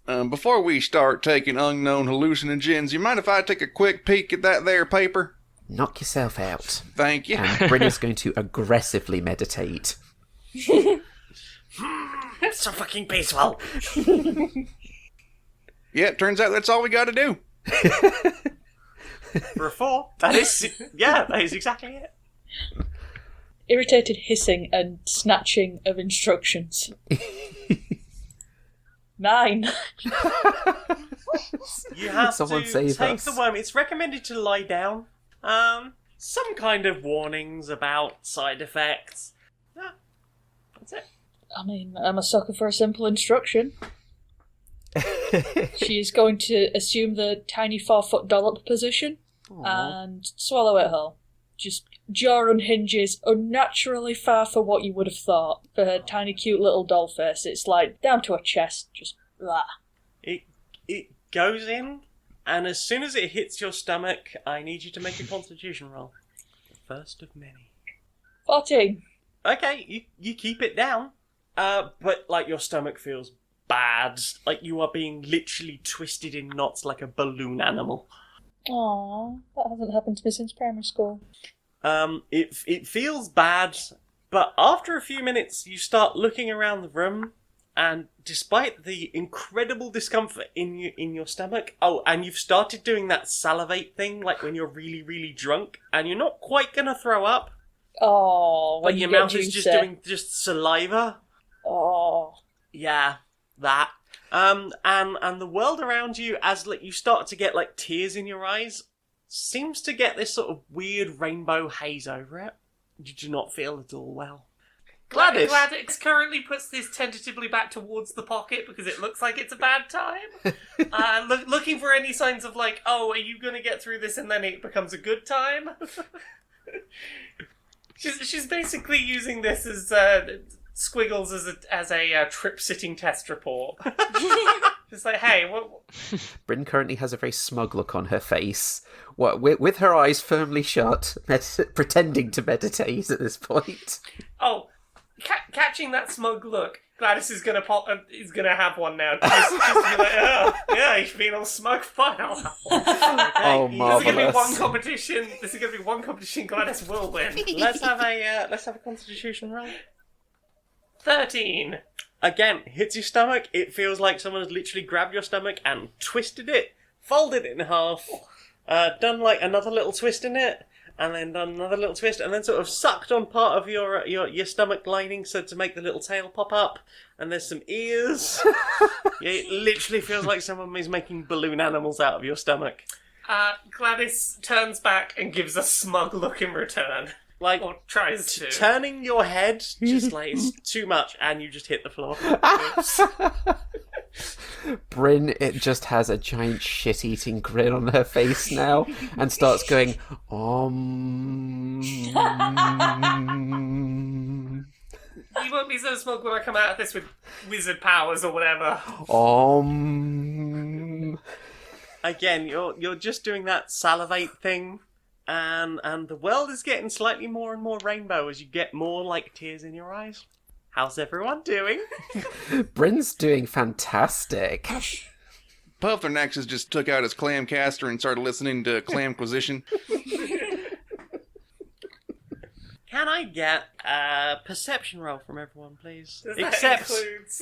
D: Before we start taking unknown hallucinogens, you mind if I take a quick peek at that there paper?
C: Knock yourself out.
D: Thank you.
C: And Brynn is going to aggressively meditate.
B: It's so fucking peaceful.
D: Yeah, turns out that's all we got to do.
B: For a 4, that is exactly it.
A: Irritated hissing and snatching of instructions. 9.
B: You have
C: Someone
B: to
C: save
B: take
C: us.
B: the worm. It's recommended to lie down. Some kind of warnings about side effects. Yeah, that's it.
A: I mean, I'm a sucker for a simple instruction. She's going to assume the tiny 4-foot dollop position and swallow it whole. Just jaw unhinges unnaturally far for what you would have thought for her tiny cute little doll face. It's like down to her chest, just blah.
B: It goes in, and as soon as it hits your stomach, I need you to make a constitution roll. The first of many.
A: 14.
B: Okay, you keep it down, but like your stomach feels bad, like you are being literally twisted in knots like a balloon animal.
A: Aww, that hasn't happened to me since primary school.
B: It feels bad, but after a few minutes, you start looking around the room, and despite the incredible discomfort in your stomach, and you've started doing that salivate thing, like when you're really, really drunk, and you're not quite gonna throw up,
A: Oh,
B: but your mouth is just doing just saliva.
A: Oh,
B: Yeah, that. And the world around you, as like you start to get like tears in your eyes, seems to get this sort of weird rainbow haze over it. You do not feel at all well. Gladice!
F: Gladice currently puts this tentatively back towards the pocket because it looks like it's a bad time. Looking for any signs of like, oh, are you going to get through this and then it becomes a good time? She's basically using this as Squiggles as a trip-sitting test report. Just like, hey, what?
C: Brynn currently has a very smug look on her face, with her eyes firmly shut, pretending to meditate at this point.
F: Oh, catching that smug look, Gladice is gonna have one now. Just to be like, oh, yeah, he's being all smug. Fine, I'll have one. Okay.
C: Oh,
F: This is gonna be
C: marvellous.
F: one competition. Gladice will win.
B: Let's have a constitution roll.
F: 13.
B: Again, hits your stomach. It feels like someone has literally grabbed your stomach and twisted it, folded it in half, done like another little twist in it, and then done another little twist, and then sort of sucked on part of your stomach lining so to make the little tail pop up, and there's some ears. Yeah, it literally feels like someone is making balloon animals out of your stomach.
F: Gladice turns back and gives a smug look in return.
B: Like,
F: Or tries to.
B: turning your head, just like, it's too much, and you just hit the floor.
C: Brynn, it just has a giant shit-eating grin on her face now, and starts going,
F: You won't be so smug when I come out of this with wizard powers or whatever.
B: Again, you're just doing that salivate thing, and the world is getting slightly more and more rainbow as you get more like tears in your eyes. How's everyone doing?
C: Brynn's doing fantastic.
D: Puffthurnax has just took out his clam caster and started listening to Clamquisition.
B: Can I get a perception roll from everyone, please?
F: Does that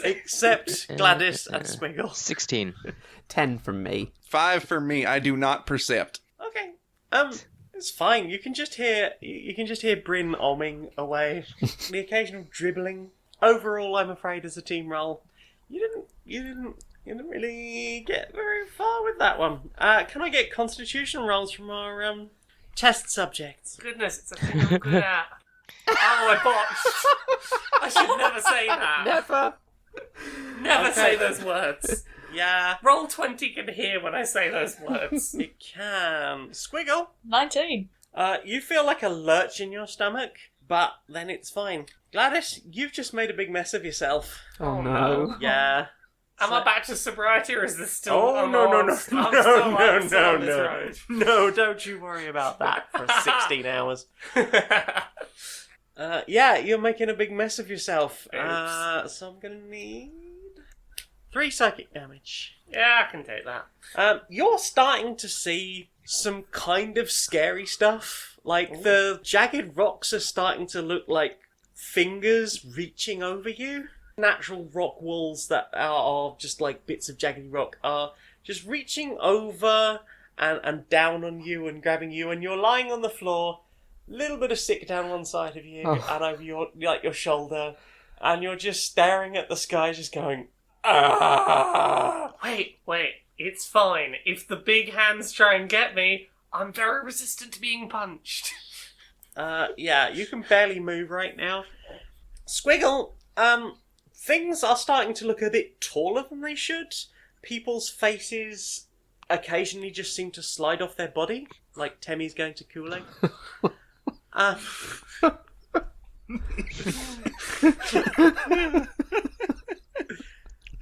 B: Except Gladice and Squiggle.
E: 16.
C: 10 from me.
D: 5 for me. I do not percept.
B: Okay. It's fine. You can just hear Brynn omming away. The occasional dribbling. Overall, I'm afraid, as a team roll, you didn't really get very far with that one. Can I get constitution rolls from our test subjects?
F: Goodness, it's a thing I'm good at. Oh, I botched. I should never say that. Never say those words.
B: Yeah,
F: Roll 20 can hear when I say those words.
B: it can. Squiggle.
A: 19.
B: You feel like a lurch in your stomach, but then it's fine. Gladice, you've just made a big mess of yourself.
C: Oh no.
B: Yeah.
F: Am I back to sobriety or is this still...
B: Oh, no.
F: I'm still on this road.
B: No, don't you worry about that for 16 hours. Yeah, you're making a big mess of yourself.
F: Oops.
B: So I'm gonna need 3 psychic damage.
F: Yeah, I can take that.
B: You're starting to see some kind of scary stuff. Like, the jagged rocks are starting to look like fingers reaching over you. Natural rock walls that are just like bits of jagged rock are just reaching over and down on you and grabbing you, and you're lying on the floor, little bit of sick down one side of you and over your shoulder, and you're just staring at the sky, just going, ah!
F: Wait, it's fine. If the big hands try and get me, I'm very resistant to being punched.
B: Yeah, you can barely move right now. Squiggle, things are starting to look a bit taller than they should. People's faces occasionally just seem to slide off their body, like Temmie's going to Kool-Aid.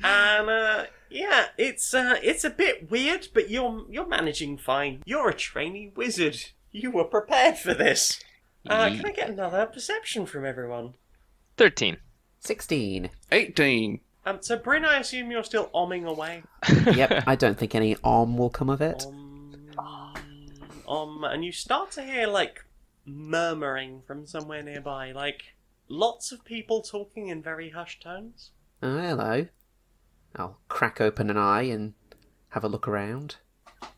B: And yeah, it's a bit weird, but you're managing fine. You're a trainee wizard. You were prepared for this. Can I get another perception from everyone?
E: 13.
C: 16.
D: 18.
B: So Brynn, I assume you're still omming away.
C: Yep, I don't think any will come of it.
B: And you start to hear, like, murmuring from somewhere nearby, like, lots of people talking in very hushed tones.
C: Oh, hello. I'll crack open an eye and have a look around.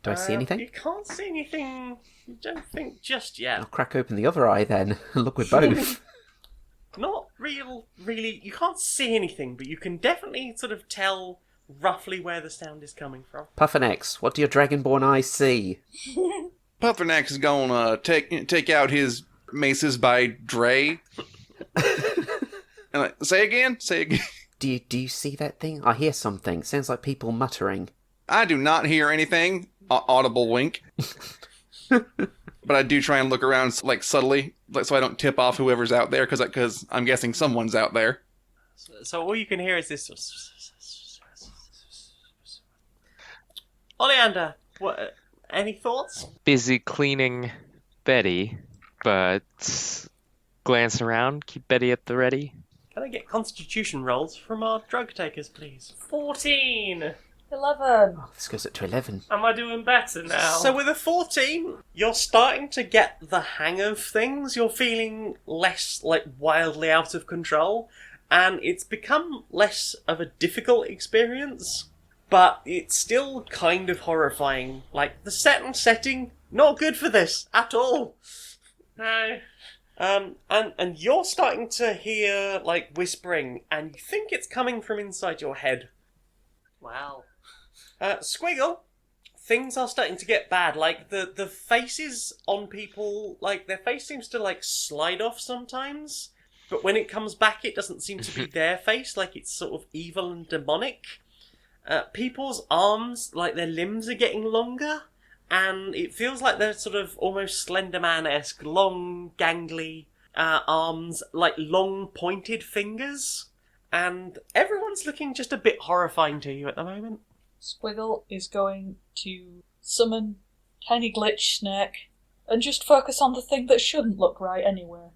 C: Do I see anything?
B: You can't see anything, you don't think, just yet.
C: I'll crack open the other eye then and look with both.
B: Not really, you can't see anything, but you can definitely sort of tell roughly where the sound is coming from.
C: Puffthurnax, what do your dragonborn eyes see?
D: Puffthurnax is gonna take out his maces by Dre. And say again.
C: Do you see that thing? I hear something. Sounds like people muttering.
D: I do not hear anything. Audible wink. But I do try and look around, like, subtly, so I don't tip off whoever's out there, because I'm guessing someone's out there.
B: So all you can hear is this. Olieander, what? Any thoughts?
E: Busy cleaning Betty, but glance around, keep Betty at the ready.
B: Can I get constitution rolls from our drug takers, please?
F: 14!
A: 11.
C: Oh, this goes up to 11.
F: Am I doing better now?
B: So with a 14, you're starting to get the hang of things. You're feeling less, like, wildly out of control. And it's become less of a difficult experience. But it's still kind of horrifying. Like, the setting, not good for this at all.
F: No.
B: And you're starting to hear, like, whispering, and you think it's coming from inside your head.
F: Wow.
B: Squiggle, things are starting to get bad. Like, the faces on people, like, their face seems to, like, slide off sometimes. But when it comes back, it doesn't seem to be their face. Like, it's sort of evil and demonic. People's arms, like, their limbs are getting longer. And it feels like they're sort of almost Slender Man-esque, long, gangly arms, like long, pointed fingers. And everyone's looking just a bit horrifying to you at the moment.
A: Squiggle is going to summon Tiny Glitch Snake and just focus on the thing that shouldn't look right anywhere.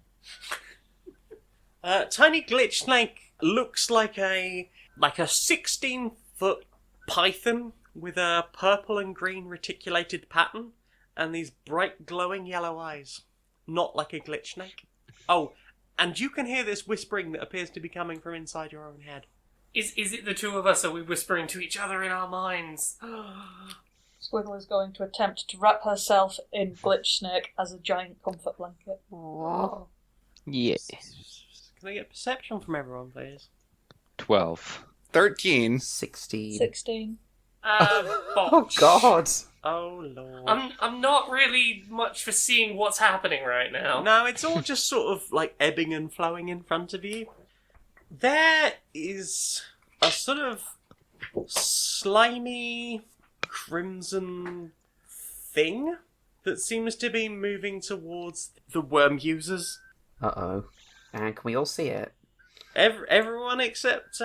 B: Tiny Glitch Snake looks like a 16-foot python with a purple and green reticulated pattern and these bright glowing yellow eyes. Not like a glitch snake. Oh, and you can hear this whispering that appears to be coming from inside your own head.
F: Is it the two of us? Are we whispering to each other in our minds?
A: Squiggle is going to attempt to wrap herself in Glitch Snake as a giant comfort blanket.
C: Aww.
E: Yeah.
B: Can I get perception from everyone, please?
E: 12.
D: 13.
C: 16.
A: 16.
C: Oh, God.
B: Oh, Lord.
F: I'm not really much for seeing what's happening right now.
B: No, it's all just sort of like ebbing and flowing in front of you. There is a sort of slimy crimson thing that seems to be moving towards the worm users.
C: Uh-oh. And can we all see it?
B: Everyone except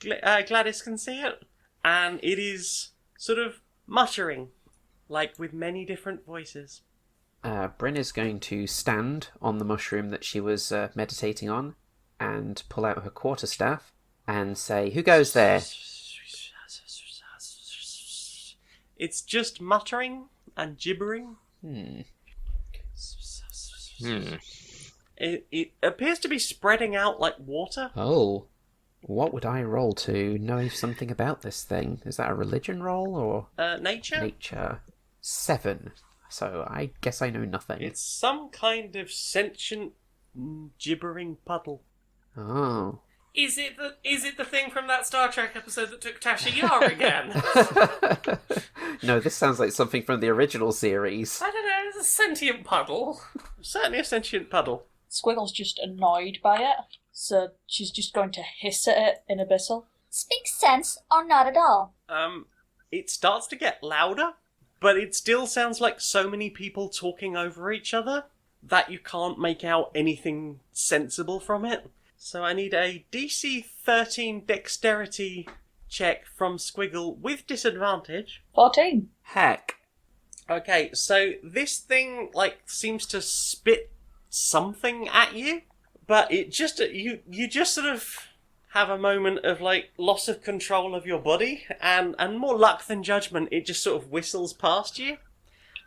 B: Gladice can see it. And it is sort of muttering, like with many different voices.
C: Brynn is going to stand on the mushroom that she was meditating on and pull out her quarterstaff and say, "Who goes there?"
B: It's just muttering and gibbering. It appears to be spreading out like water.
C: Oh. What would I roll to know something about this thing? Is that a religion roll or
B: Nature?
C: nature? 7. So I guess I know nothing.
B: It's some kind of sentient gibbering puddle.
C: Oh.
F: Is it the thing from that Star Trek episode that took Tasha Yar again?
C: No, this sounds like something from the original series.
F: I don't know, it's a sentient puddle.
B: Certainly a sentient puddle.
A: Squiggle's just annoyed by it, so she's just going to hiss at it in Abyssal.
H: Speaks sense or not at all?
B: It starts to get louder, but it still sounds like so many people talking over each other that you can't make out anything sensible from it. So I need a DC 13 dexterity check from Squiggle with disadvantage.
A: 14.
C: Heck.
B: Okay, so this thing, seems to spit something at you, but it just, you just sort of have a moment of, loss of control of your body, and more luck than judgment, it just sort of whistles past you.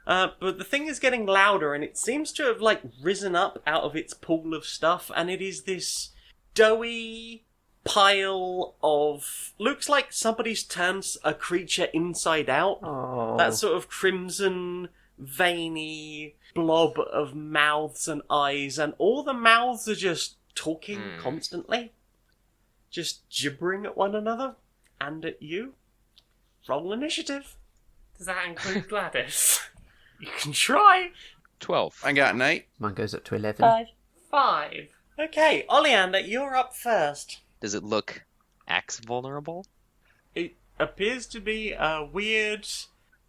B: But the thing is getting louder, and it seems to have, risen up out of its pool of stuff, and it is this doughy pile of... looks like somebody's turned a creature inside out.
C: Oh.
B: That sort of crimson, veiny blob of mouths and eyes, and all the mouths are just talking constantly. Just gibbering at one another, and at you. Roll initiative.
F: Does that include Gladice?
B: You can try.
E: 12.
D: I got an 8.
C: Mine goes up to 11.
A: 5.
F: 5.
B: Okay, Olieander, you're up first.
E: Does it look axe vulnerable?
B: It appears to be a weird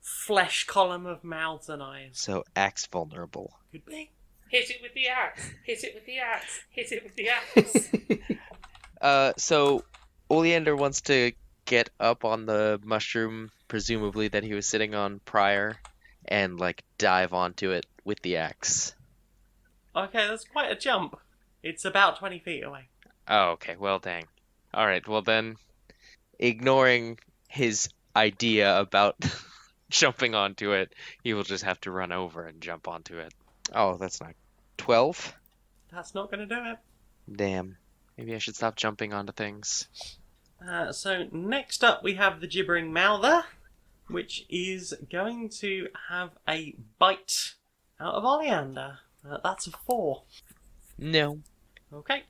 B: flesh column of mouths and eyes.
E: So axe vulnerable.
B: Could be.
F: Hit it with the axe. Hit it with the axe. Hit it with the axe.
E: So Olieander wants to get up on the mushroom, presumably that he was sitting on prior, and dive onto it with the axe.
B: Okay, that's quite a jump. It's about 20 feet away.
E: Oh, okay. Well, dang. All right. Well, then, ignoring his idea about jumping onto it, he will just have to run over and jump onto it. Oh, that's not 12.
B: That's not going to do it.
E: Damn. Maybe I should stop jumping onto things.
B: So next up we have the gibbering mouther, which is going to have a bite out of Olieander. That's a 4.
E: No.
B: Okay.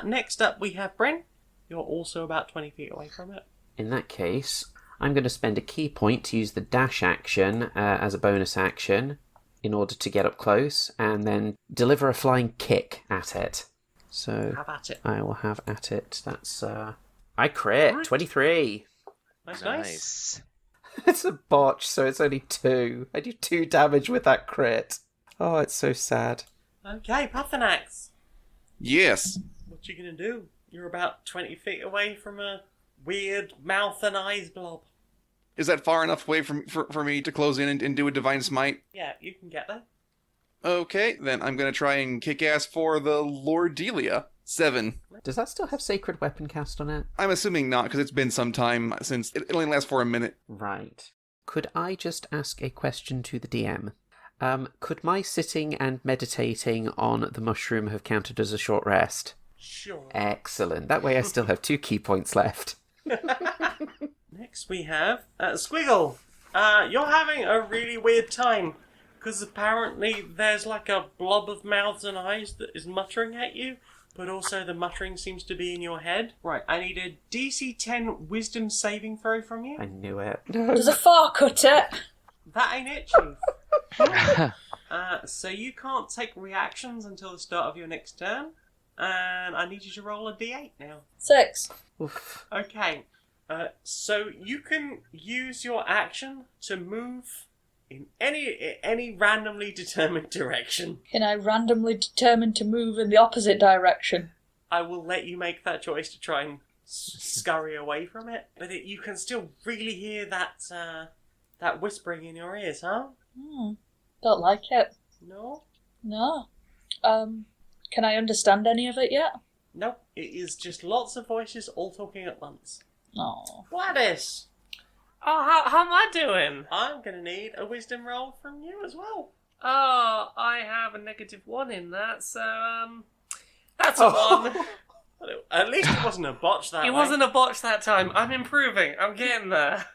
B: Next up we have Brynn. You're also about 20 feet away from it.
C: In that case, I'm going to spend a key point to use the dash action as a bonus action in order to get up close, and then deliver a flying kick at it. So
B: Have at it.
C: I will have at it. That's I crit 23.
B: Nice.
C: It's a botch, so it's only 2. I do 2 damage with that crit. Oh, it's so sad.
B: Okay, Puffthurnax.
D: Yes.
B: What you gonna do? You're about 20 feet away from a weird mouth and eyes blob.
D: Is that far enough away for me to close in and do a divine smite?
B: Yeah, you can get there.
D: Okay, then I'm gonna try and kick ass for the Lord Delia. 7.
C: Does that still have Sacred Weapon cast on it?
D: I'm assuming not, because it's been some time since it only lasts for a minute.
C: Right. Could I just ask a question to the DM? Could my sitting and meditating on the mushroom have counted as a short rest?
B: Sure.
C: Excellent. That way I still have 2 key points left.
B: Next we have Squiggle. You're having a really weird time, because apparently there's a blob of mouths and eyes that is muttering at you, but also the muttering seems to be in your head. Right, I need a DC 10 wisdom saving throw from you.
C: I knew it.
A: Does a 4 cut it?
B: That ain't it, Chief. So you can't take reactions until the start of your next turn, and I need you to roll a D8 now.
A: 6.
C: Oof.
B: Okay, so you can use your action to move in any randomly determined direction.
A: Can I randomly determine to move in the opposite direction?
B: I will let you make that choice to try and scurry away from it, but you can still really hear that whispering in your ears, huh?
A: Don't like it.
B: No?
A: No. Can I understand any of it yet?
B: Nope. It is just lots of voices all talking at once.
A: No.
B: Gladice!
F: Oh, how am I doing?
B: I'm gonna need a wisdom roll from you as well.
F: Oh, I have a -1 in that, so, that's a 1.
B: At least it wasn't a botch that
F: It
B: way.
F: wasn't a botch that time. I'm improving. I'm getting there.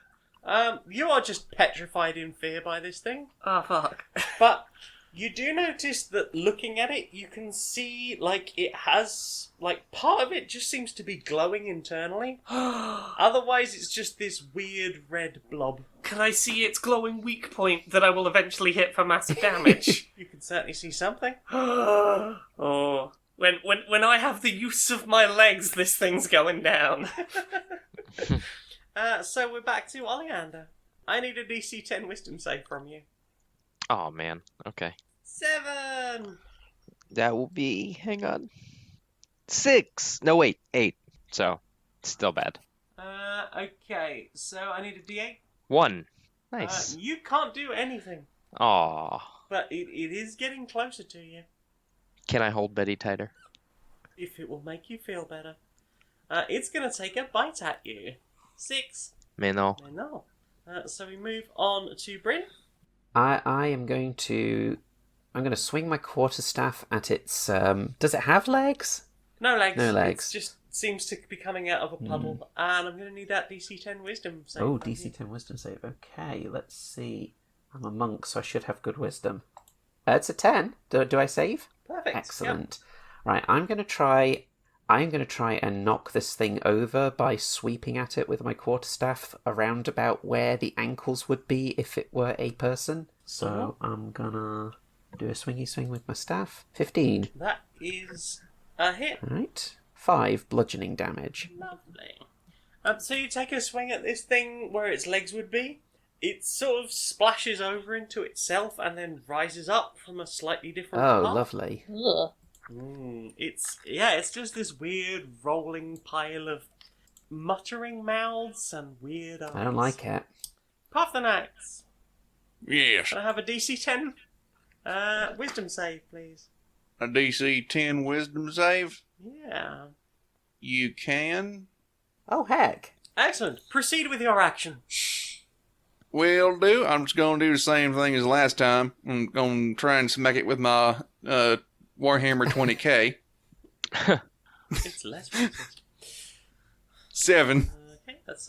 B: You are just petrified in fear by this thing.
F: Oh, fuck.
B: But you do notice that looking at it, you can see, like, it has, like, part of it just seems to be glowing internally. Otherwise, it's just this weird red blob.
F: Can I see its glowing weak point that I will eventually hit for massive damage?
B: You can certainly see something.
F: Oh. When I have the use of my legs, this thing's going down.
B: So we're back to Olieander. I need a DC 10 wisdom save from you.
E: Oh, man. Okay.
B: 7!
E: That will be... Hang on. 6! No, wait. 8. So, still bad.
B: Okay, so I need a D8.
E: 1. Nice.
B: You can't do anything,
E: Aw.
B: but it is getting closer to you.
E: Can I hold Betty tighter?
B: If it will make you feel better. It's gonna take a bite at you. 6.
E: No.
B: No. So we move on to Brynn.
C: I am going to... I'm going to swing my quarterstaff at its... Does it have legs?
B: No legs.
C: No legs.
B: It just seems to be coming out of a puddle. And I'm going to need that DC 10 wisdom save.
C: Oh,
B: from you.
C: DC 10 wisdom save. Okay, let's see. I'm a monk, so I should have good wisdom. It's a 10. Do I save?
B: Perfect.
C: Excellent. Right, I'm going to try and knock this thing over by sweeping at it with my quarterstaff around about where the ankles would be if it were a person. So I'm gonna do a swingy swing with my staff. 15.
B: That is a hit.
C: Right. 5 bludgeoning damage.
B: Lovely. So you take a swing at this thing where its legs would be. It sort of splashes over into itself and then rises up from a slightly different
C: Oh,
B: path.
C: lovely.
A: Ugh.
B: It's just this weird rolling pile of muttering mouths and weird eyes.
C: I don't like it.
B: Puffthurnax.
D: Yes.
B: Can I have a DC 10 wisdom save, please?
D: A DC 10 wisdom save?
B: Yeah.
D: You can.
C: Oh, heck.
B: Excellent. Proceed with your action.
D: Will do. I'm just going to do the same thing as last time. I'm going to try and smack it with my Warhammer 20k.
B: It's less resist.
D: 7.
B: Okay, that's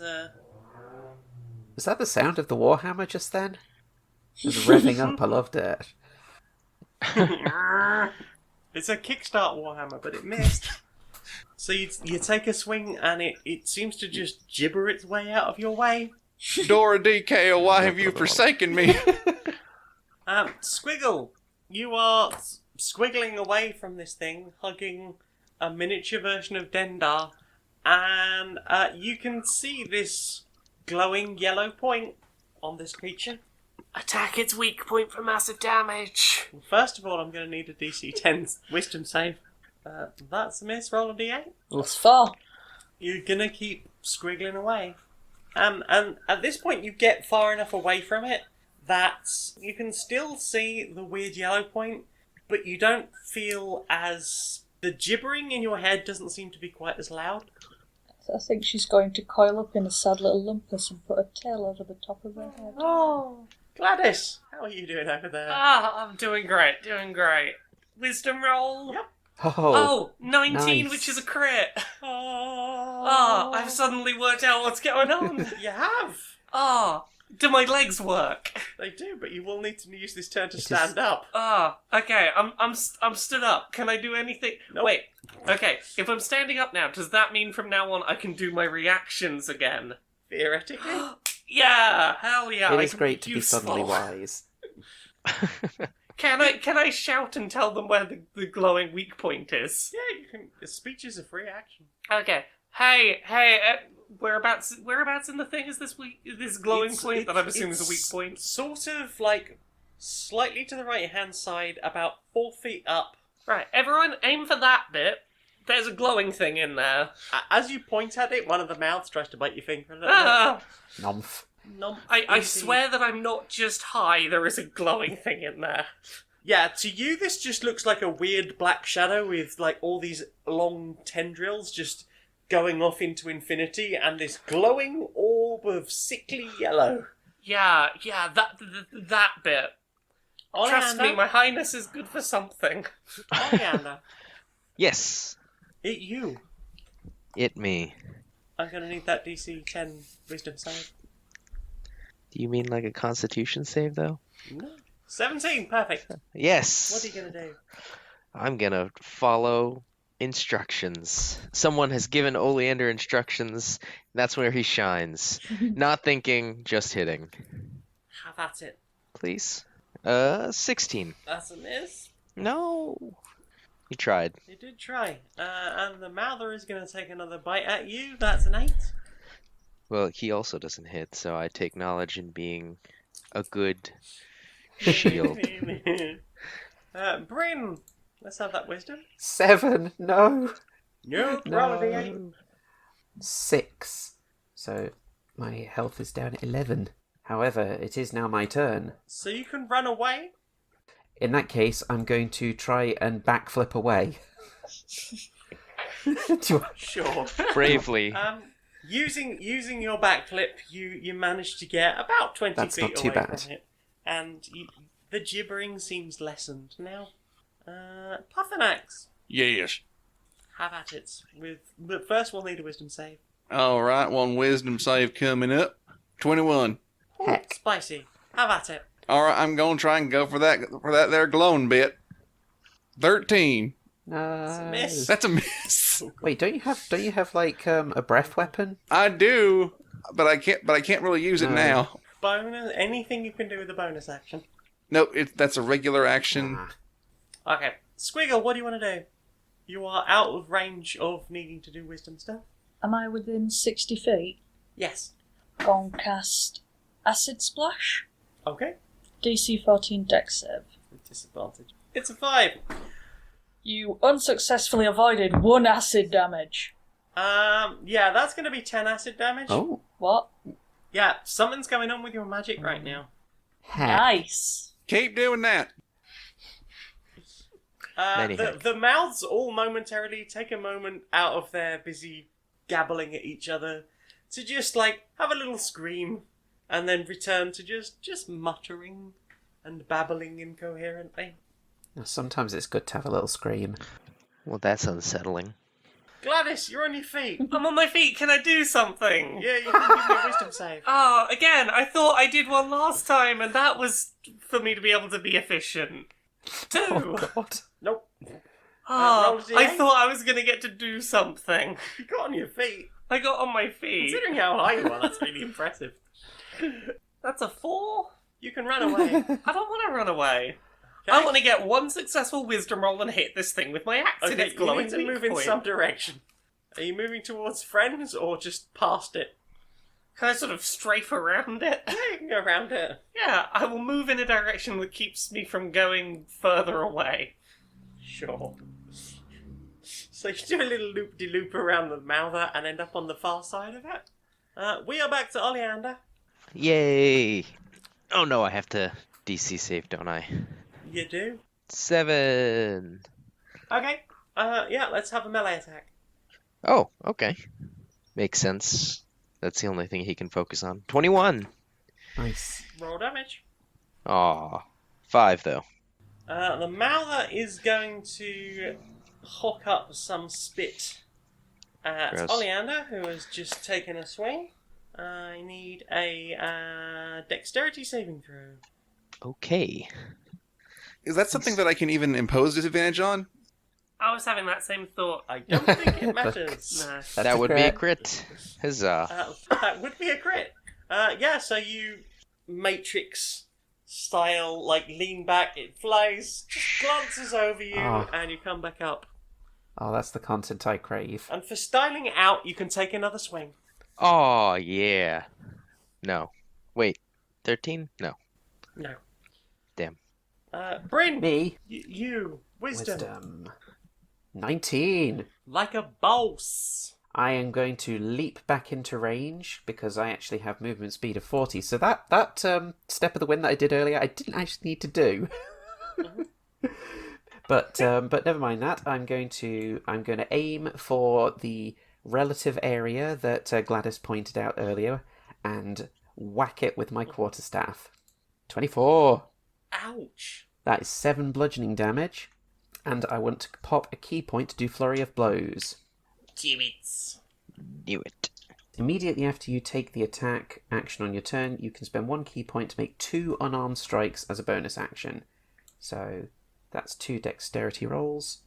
C: Was that the sound of the Warhammer just then? It was revving up. I loved it.
B: It's a kickstart Warhammer, but it missed. So you take a swing and it seems to just gibber its way out of your way.
D: Dora DK, why have you forsaken me?
B: Squiggle, you are squiggling away from this thing, hugging a miniature version of Dendar, and you can see this glowing yellow point on this creature.
F: Attack its weak point for massive damage.
B: First of all, I'm going to need a DC 10 wisdom save. That's a miss. Roll a D8.
A: Plus 4.
B: You're going to keep squiggling away. And at this point, you get far enough away from it that you can still see the weird yellow point, but you don't feel as... The gibbering in your head doesn't seem to be quite as loud.
A: I think she's going to coil up in a sad little lumpus and put a tail over the top of her head.
B: Oh, Gladice, how are you doing over there?
F: Ah, I'm doing great. Wisdom roll.
B: Yep.
F: Oh, 19,
C: nice.
F: which is a crit.
B: Oh,
F: I've suddenly worked out what's going on.
B: You have.
F: Do my legs work?
B: They do, but you will need to use this turn to
C: It
B: stand
C: is-
B: up.
F: Okay. I'm stood up. Can I do anything?
B: Nope.
F: Wait. Okay. If I'm standing up now, does that mean from now on I can do my reactions again?
B: Theoretically.
F: Yeah. Hell yeah.
C: It
F: I
C: is
F: can
C: great to be
F: useful.
C: suddenly wise.
F: Can I shout and tell them where the glowing weak point is?
B: Yeah, you can. The speech is a free action.
F: Okay. Hey, whereabouts in the thing is this glowing point that I've assumed is a weak point?
B: Sort of like slightly to the right-hand side, about 4 feet up.
F: Right, everyone aim for that bit. There's a glowing thing in there.
B: As you point at it, one of the mouths tries to bite your finger a little
F: Ah!
C: Nomph.
B: bit. Nom-
F: I
B: indeed.
F: swear that I'm not just high, there is a glowing thing in there.
B: Yeah, to you this just looks like a weird black shadow with like all these long tendrils just going off into infinity and this glowing orb of sickly yellow.
F: Yeah, that bit. Trust me, my highness is good for something.
B: Olieander,
E: Yes,
B: it you.
E: it me.
B: I'm gonna need that DC 10 wisdom save.
E: Do you mean like a Constitution save, though?
B: No. 17, perfect.
E: Yes.
B: What are you gonna do?
E: I'm gonna follow instructions. Someone has given Oleander instructions. That's where he shines. Not thinking, just hitting.
B: Have at it.
E: Please. 16.
B: That's a miss.
E: No. He tried.
B: You did try. And the Mouther is gonna take another bite at you. That's an 8.
E: Well, he also doesn't hit, so I take knowledge in being a good shield.
B: Bryn, let's have that wisdom.
C: 7. No.
B: No, roll the 8.
C: 6. So my health is down at 11. However, it is now my turn.
B: So you can run away.
C: In that case, I'm going to try and backflip away.
B: Sure.
E: Bravely.
B: Using your backflip, you manage to get about 20
C: That's
B: feet
C: not too
B: away
C: bad.
B: from it, and the gibbering seems lessened now. Puffthurnax,
D: Yes.
B: have at it. But first, we'll need a wisdom save.
D: All right, one wisdom save coming up. 21.
C: Heck.
B: Spicy, have at it.
D: All right, I'm gonna try and go for that there glowing bit. 13.
B: It's a miss.
D: That's a miss.
C: Wait, don't you have like a breath weapon?
D: I do, but I can't really use it
C: No.
D: now.
B: Bonus, anything you can do with a bonus action.
D: Nope, that's a regular action.
B: Okay, Squiggle, what do you want to do? You are out of range of needing to do wisdom stuff.
A: Am I within 60 feet?
B: Yes.
A: Gon cast Acid Splash.
B: Okay.
A: DC 14 Dex save.
B: With disadvantage. It's a 5.
A: You unsuccessfully avoided 1 acid damage.
B: Yeah, that's going to be 10 acid damage.
C: Oh,
A: What?
B: Yeah, something's going on with your magic right now.
C: heck.
A: Nice.
D: Keep doing that.
B: The mouths all momentarily take a moment out of their busy gabbling at each other to just, like, have a little scream and then return to just muttering and babbling incoherently.
C: Sometimes it's good to have a little scream.
E: Well, that's unsettling.
B: Gladice, you're on your feet.
F: I'm on my feet. Can I do something?
B: Yeah, you can give me a wisdom save.
F: Oh, again, I thought I did one last time, and that was for me to be able to be efficient. 2.
C: Oh God.
B: Nope.
F: Oh,
B: roll a D8.
F: I thought I was going to get to do something.
B: You got on your feet.
F: I got on my feet.
B: Considering how high you are, that's really impressive.
F: That's a 4?
B: You can run away.
F: I don't want to run away.
B: Okay?
F: I want to get one successful wisdom roll and hit this thing with my axe in
B: Okay,
F: its
B: you
F: glowing
B: need to
F: weak
B: move in
F: point.
B: some direction. Are you moving towards friends or just past it?
F: Can I sort of strafe around it?
B: Yeah, you can go around it.
F: Yeah, I will move in a direction that keeps me from going further away.
B: Sure. So you do a little loop-de-loop around the Mouther and end up on the far side of it. We are back to Olieander.
E: Yay! Oh no, I have to DC save, don't I?
B: You do?
E: 7.
B: Okay. Yeah, let's have a melee attack.
E: Oh, okay. Makes sense. That's the only thing he can focus on. 21!
C: Nice.
B: Roll damage.
E: Aw. 5, though.
B: The Mouther is going to hook up some spit at
E: Gross.
B: Olieander, who has just taken a swing. I need a dexterity saving throw.
E: Okay.
D: Is that something that I can even impose disadvantage on?
F: I was having that same thought.
B: I don't think it matters.
F: No.
C: That's
E: That
C: a
E: would be a
C: crit.
E: crit. Huzzah.
B: That would be a crit. Yeah, so you Matrix style, like, lean back, it flies, just glances over you,
C: Ah.
B: and you come back up.
C: Oh, that's the content I crave.
B: And for styling it out, you can take another swing.
E: Oh, yeah. No. Wait. 13? No.
B: No.
E: Damn.
B: Bryn,
C: Me?
B: you, wisdom.
C: 19.
B: Like a boss.
C: I am going to leap back into range because I actually have movement speed of 40. So that step of the wind that I did earlier, I didn't actually need to do. But never mind that. I'm going to aim for the relative area that Gladice pointed out earlier and whack it with my quarterstaff. 24.
B: Ouch.
C: That is 7 bludgeoning damage, and I want to pop a key point to do Flurry of Blows.
B: Do it.
E: Knew it.
C: Immediately after you take the attack action on your turn, you can spend 1 key point to make 2 unarmed strikes as a bonus action. So that's 2 dexterity rolls.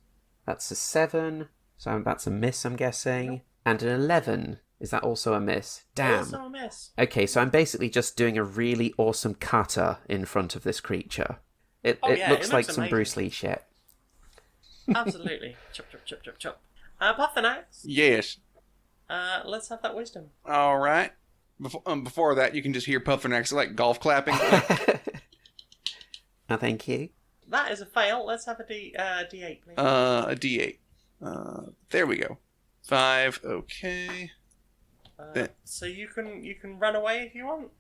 C: That's a 7, so that's a miss, I'm guessing. And an 11. Is that also a miss? Damn.
B: Also a miss.
C: Okay, so I'm basically just doing a really awesome kata in front of this creature. It
B: Yeah,
C: looks
B: it
C: like
B: looks
C: some
B: amazing.
C: Bruce Lee shit.
B: Absolutely. Chop, chop, chop, chop, chop. Puffthurnax,
D: Yes.
B: let's have that wisdom.
D: All right. Before that, you can just hear Puffthurnax like golf clapping.
C: Oh, thank you.
B: That is a fail. Let's have a D8, please.
D: A D8. There we go. 5. Okay.
B: So you can run away if you want.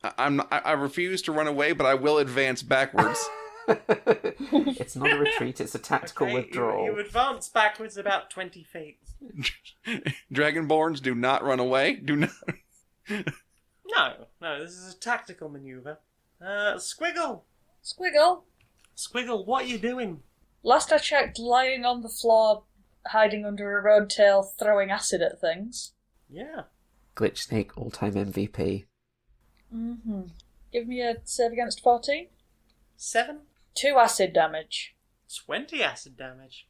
D: I refuse to run away, but I will advance backwards.
C: It's not a retreat, it's a tactical
B: Okay,
C: withdrawal.
B: You advance backwards about 20 feet.
D: Dragonborns do not run away. Do not.
B: No, this is a tactical maneuver. Squiggle!
A: Squiggle,
B: What are you doing?
A: last I checked, lying on the floor, hiding under a road tail, throwing acid at things.
B: Yeah.
C: Glitch Snake, all-time MVP.
A: Give me a save against 14.
B: 7?
A: 2 acid damage.
B: 20 acid damage.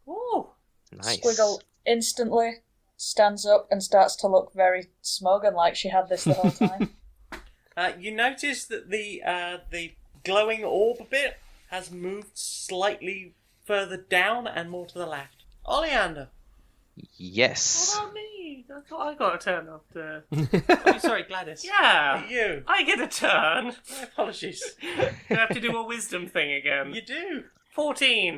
B: Ooh.
E: Nice.
A: Squiggle instantly stands up and starts to look very smug and like she had this the whole time.
B: You notice that the glowing orb bit has moved slightly further down and more to the left. Oleander.
E: Yes.
F: What about me? I thought I got a turn after.
B: Oh, sorry, Gladice.
F: Yeah.
B: You.
F: I get a turn.
B: My apologies.
F: Do I have to do a wisdom thing again?
B: You do.
F: 14.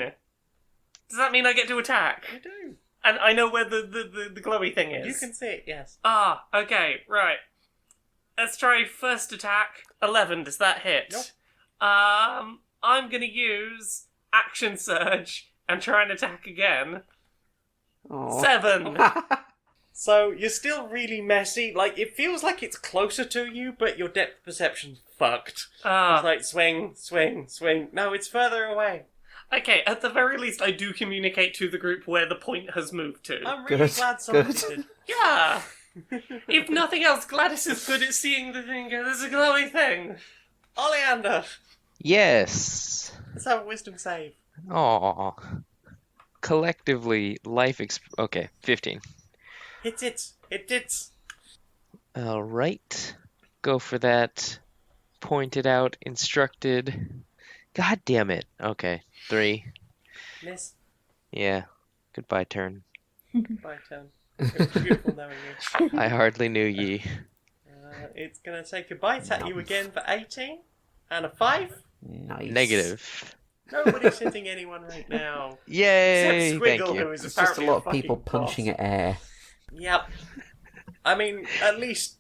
F: Does that mean I get to attack?
B: You do.
F: And I know where the glowy thing is.
B: You can see it, yes.
F: Ah, okay, right. Let's try first attack. 11, does that hit?
B: Nope.
F: I'm gonna use action surge and try and attack again.
C: Aw.
F: 7.
B: So you're still really messy. Like, it feels like it's closer to you, but your depth perception's fucked. It's like swing, swing, swing. No, it's further away.
F: Okay, at the very least, I do communicate to the group where the point has moved to.
B: I'm really
C: Good,
B: glad somebody
C: good.
B: did.
F: Yeah! If nothing else, Gladice is good at seeing the thing. There's a glowy thing.
B: Oleander,
E: Yes.
B: let's have a wisdom save.
E: Aw. Collectively, okay, 15.
B: Hit it. Hit it.
E: All right. Go for that. Pointed out, instructed. God damn it. Okay, 3.
B: Miss.
E: Yeah. Goodbye, turn.
B: Bye, turn. It was beautiful knowing you.
E: I hardly knew ye.
B: It's going to take a bite at you again for 18. And a 5.
C: Nice.
E: Negative.
B: Nobody's hitting anyone right now.
E: Yay!
B: Except
E: Thank
B: Squiggle,
E: you.
B: who is
C: It's just a
B: apparently
C: lot of
B: fucking
C: people punching
B: boss.
C: at air.
B: Yep. I mean, at least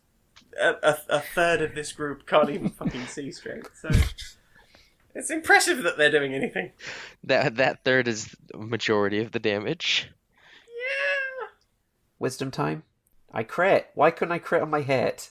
B: a third of this group can't even fucking see straight, so it's impressive that they're doing anything.
E: That third is the majority of the damage.
B: Yeah.
C: Wisdom time? I crit. Why couldn't I crit on my hit?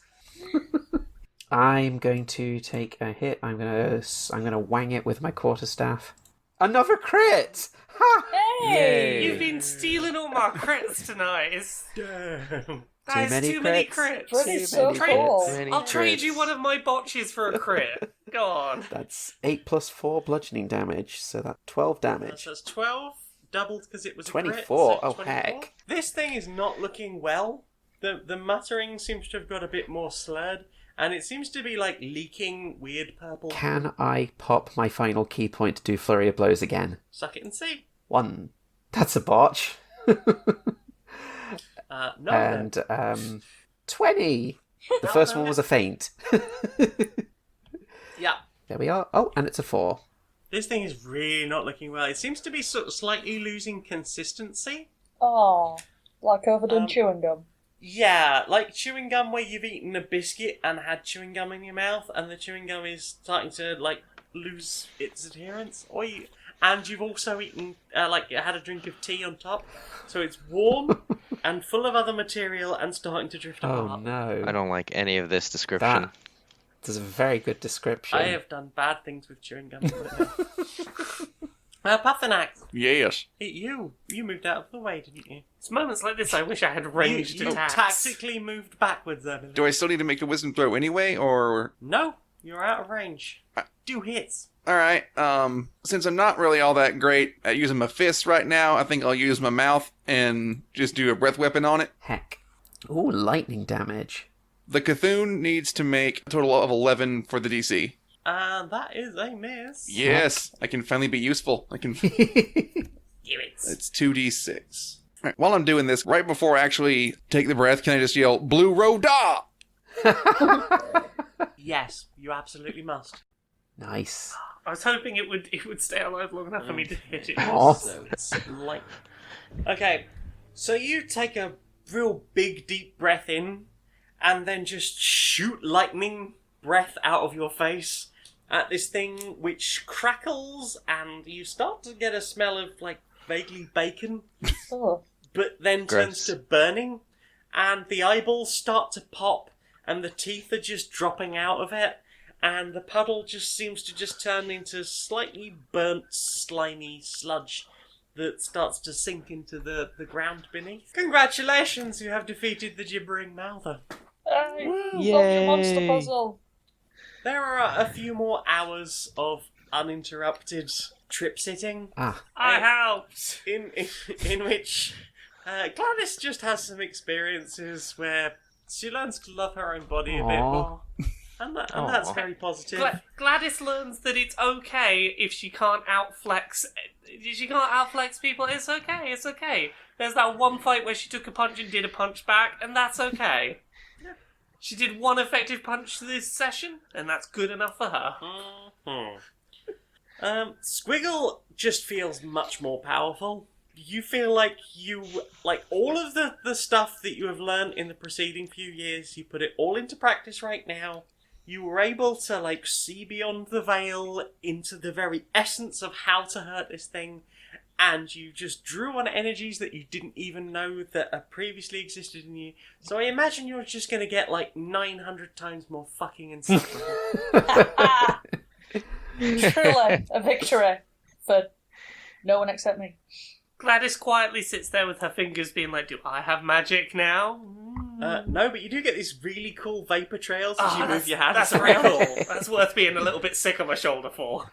C: I'm going to take a hit. I'm gonna wang it with my quarterstaff. Another crit! Ha!
A: Hey!
F: You've been stealing all my crits tonight.
B: Damn.
F: That is
C: many
F: too many
C: crits.
F: crits.
A: Pretty
C: Too
A: so
C: many
A: cool.
C: crits.
E: Many
F: I'll trade you
E: crits.
F: one of my botches for a crit. Go on.
C: That's 8 plus 4 bludgeoning damage, so that's 12 damage.
B: That's 12, doubled because it was a
C: 24.
B: crit, so
C: Oh,
B: 24.
C: heck.
B: This thing is not looking well. The muttering seems to have got a bit more slurred, and it seems to be like leaking weird purple.
C: Can I pop my final key point to do Flurry of Blows again?
B: Suck it and see.
C: 1. That's a botch.
B: No.
C: And 20. The first one was a feint.
B: Yeah.
C: There we are. Oh, and it's a 4.
B: This thing is really not looking well. It seems to be sort of slightly losing consistency.
A: Oh, like overdone chewing gum.
B: Yeah, like chewing gum where you've eaten a biscuit and had chewing gum in your mouth, and the chewing gum is starting to, like, lose its adherence. And you've also eaten, had a drink of tea on top, so it's warm and full of other material and starting to drift apart.
C: Oh no.
E: I don't like any of this description.
C: That's a very good description.
B: I have done bad things with chewing gum. Puffthurnax.
D: Yes.
B: You moved out of the way, didn't you?
F: It's moments like this I wish I had ranged
B: You
F: attacks.
B: tactically moved backwards then.
D: Do I still need to make a wisdom throw anyway, or?
B: No, you're out of range. 2 hits.
D: Alright, since I'm not really all that great at using my fists right now, I think I'll use my mouth and just do a breath weapon on it.
C: Heck. Ooh, lightning damage.
D: The Cthulhu needs to make a total of 11 for the DC.
B: And that is a miss.
D: Yes, I can finally be useful.
F: Give it.
D: It's 2d6. Alright, while I'm doing this, right before I actually take the breath, can I just yell, Blue Roda?
B: Yes, you absolutely must.
C: Nice.
F: I was hoping it would stay alive long enough for me to hit it.
C: Aw.
B: So it's light. Okay, so you take a real big deep breath in and then just shoot lightning breath out of your face at this thing, which crackles, and you start to get a smell of vaguely bacon,
A: Oh.
B: but then turns
E: Gross.
B: to burning, and the eyeballs start to pop, and the teeth are just dropping out of it, and the puddle just seems to just turn into slightly burnt, slimy sludge that starts to sink into the ground beneath. Congratulations, you have defeated the gibbering mouther.
A: Hey, solve
E: Yay.
A: your monster puzzle.
B: There are a few more hours of uninterrupted trip sitting,
C: Ah,
F: I helped.
B: in which Gladice just has some experiences where she learns to love her own body a bit
C: Aw.
B: more, and that's
E: Aw.
B: very positive.
F: Gladys learns that it's okay if she can't outflex. She can't outflex people. It's okay. It's okay. There's that one fight where she took a punch and did a punch back, and that's okay. She did one effective punch this session, and that's good enough for her.
B: Squiggle just feels much more powerful. You feel like all of the stuff that you have learned in the preceding few years, you put it all into practice right now. You were able to see beyond the veil into the very essence of how to hurt this thing, and you just drew on energies that you didn't even know that previously existed in you. So I imagine you're just going to get 900 times more fucking insufferable.
A: Truly, a victory for no one except me.
F: Gladys quietly sits there with her fingers being like, do I have magic now?
B: No, but you do get these really cool vapor trails as you move your hands
F: That's
B: around.
F: pretty cool. That's worth being a little bit sick on my shoulder for.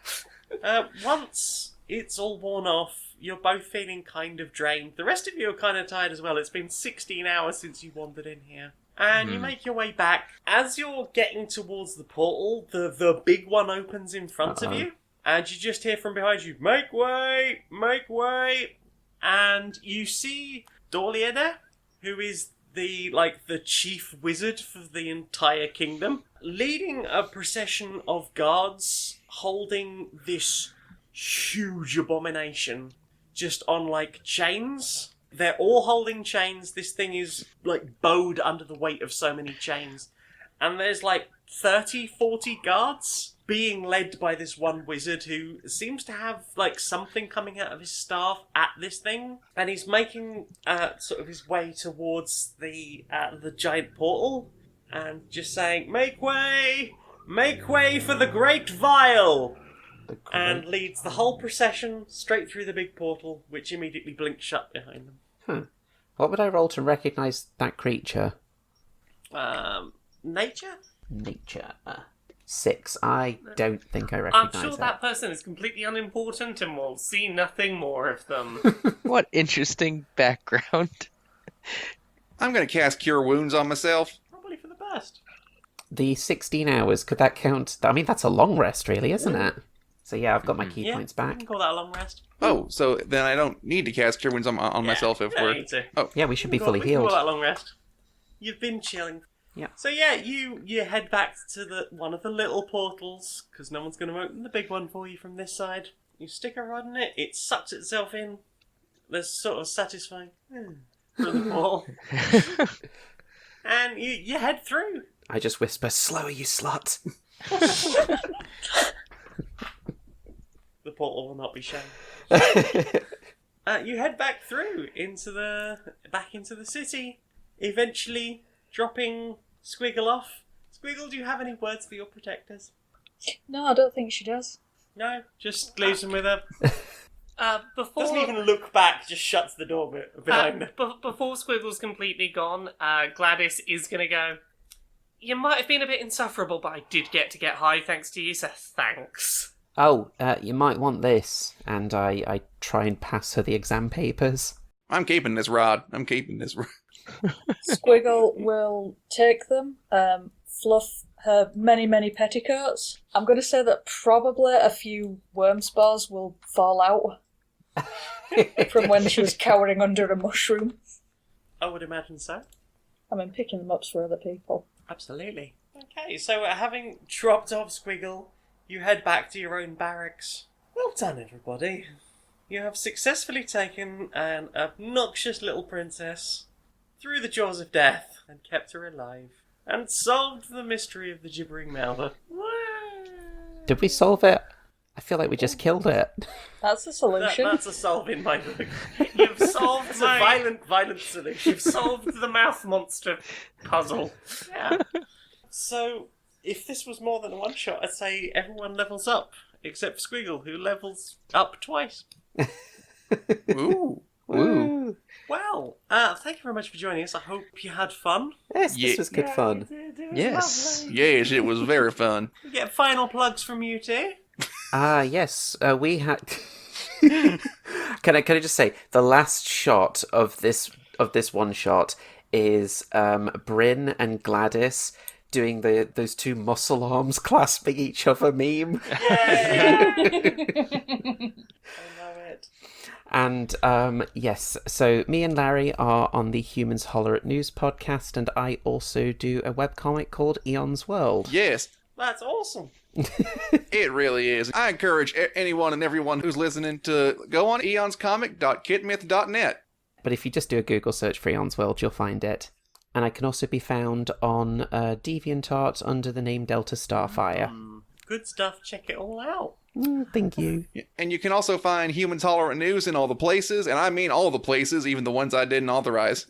B: Once it's all worn off, you're both feeling kind of drained. The rest of you are kind of tired as well. It's been 16 hours since you wandered in here. And you make your way back. As you're getting towards the portal, the big one opens in front of you. And you just hear from behind you, make way, make way. And you see Olieander, who is the chief wizard for the entire kingdom, leading a procession of guards holding this huge abomination just on chains. They're all holding chains. This thing is bowed under the weight of so many chains. And there's 30, 40 guards being led by this one wizard who seems to have something coming out of his staff at this thing, and he's making sort of his way towards the giant portal and just saying, make way for the great vial, and leads the whole procession straight through the big portal, which immediately blinks shut behind them.
C: What would I roll to recognise that creature?
B: Nature?
C: Nature. 6. I don't think I recognise
F: I'm sure that person is completely unimportant and we'll see nothing more of them.
E: What interesting background.
D: I'm going to cast Cure Wounds on myself.
B: Probably for the best.
C: The 16 hours, could that count? I mean, that's a long rest, really, isn't it? So yeah, I've got my key points
B: You
C: back.
B: can call that a long rest.
D: Oh, so then I don't need to cast Cure Wounds on myself if
B: you don't
D: we're...
B: need to.
D: Oh,
C: Yeah, we should be
B: We
C: fully
B: can
C: healed.
B: call that a long rest. You've been chilling.
C: Yeah.
B: So yeah, you head back to one of the little portals, because no one's going to open the big one for you from this side. You stick a rod in it, it sucks itself in. There's sort of satisfying for the ball. And you head through.
C: I just whisper, slower, you slut.
B: The portal will not be shown. You head back through into the city, eventually dropping Squiggle off. Squiggle, do you have any words for your protectors?
A: No, I don't think she does.
B: No, just leaves them with her.
F: Before
B: Doesn't even look back, just shuts the door behind her.
F: before Squiggle's completely gone, Gladice is going to go, you might have been a bit insufferable, but I did get high thanks to you, so thanks.
C: Oh, you might want this. And I try and pass her the exam papers.
D: I'm keeping this rod.
A: Squiggle will take them, fluff her many, many petticoats. I'm going to say that probably a few worm spores will fall out from when she was cowering under a mushroom.
B: I would imagine so.
A: I mean, picking them up for other people.
B: Absolutely. Okay, so having dropped off Squiggle, you head back to your own barracks. Well done, everybody. You have successfully taken an obnoxious little princess through the jaws of death and kept her alive, and solved the mystery of the gibbering mouther.
C: Did we solve it? I feel like we just killed it.
A: That's a solution.
B: That's a solve in my book.
F: You've solved
B: It's a violent solution.
F: You've solved the mouth monster puzzle.
B: Yeah. So, if this was more than a one-shot, I'd say everyone levels up, except for Squiggle, who levels up twice.
D: Ooh.
C: Ooh.
B: Well, thank you very much for joining us. I hope you had fun.
C: Yes,
D: Yeah.
C: this was good fun.
F: It was
E: Yes.
F: lovely.
D: Yes, it was very fun.
B: We get final plugs from you two.
C: Yes, we had... Can I just say, the last shot of this one shot is Brynn and Gladice doing those two muscle arms clasping each other meme.
B: I know it.
C: And yes, so me and Larry are on the Humans Holler at News podcast, and I also do a webcomic called Eon's World.
D: Yes,
B: That's awesome.
D: it really is. I encourage anyone and everyone who's listening to go on eonscomic.kitmyth.net.
C: But if you just do a Google search for Eon's World, you'll find it. And I can also be found on DeviantArt under the name Delta Starfire.
B: Good stuff. Check it all out.
C: Thank you.
D: And you can also find Humans Holler at News in all the places, and I mean all the places, even the ones I didn't authorize.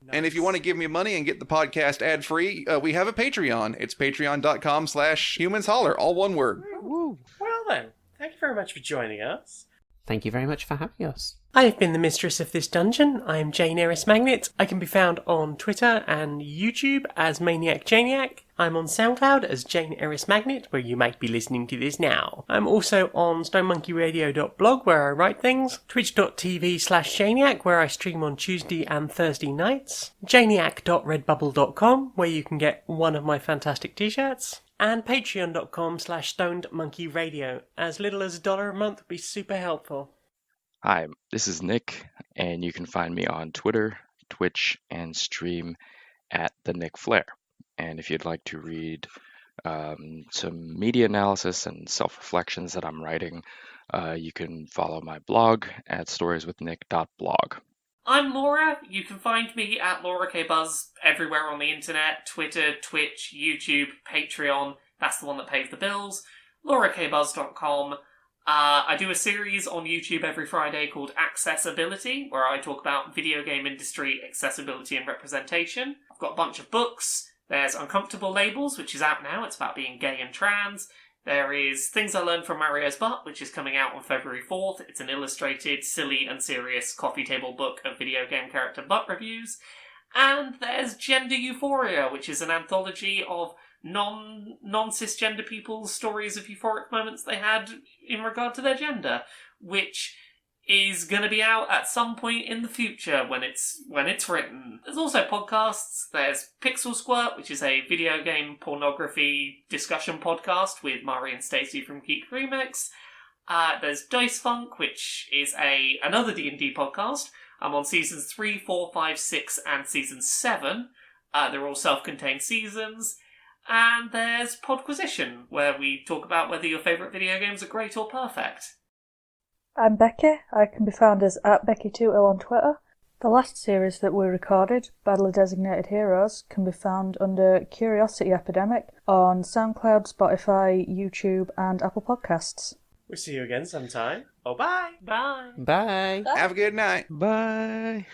D: And if you want to give me money and get the podcast ad-free, we have a Patreon. It's patreon.com/humansholler, all one word.
E: Woo.
B: Well then, thank you very much for joining us.
C: Thank you very much for having us.
F: I have been the mistress of this dungeon. I am Jane Aerith Magnet. I can be found on Twitter and YouTube as Maniac Janiac. I'm on SoundCloud as Jane Aerith Magnet, where you might be listening to this now. I'm also on stonemonkeyradio.blog, where I write things, twitch.tv/Janiac, where I stream on Tuesday and Thursday nights, janiac.redbubble.com, where you can get one of my fantastic t-shirts, and patreon.com/stonedmonkeyradio. As little as $1 a month would be super helpful.
E: Hi, this is Nick, and you can find me on Twitter, Twitch, and stream at the Nick Flair. And if you'd like to read some media analysis and self-reflections that I'm writing, you can follow my blog at storieswithnick.blog.
F: I'm Laura. You can find me at Laura K. Buzz everywhere on the internet. Twitter, Twitch, YouTube, Patreon. That's the one that pays the bills. LauraKBuzz.com. I do a series on YouTube every Friday called Accessibility, where I talk about video game industry accessibility and representation. I've got a bunch of books. There's Uncomfortable Labels, which is out now. It's about being gay and trans. There is Things I Learned from Mario's Butt, which is coming out on February 4th. It's an illustrated, silly and serious coffee table book of video game character butt reviews. And there's Gender Euphoria, which is an anthology of non-cisgender people's stories of euphoric moments they had in regard to their gender, which is going to be out at some point in the future when it's written. There's also podcasts. There's Pixel Squirt, which is a video game pornography discussion podcast with Mari and Stacey from Geek Remix. There's Dice Funk, which is another D&D podcast. I'm on seasons 3, 4, 5, 6, and season 7. They're all self-contained seasons. And there's Podquisition, where we talk about whether your favourite video games are great or perfect.
A: I'm Becky. I can be found as @Becky2ill on Twitter. The last series that we recorded, Badly Designated Heroes, can be found under Curiosity Epidemic on SoundCloud, Spotify, YouTube, and Apple Podcasts.
B: We'll see you again sometime. Oh, bye.
F: Bye.
C: Bye.
D: Have a good night.
E: Bye.